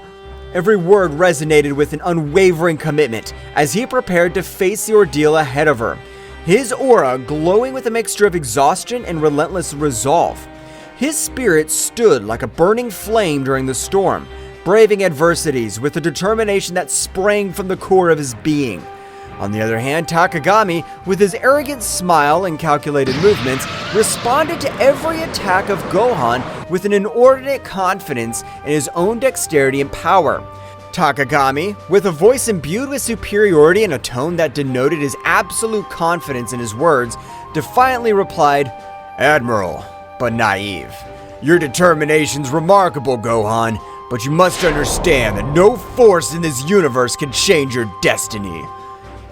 Every word resonated with an unwavering commitment as he prepared to face the ordeal ahead of her, his aura glowing with a mixture of exhaustion and relentless resolve. His spirit stood like a burning flame during the storm, braving adversities with a determination that sprang from the core of his being. On the other hand, Takagami, with his arrogant smile and calculated movements, responded to every attack of Gohan with an inordinate confidence in his own dexterity and power. Takagami, with a voice imbued with superiority and a tone that denoted his absolute confidence in his words, defiantly replied, Admiral, but naive. Your determination's remarkable, Gohan, but you must understand that no force in this universe can change your destiny.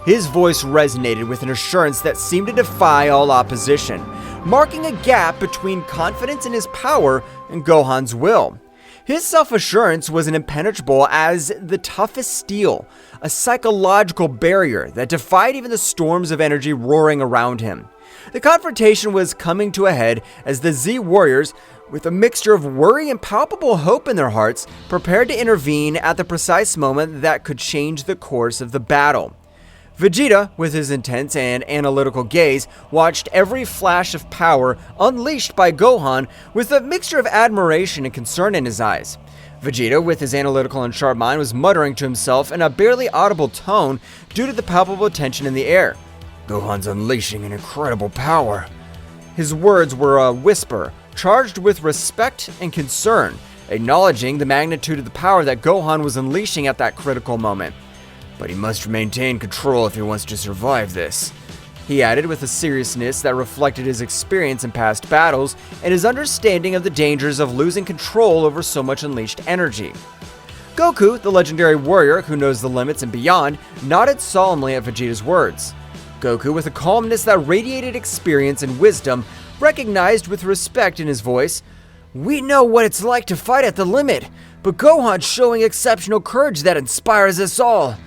His voice resonated with an assurance that seemed to defy all opposition, marking a gap between confidence in his power and Gohan's will. His self-assurance was impenetrable as the toughest steel, a psychological barrier that defied even the storms of energy roaring around him. The confrontation was coming to a head as the Z Warriors, with a mixture of worry and palpable hope in their hearts, prepared to intervene at the precise moment that could change the course of the battle. Vegeta, with his intense and analytical gaze, watched every flash of power unleashed by Gohan with a mixture of admiration and concern in his eyes. Vegeta, with his analytical and sharp mind, was muttering to himself in a barely audible tone due to the palpable tension in the air. Gohan's unleashing an incredible power. His words were a whisper, charged with respect and concern, acknowledging the magnitude of the power that Gohan was unleashing at that critical moment. But he must maintain control if he wants to survive this, he added with a seriousness that reflected his experience in past battles and his understanding of the dangers of losing control over so much unleashed energy. Goku, the legendary warrior who knows the limits and beyond, nodded solemnly at Vegeta's words. Goku, with a calmness that radiated experience and wisdom, recognized with respect in his voice, "We know what it's like to fight at the limit, but Gohan's showing exceptional courage that inspires us all."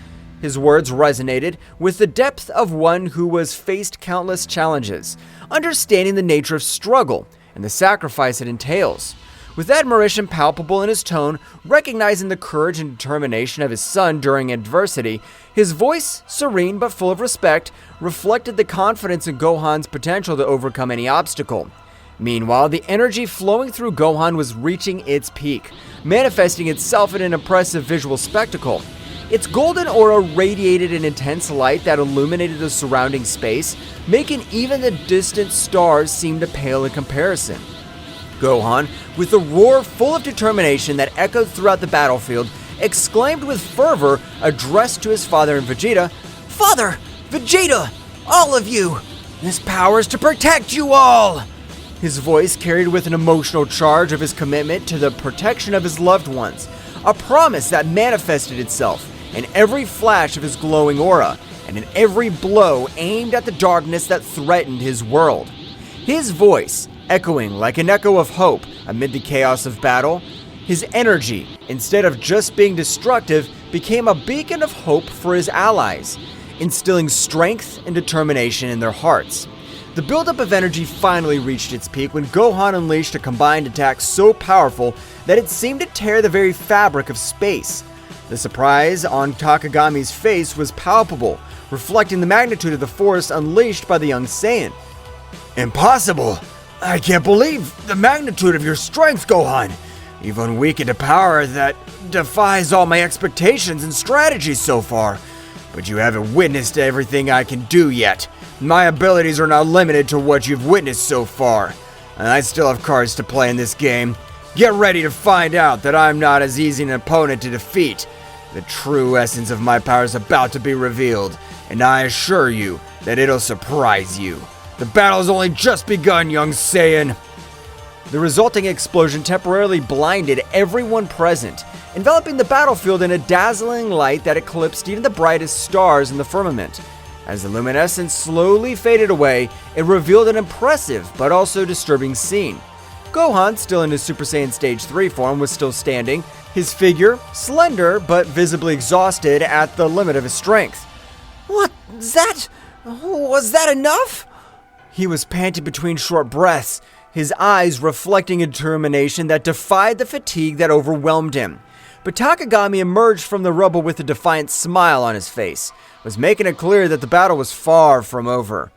His words resonated with the depth of one who has faced countless challenges, understanding the nature of struggle and the sacrifice it entails. With admiration palpable in his tone, recognizing the courage and determination of his son during adversity, his voice, serene but full of respect, reflected the confidence in Gohan's potential to overcome any obstacle. Meanwhile, the energy flowing through Gohan was reaching its peak, manifesting itself in an impressive visual spectacle. Its golden aura radiated an intense light that illuminated the surrounding space, making even the distant stars seem to pale in comparison. Gohan, with a roar full of determination that echoed throughout the battlefield, exclaimed with fervor, addressed to his father and Vegeta, Father! Vegeta! All of you! This power is to protect you all! His voice carried with an emotional charge of his commitment to the protection of his loved ones, a promise that manifested itself in every flash of his glowing aura, and in every blow aimed at the darkness that threatened his world. His voice, echoing like an echo of hope amid the chaos of battle, his energy, instead of just being destructive, became a beacon of hope for his allies, instilling strength and determination in their hearts. The buildup of energy finally reached its peak when Gohan unleashed a combined attack so powerful that it seemed to tear the very fabric of space. The surprise on Takagami's face was palpable, reflecting the magnitude of the force unleashed by the young Saiyan. Impossible! I can't believe the magnitude of your strength, Gohan! You've unweakened a power that defies all my expectations and strategies so far. But you haven't witnessed everything I can do yet. My abilities are not limited to what you've witnessed so far. And I still have cards to play in this game. Get ready to find out that I'm not as easy an opponent to defeat. The true essence of my power is about to be revealed, and I assure you that it'll surprise you. The battle's only just begun, young Saiyan. The resulting explosion temporarily blinded everyone present, enveloping the battlefield in a dazzling light that eclipsed even the brightest stars in the firmament. As the luminescence slowly faded away, it revealed an impressive but also disturbing scene. Gohan, still in his Super Saiyan Stage 3 form, was still standing, his figure slender but visibly exhausted at the limit of his strength. What? Was that enough? He was panting between short breaths, his eyes reflecting a determination that defied the fatigue that overwhelmed him. But Takagami emerged from the rubble with a defiant smile on his face, was making it clear that the battle was far from over.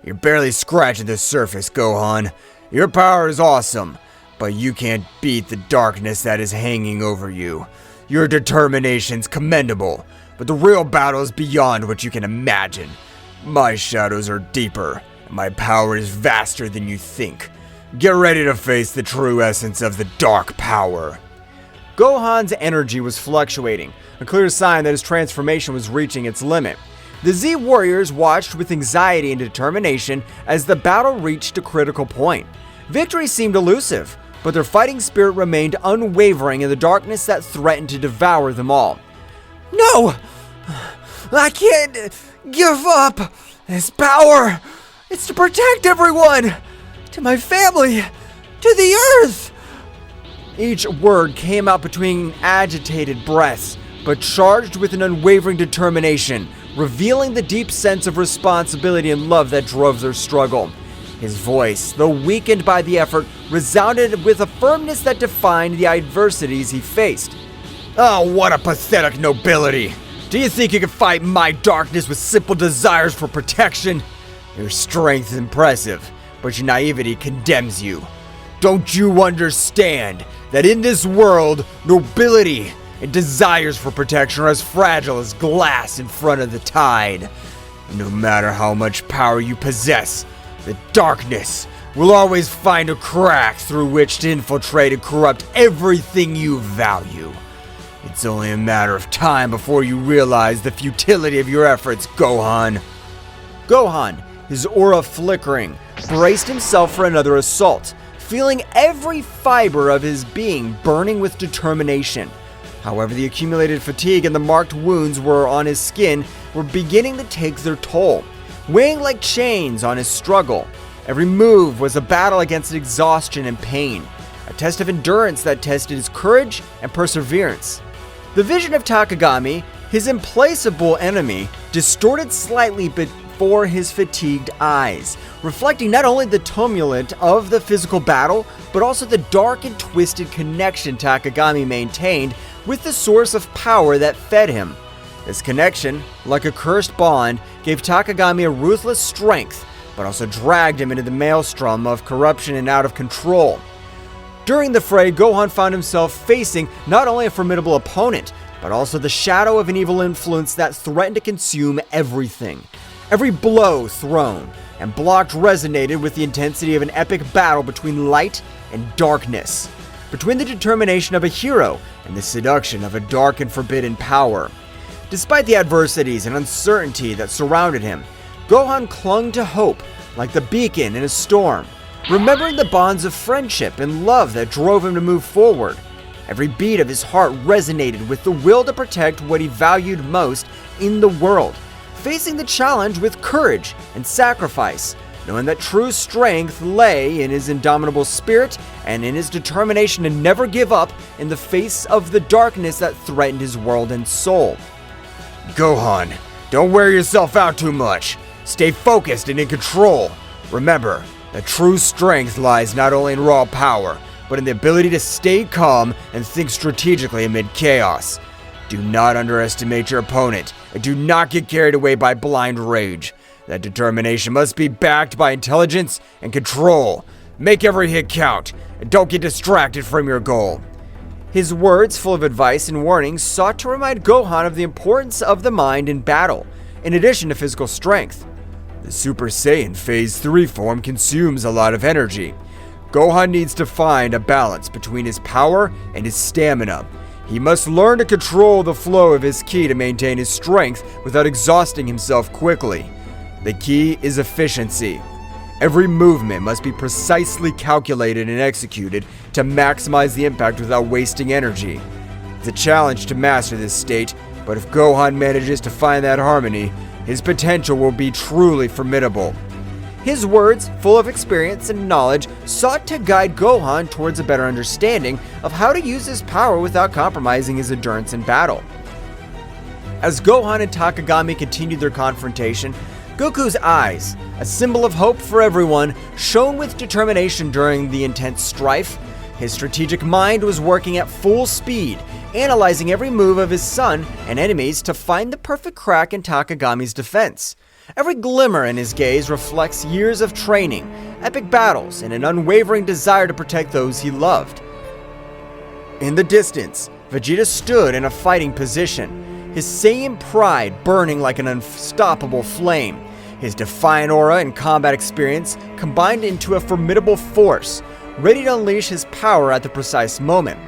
You're barely scratching the surface, Gohan. Your power is awesome, but you can't beat the darkness that is hanging over you. Your determination's commendable, but the real battle is beyond what you can imagine. My shadows are deeper, and my power is vaster than you think. Get ready to face the true essence of the dark power. Gohan's energy was fluctuating, a clear sign that his transformation was reaching its limit. The Z Warriors watched with anxiety and determination as the battle reached a critical point. Victory seemed elusive, but their fighting spirit remained unwavering in the darkness that threatened to devour them all. No! I can't give up! This power! It's to protect everyone! To my family! To the earth! Each word came out between agitated breaths, but charged with an unwavering determination, revealing the deep sense of responsibility and love that drove their struggle. His voice, though weakened by the effort, resounded with a firmness that defined the adversities he faced. Oh, what a pathetic nobility! Do you think you can fight my darkness with simple desires for protection? Your strength is impressive, but your naivety condemns you. Don't you understand that in this world, nobility and desires for protection are as fragile as glass in front of the tide? No matter how much power you possess, the darkness will always find a crack through which to infiltrate and corrupt everything you value. It's only a matter of time before you realize the futility of your efforts, Gohan. Gohan, his aura flickering, braced himself for another assault, feeling every fiber of his being burning with determination. However, the accumulated fatigue and the marked wounds on his skin were beginning to take their toll, weighing like chains on his struggle. Every move was a battle against exhaustion and pain, a test of endurance that tested his courage and perseverance. The vision of Takagami, his implacable enemy, distorted slightly before his fatigued eyes, reflecting not only the tumult of the physical battle, but also the dark and twisted connection Takagami maintained with the source of power that fed him. This connection, like a cursed bond, gave Takagami a ruthless strength, but also dragged him into the maelstrom of corruption and out of control. During the fray, Gohan found himself facing not only a formidable opponent, but also the shadow of an evil influence that threatened to consume everything. Every blow thrown and blocked resonated with the intensity of an epic battle between light and darkness, between the determination of a hero and the seduction of a dark and forbidden power. Despite the adversities and uncertainty that surrounded him, Gohan clung to hope like the beacon in a storm, remembering the bonds of friendship and love that drove him to move forward. Every beat of his heart resonated with the will to protect what he valued most in the world, facing the challenge with courage and sacrifice, knowing that true strength lay in his indomitable spirit and in his determination to never give up in the face of the darkness that threatened his world and soul. Gohan, don't wear yourself out too much. Stay focused and in control. Remember, that true strength lies not only in raw power, but in the ability to stay calm and think strategically amid chaos. Do not underestimate your opponent, and do not get carried away by blind rage. That determination must be backed by intelligence and control. Make every hit count, and don't get distracted from your goal. His words, full of advice and warnings, sought to remind Gohan of the importance of the mind in battle, in addition to physical strength. The Super Saiyan Phase 3 form consumes a lot of energy. Gohan needs to find a balance between his power and his stamina. He must learn to control the flow of his ki to maintain his strength without exhausting himself quickly. The key is efficiency. Every movement must be precisely calculated and executed to maximize the impact without wasting energy. It's a challenge to master this state, but if Gohan manages to find that harmony, his potential will be truly formidable. His words, full of experience and knowledge, sought to guide Gohan towards a better understanding of how to use his power without compromising his endurance in battle. As Gohan and Tagami continued their confrontation, Goku's eyes, a symbol of hope for everyone, shone with determination during the intense strife. His strategic mind was working at full speed, analyzing every move of his son and enemies to find the perfect crack in Takagami's defense. Every glimmer in his gaze reflects years of training, epic battles, and an unwavering desire to protect those he loved. In the distance, Vegeta stood in a fighting position, his Saiyan pride burning like an unstoppable flame. His defiant aura and combat experience combined into a formidable force, ready to unleash his power at the precise moment.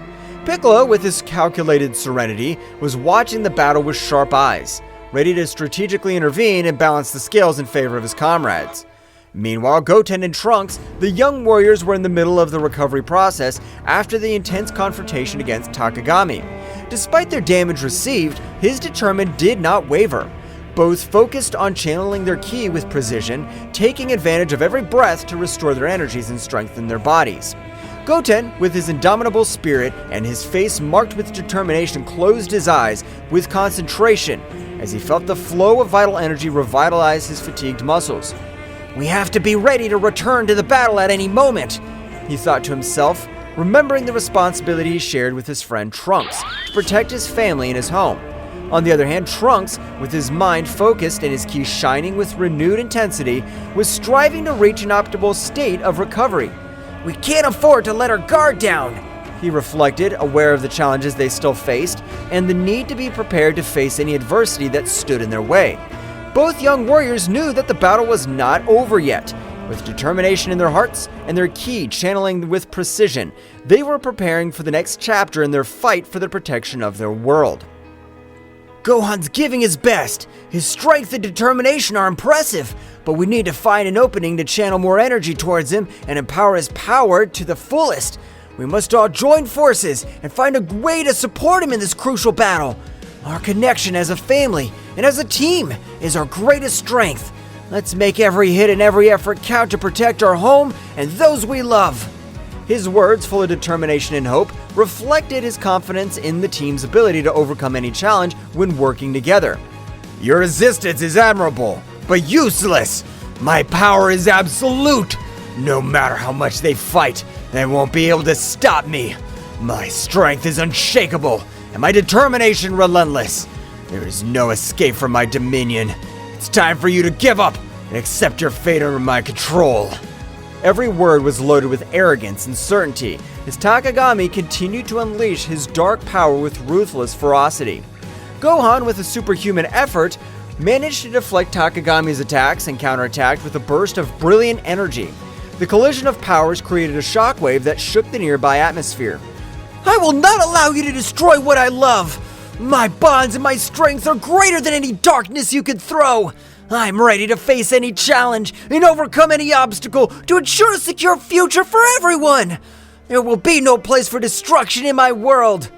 Piccolo, with his calculated serenity, was watching the battle with sharp eyes, ready to strategically intervene and balance the scales in favor of his comrades. Meanwhile, Goten and Trunks, the young warriors, were in the middle of the recovery process after the intense confrontation against Takagami. Despite their damage received, his determination did not waver. Both focused on channeling their ki with precision, taking advantage of every breath to restore their energies and strengthen their bodies. Goten, with his indomitable spirit and his face marked with determination, closed his eyes with concentration as he felt the flow of vital energy revitalize his fatigued muscles. "We have to be ready to return to the battle at any moment," he thought to himself, remembering the responsibility he shared with his friend Trunks to protect his family and his home. On the other hand, Trunks, with his mind focused and his ki shining with renewed intensity, was striving to reach an optimal state of recovery. "We can't afford to let our guard down," he reflected, aware of the challenges they still faced and the need to be prepared to face any adversity that stood in their way. Both young warriors knew that the battle was not over yet. With determination in their hearts and their ki channeling with precision, they were preparing for the next chapter in their fight for the protection of their world. "Gohan's giving his best. His strength and determination are impressive, but we need to find an opening to channel more energy towards him and empower his power to the fullest. We must all join forces and find a way to support him in this crucial battle. Our connection as a family and as a team is our greatest strength. Let's make every hit and every effort count to protect our home and those we love." His words, full of determination and hope, reflected his confidence in the team's ability to overcome any challenge when working together. Your resistance is admirable, but useless. My power is absolute. No matter how much they fight, they won't be able to stop me. My strength is unshakable, and my determination relentless. There is no escape from my dominion. It's time for you to give up and accept your fate under my control. Every word was loaded with arrogance and certainty, as Tagami continued to unleash his dark power with ruthless ferocity. Gohan, with a superhuman effort, managed to deflect Takagami's attacks and counterattacked with a burst of brilliant energy. The collision of powers created a shockwave that shook the nearby atmosphere. I will not allow you to destroy what I love! My bonds and my strength are greater than any darkness you could throw! I'm ready to face any challenge and overcome any obstacle to ensure a secure future for everyone! There will be no place for destruction in my world!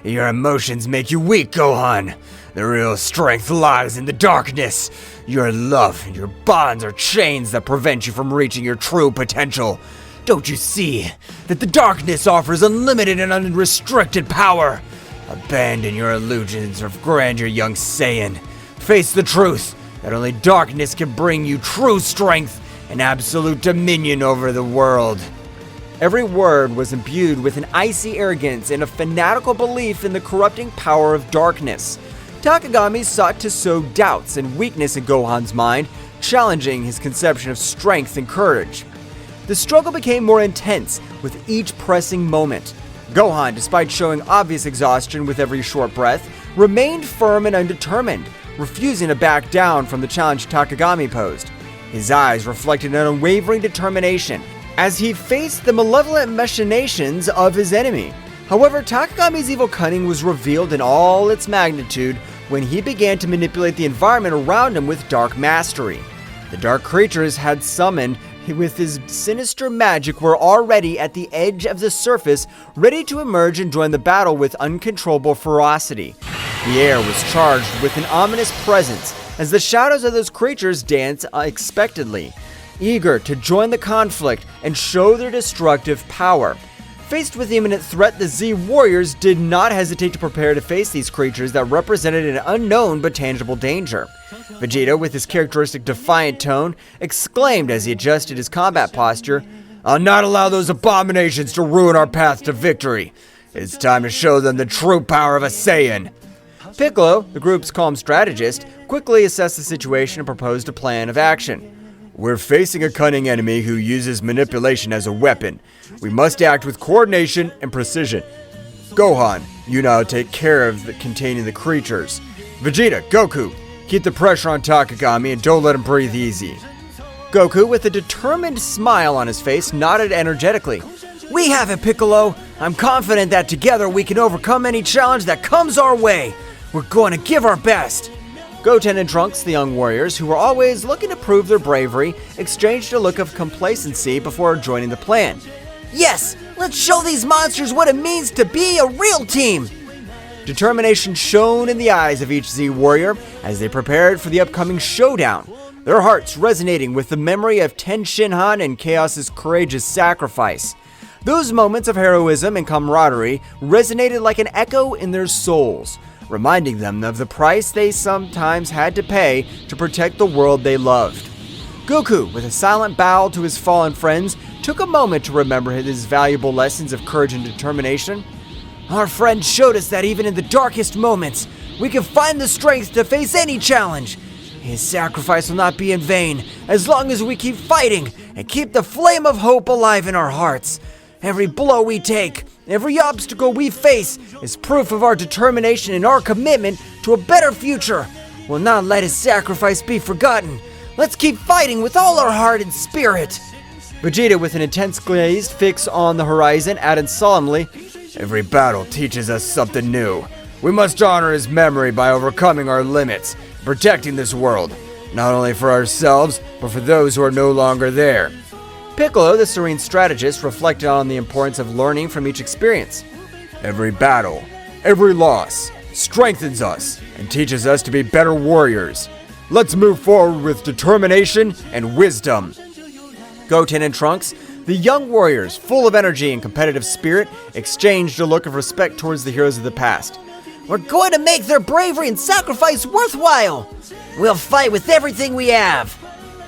Your emotions make you weak, Gohan. The real strength lies in the darkness. Your love and your bonds are chains that prevent you from reaching your true potential. Don't you see that the darkness offers unlimited and unrestricted power? Abandon your illusions of grandeur, young Saiyan. Face the truth that only darkness can bring you true strength and absolute dominion over the world. Every word was imbued with an icy arrogance and a fanatical belief in the corrupting power of darkness. Takagami sought to sow doubts and weakness in Gohan's mind, challenging his conception of strength and courage. The struggle became more intense with each pressing moment. Gohan, despite showing obvious exhaustion with every short breath, remained firm and undetermined, refusing to back down from the challenge Takagami posed. His eyes reflected an unwavering determination as he faced the malevolent machinations of his enemy. However, Takagami's evil cunning was revealed in all its magnitude when he began to manipulate the environment around him with dark mastery. The dark creatures had summoned with his sinister magic were already at the edge of the surface, ready to emerge and join the battle with uncontrollable ferocity. The air was charged with an ominous presence as the shadows of those creatures danced unexpectedly, eager to join the conflict and show their destructive power. Faced with the imminent threat, the Z Warriors did not hesitate to prepare to face these creatures that represented an unknown but tangible danger. Vegeta, with his characteristic defiant tone, exclaimed as he adjusted his combat posture, "I'll not allow those abominations to ruin our path to victory. It's time to show them the true power of a Saiyan." Piccolo, the group's calm strategist, quickly assessed the situation and proposed a plan of action. We're facing a cunning enemy who uses manipulation as a weapon. We must act with coordination and precision. Gohan, you now take care of containing the creatures. Vegeta, Goku, keep the pressure on Takagami and don't let him breathe easy. Goku, with a determined smile on his face, nodded energetically. We have it, Piccolo! I'm confident that together we can overcome any challenge that comes our way! We're going to give our best! Goten and Trunks, the young warriors, who were always looking to prove their bravery, exchanged a look of complacency before joining the plan. Yes! Let's show these monsters what it means to be a real team! Determination shone in the eyes of each Z warrior as they prepared for the upcoming showdown, their hearts resonating with the memory of Tenshinhan and Chaos's courageous sacrifice. Those moments of heroism and camaraderie resonated like an echo in their souls, reminding them of the price they sometimes had to pay to protect the world they loved. Goku, with a silent bow to his fallen friends, took a moment to remember his valuable lessons of courage and determination. Our friend showed us that even in the darkest moments, we can find the strength to face any challenge. His sacrifice will not be in vain as long as we keep fighting and keep the flame of hope alive in our hearts. Every blow we take, every obstacle we face is proof of our determination and our commitment to a better future. We'll not let his sacrifice be forgotten. Let's keep fighting with all our heart and spirit. Vegeta, with an intense gaze fixed on the horizon, added solemnly, Every battle teaches us something new. We must honor his memory by overcoming our limits, protecting this world, not only for ourselves, but for those who are no longer there. Piccolo, the serene strategist, reflected on the importance of learning from each experience. Every battle, every loss, strengthens us and teaches us to be better warriors. Let's move forward with determination and wisdom. Goten and Trunks, the young warriors, full of energy and competitive spirit, exchanged a look of respect towards the heroes of the past. We're going to make their bravery and sacrifice worthwhile. We'll fight with everything we have.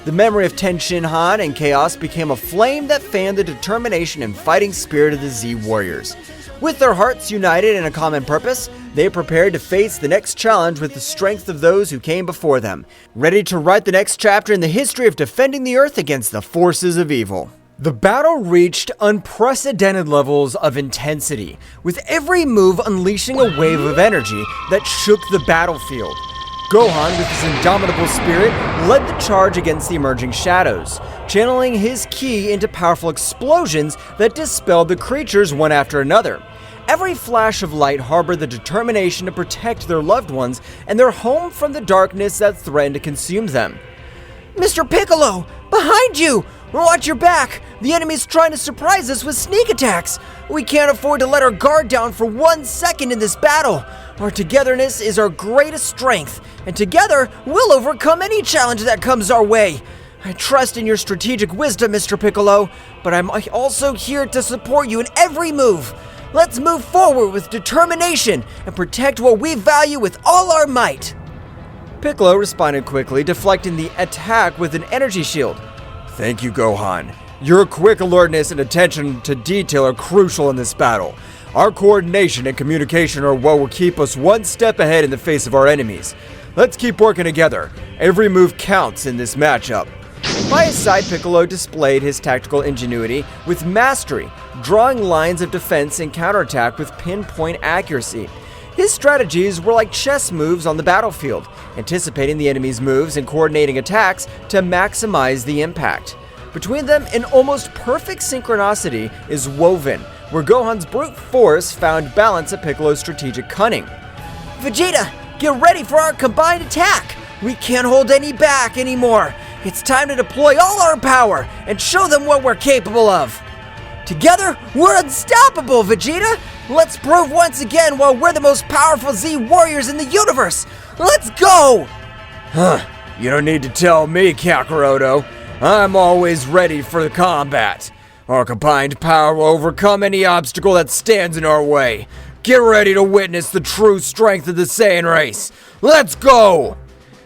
The memory of Tenshinhan and Chaos became a flame that fanned the determination and fighting spirit of the Z Warriors. With their hearts united in a common purpose, they prepared to face the next challenge with the strength of those who came before them, ready to write the next chapter in the history of defending the Earth against the forces of evil. The battle reached unprecedented levels of intensity, with every move unleashing a wave of energy that shook the battlefield. Gohan, with his indomitable spirit, led the charge against the emerging shadows, channeling his ki into powerful explosions that dispelled the creatures one after another. Every flash of light harbored the determination to protect their loved ones and their home from the darkness that threatened to consume them. Mr. Piccolo! Behind you! Watch your back! The enemy's trying to surprise us with sneak attacks! We can't afford to let our guard down for 1 second in this battle! Our togetherness is our greatest strength, and together we'll overcome any challenge that comes our way! I trust in your strategic wisdom, Mr. Piccolo, but I'm also here to support you in every move! Let's move forward with determination and protect what we value with all our might! Piccolo responded quickly, deflecting the attack with an energy shield. Thank you, Gohan. Your quick alertness and attention to detail are crucial in this battle. Our coordination and communication are what will keep us one step ahead in the face of our enemies. Let's keep working together. Every move counts in this matchup. By his side, Piccolo displayed his tactical ingenuity with mastery, drawing lines of defense and counterattack with pinpoint accuracy. His strategies were like chess moves on the battlefield, anticipating the enemy's moves and coordinating attacks to maximize the impact. Between them, an almost perfect synchronicity is woven, where Gohan's brute force found balance at Piccolo's strategic cunning. Vegeta, get ready for our combined attack! We can't hold any back anymore! It's time to deploy all our power and show them what we're capable of! Together, we're unstoppable, Vegeta! Let's prove once again why we're the most powerful Z warriors in the universe! Let's go! You don't need to tell me, Kakaroto. I'm always ready for the combat. Our combined power will overcome any obstacle that stands in our way. Get ready to witness the true strength of the Saiyan race. Let's go!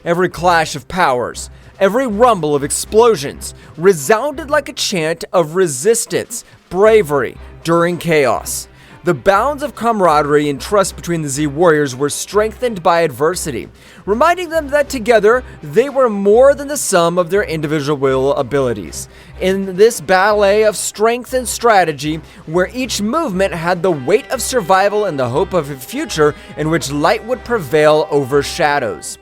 Every clash of powers, every rumble of explosions resounded like a chant of resistance, bravery during chaos. The bounds of camaraderie and trust between the Z warriors were strengthened by adversity, reminding them that together they were more than the sum of their individual abilities. In this ballet of strength and strategy, where each movement had the weight of survival and the hope of a future in which light would prevail over shadows.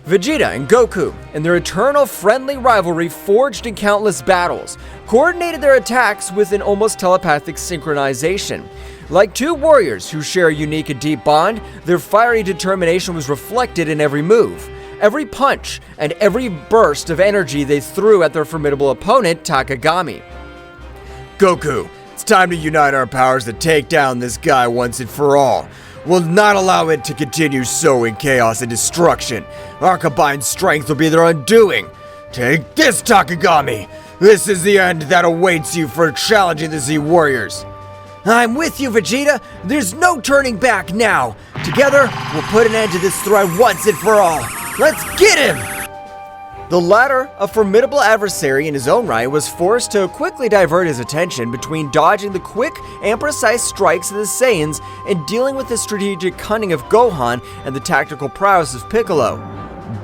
Vegeta and Goku, in their eternal friendly rivalry forged in countless battles, coordinated their attacks with an almost telepathic synchronization. Like two warriors who share a unique and deep bond, their fiery determination was reflected in every move, every punch, and every burst of energy they threw at their formidable opponent, Tagami. Goku, it's time to unite our powers to take down this guy once and for all. We'll not allow it to continue sowing chaos and destruction. Our combined strength will be their undoing. Take this, Takagami! This is the end that awaits you for challenging the Z Warriors. I'm with you, Vegeta. There's no turning back now. Together, we'll put an end to this threat once and for all. Let's get him! The latter, a formidable adversary in his own right, was forced to quickly divert his attention between dodging the quick and precise strikes of the Saiyans and dealing with the strategic cunning of Gohan and the tactical prowess of Piccolo.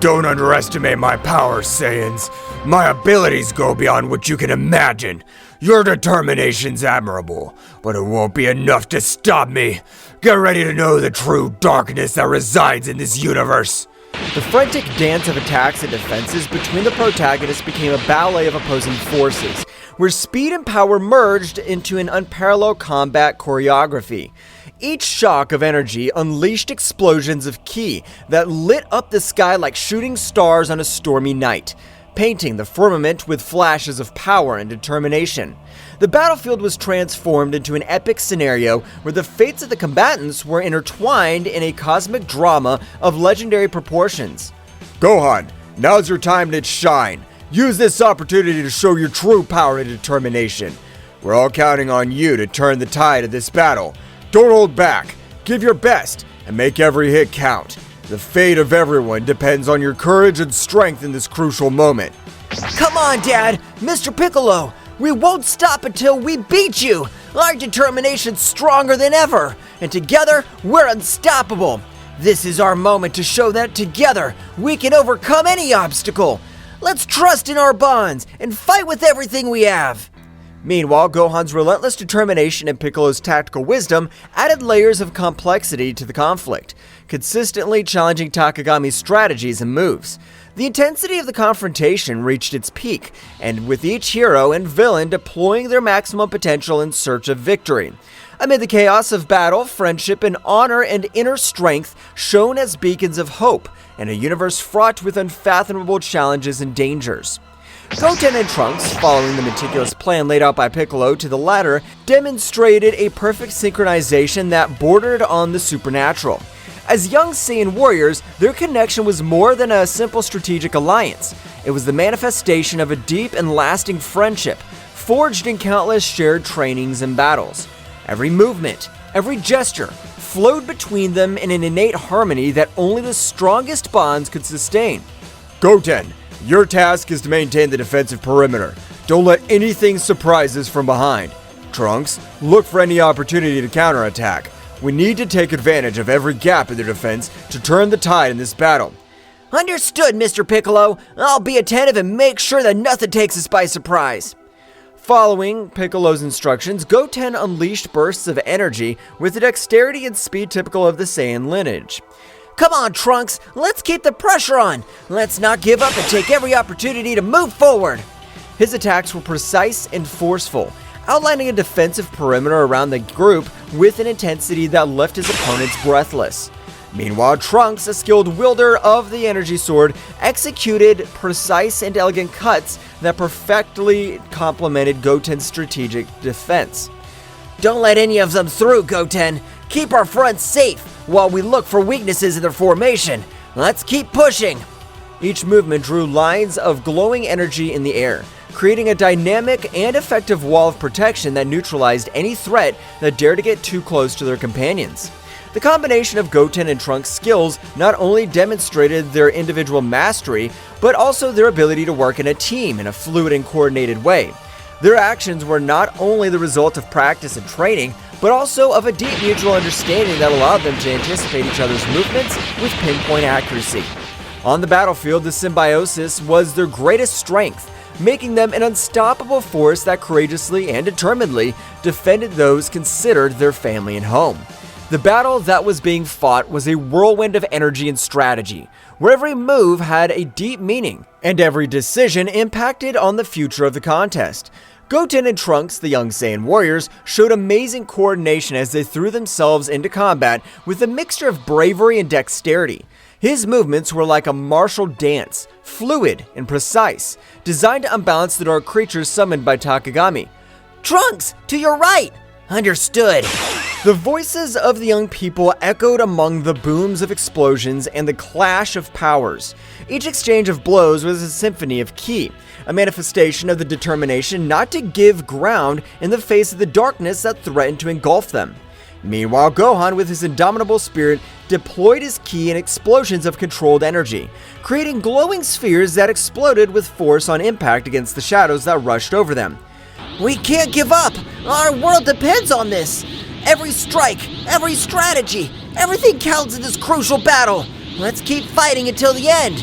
Don't underestimate my powers, Saiyans. My abilities go beyond what you can imagine. Your determination's admirable, but it won't be enough to stop me. Get ready to know the true darkness that resides in this universe. The frantic dance of attacks and defenses between the protagonists became a ballet of opposing forces, where speed and power merged into an unparalleled combat choreography. Each shock of energy unleashed explosions of ki that lit up the sky like shooting stars on a stormy night, painting the firmament with flashes of power and determination. The battlefield was transformed into an epic scenario where the fates of the combatants were intertwined in a cosmic drama of legendary proportions. Gohan, now's your time to shine. Use this opportunity to show your true power and determination. We're all counting on you to turn the tide of this battle. Don't hold back. Give your best and make every hit count. The fate of everyone depends on your courage and strength in this crucial moment. Come on, Dad! Mr. Piccolo! We won't stop until we beat you! Our determination's stronger than ever, and together, we're unstoppable. This is our moment to show that together, we can overcome any obstacle. Let's trust in our bonds and fight with everything we have. Meanwhile, Gohan's relentless determination and Piccolo's tactical wisdom added layers of complexity to the conflict, consistently challenging Takagami's strategies and moves. The intensity of the confrontation reached its peak, and with each hero and villain deploying their maximum potential in search of victory. Amid the chaos of battle, friendship and honor and inner strength shone as beacons of hope, in a universe fraught with unfathomable challenges and dangers. Goten and Trunks, following the meticulous plan laid out by Piccolo to the latter, demonstrated a perfect synchronization that bordered on the supernatural. As young Saiyan warriors, their connection was more than a simple strategic alliance. It was the manifestation of a deep and lasting friendship, forged in countless shared trainings and battles. Every movement, every gesture, flowed between them in an innate harmony that only the strongest bonds could sustain. Goten, your task is to maintain the defensive perimeter. Don't let anything surprise us from behind. Trunks, look for any opportunity to counterattack. We need to take advantage of every gap in their defense to turn the tide in this battle. Understood, Mr. Piccolo. I'll be attentive and make sure that nothing takes us by surprise. Following Piccolo's instructions, Goten unleashed bursts of energy with the dexterity and speed typical of the Saiyan lineage. Come on, Trunks, let's keep the pressure on. Let's not give up and take every opportunity to move forward. His attacks were precise and forceful, outlining a defensive perimeter around the group with an intensity that left his opponents breathless. Meanwhile, Trunks, a skilled wielder of the energy sword, executed precise and elegant cuts that perfectly complemented Goten's strategic defense. Don't let any of them through, Goten. Keep our front safe while we look for weaknesses in their formation. Let's keep pushing. Each movement drew lines of glowing energy in the air, creating a dynamic and effective wall of protection that neutralized any threat that dared to get too close to their companions. The combination of Goten and Trunks' skills not only demonstrated their individual mastery, but also their ability to work in a team in a fluid and coordinated way. Their actions were not only the result of practice and training, but also of a deep mutual understanding that allowed them to anticipate each other's movements with pinpoint accuracy. On the battlefield, the symbiosis was their greatest strength, making them an unstoppable force that courageously and determinedly defended those considered their family and home. The battle that was being fought was a whirlwind of energy and strategy, where every move had a deep meaning, and every decision impacted on the future of the contest. Goten and Trunks, the young Saiyan warriors, showed amazing coordination as they threw themselves into combat with a mixture of bravery and dexterity. His movements were like a martial dance, fluid and precise, designed to unbalance the dark creatures summoned by Takagami. Trunks, to your right! Understood. The voices of the young people echoed among the booms of explosions and the clash of powers. Each exchange of blows was a symphony of ki, a manifestation of the determination not to give ground in the face of the darkness that threatened to engulf them. Meanwhile, Gohan, with his indomitable spirit, deployed his ki in explosions of controlled energy, creating glowing spheres that exploded with force on impact against the shadows that rushed over them. We can't give up! Our world depends on this! Every strike, every strategy, everything counts in this crucial battle! Let's keep fighting until the end!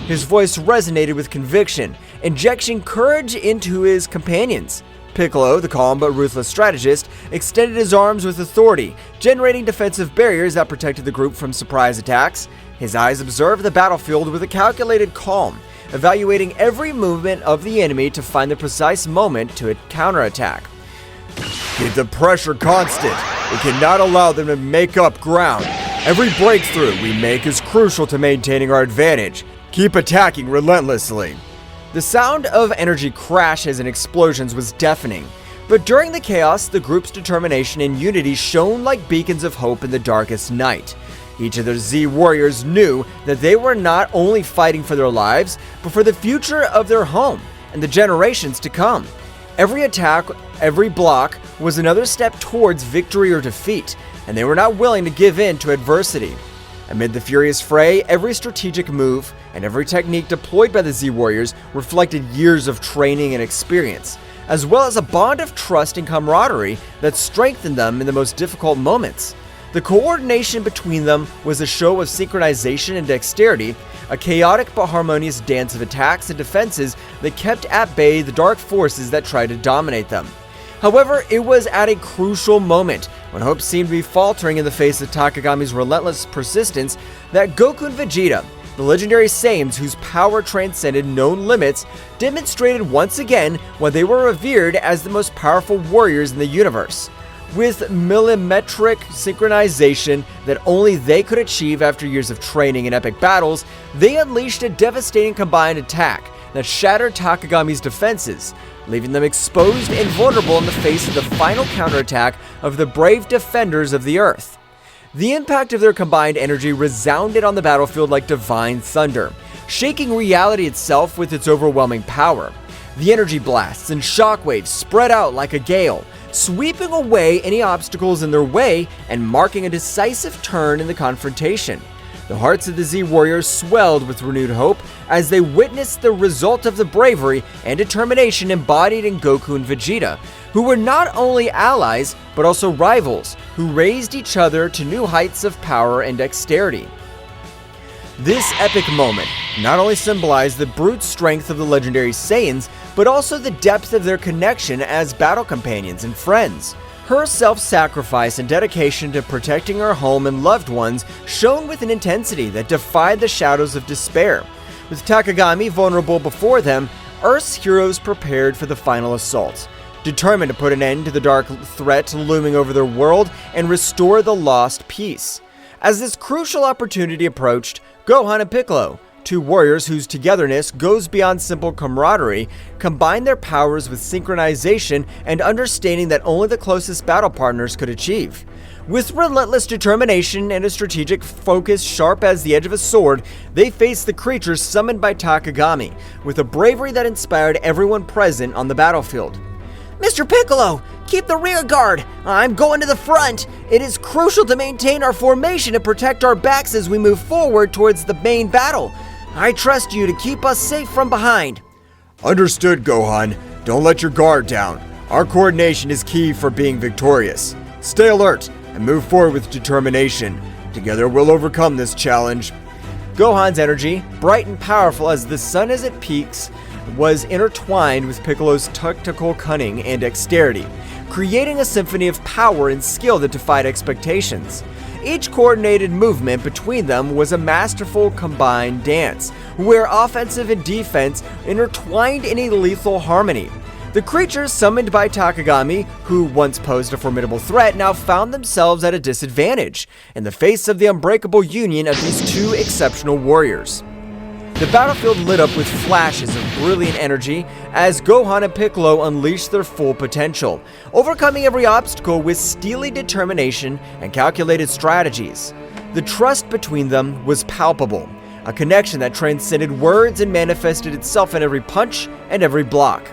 His voice resonated with conviction, injecting courage into his companions. Piccolo, the calm but ruthless strategist, extended his arms with authority, generating defensive barriers that protected the group from surprise attacks. His eyes observed the battlefield with a calculated calm, evaluating every movement of the enemy to find the precise moment to counterattack. Keep the pressure constant. We cannot allow them to make up ground. Every breakthrough we make is crucial to maintaining our advantage. Keep attacking relentlessly. The sound of energy crashes and explosions was deafening, but during the chaos, the group's determination and unity shone like beacons of hope in the darkest night. Each of the Z warriors knew that they were not only fighting for their lives, but for the future of their home and the generations to come. Every attack, every block, was another step towards victory or defeat, and they were not willing to give in to adversity. Amid the furious fray, every strategic move and every technique deployed by the Z warriors reflected years of training and experience, as well as a bond of trust and camaraderie that strengthened them in the most difficult moments. The coordination between them was a show of synchronization and dexterity, a chaotic but harmonious dance of attacks and defenses that kept at bay the dark forces that tried to dominate them. However, it was at a crucial moment, when hope seemed to be faltering in the face of Takagami's relentless persistence, that Goku and Vegeta, the legendary Saiyans whose power transcended known limits, demonstrated once again why they were revered as the most powerful warriors in the universe. With millimetric synchronization that only they could achieve after years of training in epic battles, they unleashed a devastating combined attack that shattered Takagami's defenses, leaving them exposed and vulnerable in the face of the final counterattack of the brave defenders of the Earth. The impact of their combined energy resounded on the battlefield like divine thunder, shaking reality itself with its overwhelming power. The energy blasts and shockwaves spread out like a gale, sweeping away any obstacles in their way and marking a decisive turn in the confrontation. The hearts of the Z Warriors swelled with renewed hope as they witnessed the result of the bravery and determination embodied in Goku and Vegeta, who were not only allies but also rivals who raised each other to new heights of power and dexterity. This epic moment not only symbolized the brute strength of the legendary Saiyans, but also the depth of their connection as battle companions and friends. Her self-sacrifice and dedication to protecting her home and loved ones shone with an intensity that defied the shadows of despair. With Takagami vulnerable before them, Earth's heroes prepared for the final assault, determined to put an end to the dark threat looming over their world and restore the lost peace. As this crucial opportunity approached, Gohan and Piccolo, two warriors whose togetherness goes beyond simple camaraderie, combine their powers with synchronization and understanding that only the closest battle partners could achieve. With relentless determination and a strategic focus sharp as the edge of a sword, they faced the creatures summoned by Takagami, with a bravery that inspired everyone present on the battlefield. Mr. Piccolo, keep the rear guard. I'm going to the front. It is crucial to maintain our formation and protect our backs as we move forward towards the main battle. I trust you to keep us safe from behind. Understood, Gohan. Don't let your guard down. Our coordination is key for being victorious. Stay alert and move forward with determination. Together we'll overcome this challenge. Gohan's energy, bright and powerful as the sun as it peaks, was intertwined with Piccolo's tactical cunning and dexterity, creating a symphony of power and skill that defied expectations. Each coordinated movement between them was a masterful combined dance, where offensive and defense intertwined in a lethal harmony. The creatures summoned by Takagami, who once posed a formidable threat, now found themselves at a disadvantage in the face of the unbreakable union of these two exceptional warriors. The battlefield lit up with flashes of brilliant energy as Gohan and Piccolo unleashed their full potential, overcoming every obstacle with steely determination and calculated strategies. The trust between them was palpable, a connection that transcended words and manifested itself in every punch and every block.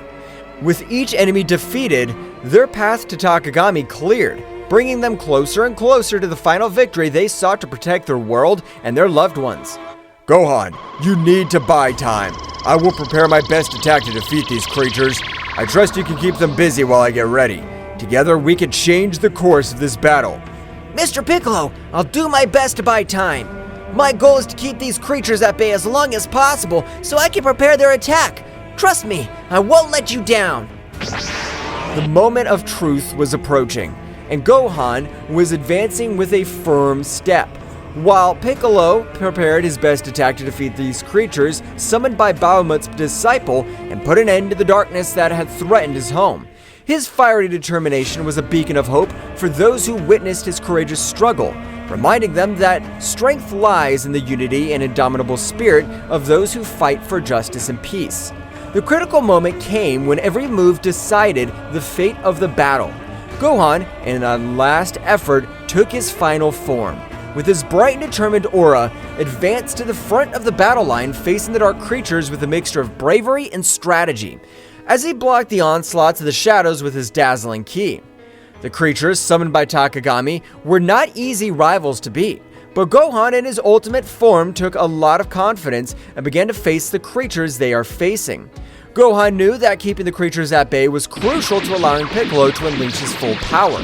With each enemy defeated, their path to Takagami cleared, bringing them closer and closer to the final victory they sought to protect their world and their loved ones. Gohan, you need to buy time. I will prepare my best attack to defeat these creatures. I trust you can keep them busy while I get ready. Together, we can change the course of this battle. Mr. Piccolo, I'll do my best to buy time. My goal is to keep these creatures at bay as long as possible so I can prepare their attack. Trust me, I won't let you down. The moment of truth was approaching, and Gohan was advancing with a firm step, while Piccolo prepared his best attack to defeat these creatures summoned by Bahamut's disciple and put an end to the darkness that had threatened his home. His fiery determination was a beacon of hope for those who witnessed his courageous struggle, reminding them that strength lies in the unity and indomitable spirit of those who fight for justice and peace. The critical moment came when every move decided the fate of the battle. Gohan, in a last effort, took his final form. With his bright and determined aura, advanced to the front of the battle line, facing the dark creatures with a mixture of bravery and strategy, as he blocked the onslaughts of the shadows with his dazzling ki. The creatures, summoned by Takagami, were not easy rivals to beat, but Gohan in his ultimate form took a lot of confidence and began to face the creatures they are facing. Gohan knew that keeping the creatures at bay was crucial to allowing Piccolo to unleash his full power.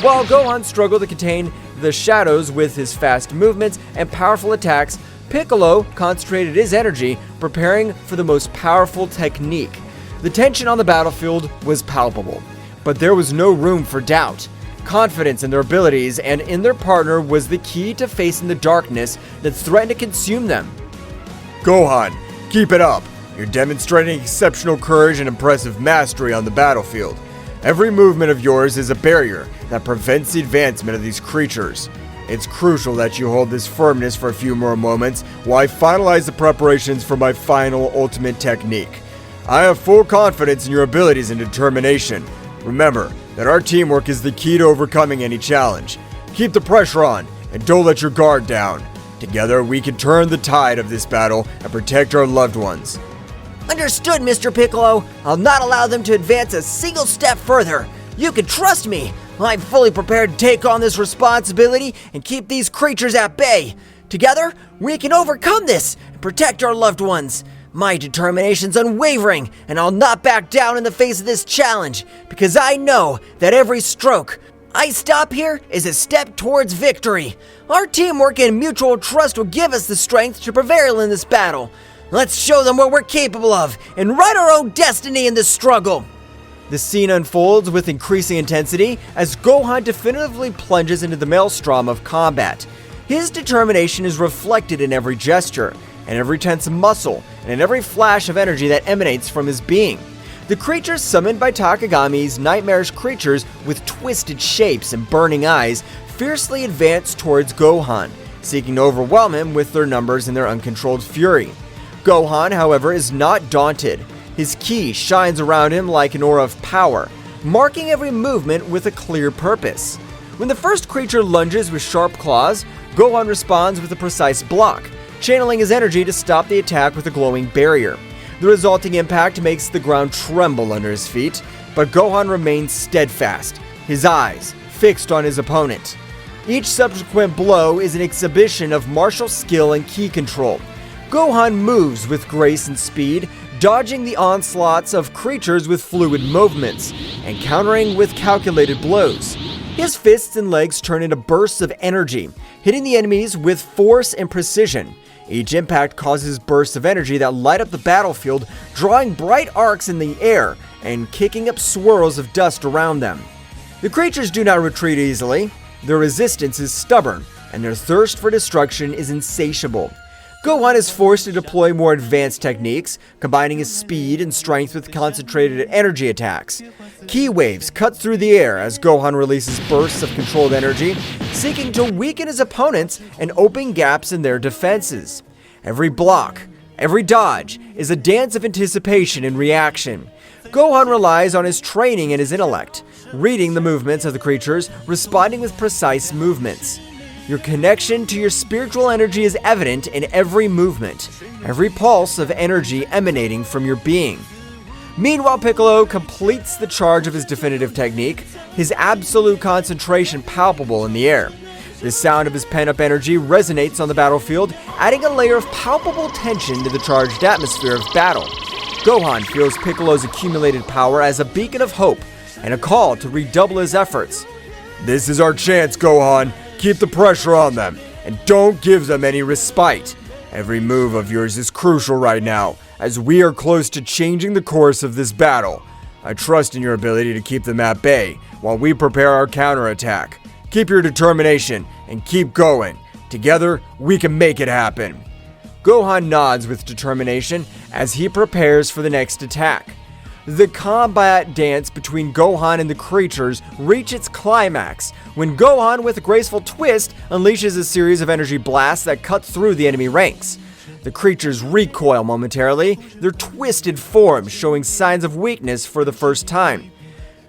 While Gohan struggled to contain the shadows with his fast movements and powerful attacks, Piccolo concentrated his energy preparing for the most powerful technique. The tension on the battlefield was palpable, but there was no room for doubt. Confidence in their abilities and in their partner was the key to facing the darkness that threatened to consume them. Gohan, keep it up. You're demonstrating exceptional courage and impressive mastery on the battlefield. Every movement of yours is a barrier that prevents the advancement of these creatures. It's crucial that you hold this firmness for a few more moments while I finalize the preparations for my final ultimate technique. I have full confidence in your abilities and determination. Remember that our teamwork is the key to overcoming any challenge. Keep the pressure on and don't let your guard down. Together we can turn the tide of this battle and protect our loved ones. Understood, Mr. Piccolo. I'll not allow them to advance a single step further. You can trust me. I'm fully prepared to take on this responsibility and keep these creatures at bay. Together, we can overcome this and protect our loved ones. My determination's unwavering, and I'll not back down in the face of this challenge, because I know that every stroke I stop here is a step towards victory. Our teamwork and mutual trust will give us the strength to prevail in this battle. Let's show them what we're capable of and write our own destiny in this struggle. The scene unfolds with increasing intensity as Gohan definitively plunges into the maelstrom of combat. His determination is reflected in every gesture, and every tense muscle, and in every flash of energy that emanates from his being. The creatures summoned by Tagami's nightmarish creatures with twisted shapes and burning eyes fiercely advance towards Gohan, seeking to overwhelm him with their numbers and their uncontrolled fury. Gohan, however, is not daunted. His ki shines around him like an aura of power, marking every movement with a clear purpose. When the first creature lunges with sharp claws, Gohan responds with a precise block, channeling his energy to stop the attack with a glowing barrier. The resulting impact makes the ground tremble under his feet, but Gohan remains steadfast, his eyes fixed on his opponent. Each subsequent blow is an exhibition of martial skill and ki control. Gohan moves with grace and speed, dodging the onslaughts of creatures with fluid movements, and countering with calculated blows. His fists and legs turn into bursts of energy, hitting the enemies with force and precision. Each impact causes bursts of energy that light up the battlefield, drawing bright arcs in the air and kicking up swirls of dust around them. The creatures do not retreat easily. Their resistance is stubborn, and their thirst for destruction is insatiable. Gohan is forced to deploy more advanced techniques, combining his speed and strength with concentrated energy attacks. Ki waves cut through the air as Gohan releases bursts of controlled energy, seeking to weaken his opponents and open gaps in their defenses. Every block, every dodge, is a dance of anticipation and reaction. Gohan relies on his training and his intellect, reading the movements of the creatures, responding with precise movements. Your connection to your spiritual energy is evident in every movement, every pulse of energy emanating from your being. Meanwhile, Piccolo completes the charge of his definitive technique, his absolute concentration palpable in the air. The sound of his pent-up energy resonates on the battlefield, adding a layer of palpable tension to the charged atmosphere of battle. Gohan feels Piccolo's accumulated power as a beacon of hope and a call to redouble his efforts. This is our chance, Gohan. Keep the pressure on them, and don't give them any respite. Every move of yours is crucial right now, as we are close to changing the course of this battle. I trust in your ability to keep them at bay, while we prepare our counterattack. Keep your determination, and keep going. Together, we can make it happen. Gohan nods with determination as he prepares for the next attack. The combat dance between Gohan and the creatures reach its climax when Gohan, with a graceful twist, unleashes a series of energy blasts that cut through the enemy ranks. The creatures recoil momentarily, their twisted forms showing signs of weakness for the first time.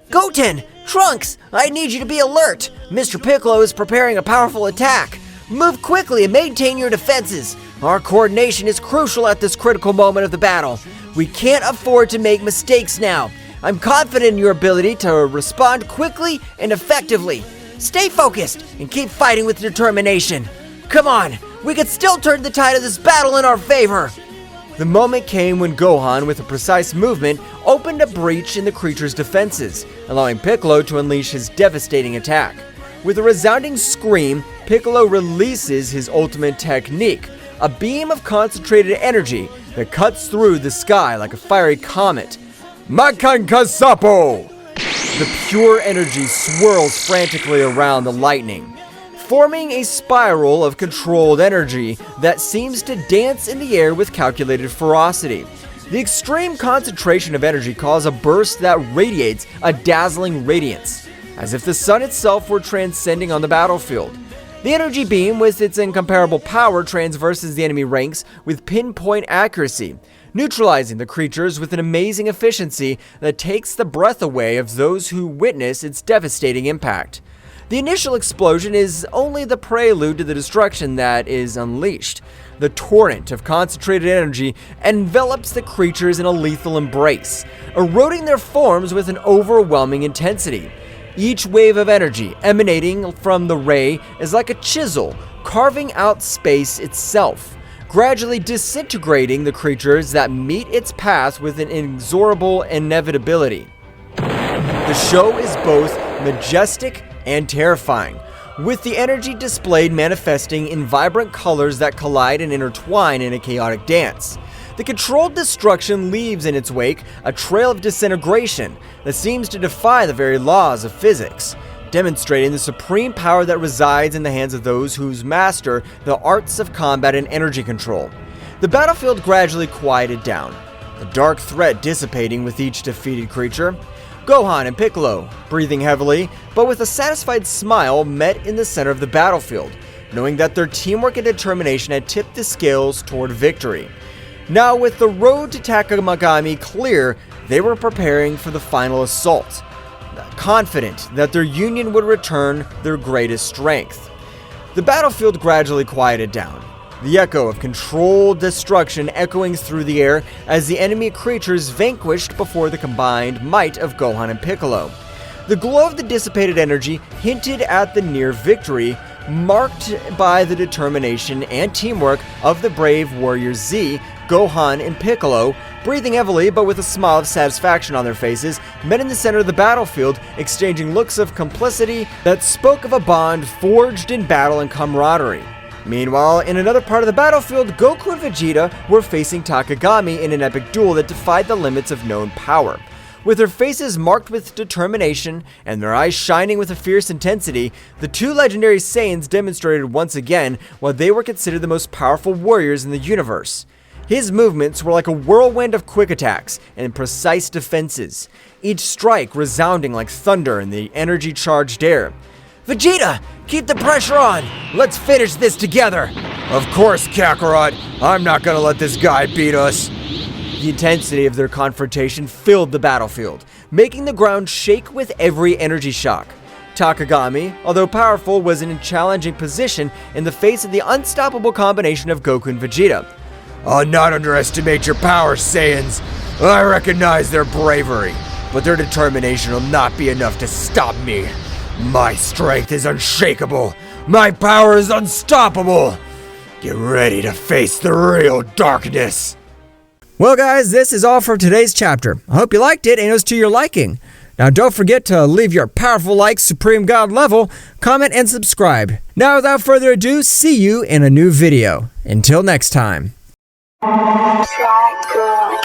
Goten! Trunks! I need you to be alert! Mr. Piccolo is preparing a powerful attack! Move quickly and maintain your defenses! Our coordination is crucial at this critical moment of the battle. We can't afford to make mistakes now. I'm confident in your ability to respond quickly and effectively. Stay focused and keep fighting with determination. Come on, we can still turn the tide of this battle in our favor. The moment came when Gohan, with a precise movement, opened a breach in the creature's defenses, allowing Piccolo to unleash his devastating attack. With a resounding scream, Piccolo releases his ultimate technique, a beam of concentrated energy that cuts through the sky like a fiery comet. Makankasapo! The pure energy swirls frantically around the lightning, forming a spiral of controlled energy that seems to dance in the air with calculated ferocity. The extreme concentration of energy causes a burst that radiates a dazzling radiance, as if the sun itself were transcending on the battlefield. The energy beam, with its incomparable power, transverses the enemy ranks with pinpoint accuracy, neutralizing the creatures with an amazing efficiency that takes the breath away of those who witness its devastating impact. The initial explosion is only the prelude to the destruction that is unleashed. The torrent of concentrated energy envelops the creatures in a lethal embrace, eroding their forms with an overwhelming intensity. Each wave of energy emanating from the ray is like a chisel, carving out space itself, gradually disintegrating the creatures that meet its path with an inexorable inevitability. The show is both majestic and terrifying, with the energy displayed manifesting in vibrant colors that collide and intertwine in a chaotic dance. The controlled destruction leaves in its wake a trail of disintegration that seems to defy the very laws of physics, demonstrating the supreme power that resides in the hands of those who master the arts of combat and energy control. The battlefield gradually quieted down, the dark threat dissipating with each defeated creature. Gohan and Piccolo, breathing heavily, but with a satisfied smile, met in the center of the battlefield, knowing that their teamwork and determination had tipped the scales toward victory. Now, with the road to Tagami clear, they were preparing for the final assault, confident that their union would return their greatest strength. The battlefield gradually quieted down, the echo of controlled destruction echoing through the air as the enemy creatures vanquished before the combined might of Gohan and Piccolo. The glow of the dissipated energy hinted at the near victory, marked by the determination and teamwork of the brave warriors Z, Gohan, and Piccolo. Breathing heavily but with a smile of satisfaction on their faces, met in the center of the battlefield, exchanging looks of complicity that spoke of a bond forged in battle and camaraderie. Meanwhile, in another part of the battlefield, Goku and Vegeta were facing Tagami in an epic duel that defied the limits of known power. With their faces marked with determination and their eyes shining with a fierce intensity, the two legendary Saiyans demonstrated once again why they were considered the most powerful warriors in the universe. His movements were like a whirlwind of quick attacks and precise defenses, each strike resounding like thunder in the energy-charged air. Vegeta, keep the pressure on! Let's finish this together! Of course, Kakarot! I'm not gonna let this guy beat us! The intensity of their confrontation filled the battlefield, making the ground shake with every energy shock. Tagami, although powerful, was in a challenging position in the face of the unstoppable combination of Goku and Vegeta. I'll not underestimate your power, Saiyans. I recognize their bravery, but their determination will not be enough to stop me. My strength is unshakable. My power is unstoppable. Get ready to face the real darkness. Well guys, this is all for today's chapter. I hope you liked it and it was to your liking. Now don't forget to leave your powerful like Supreme God level, comment and subscribe. Now without further ado, see you in a new video. Until next time. Try good.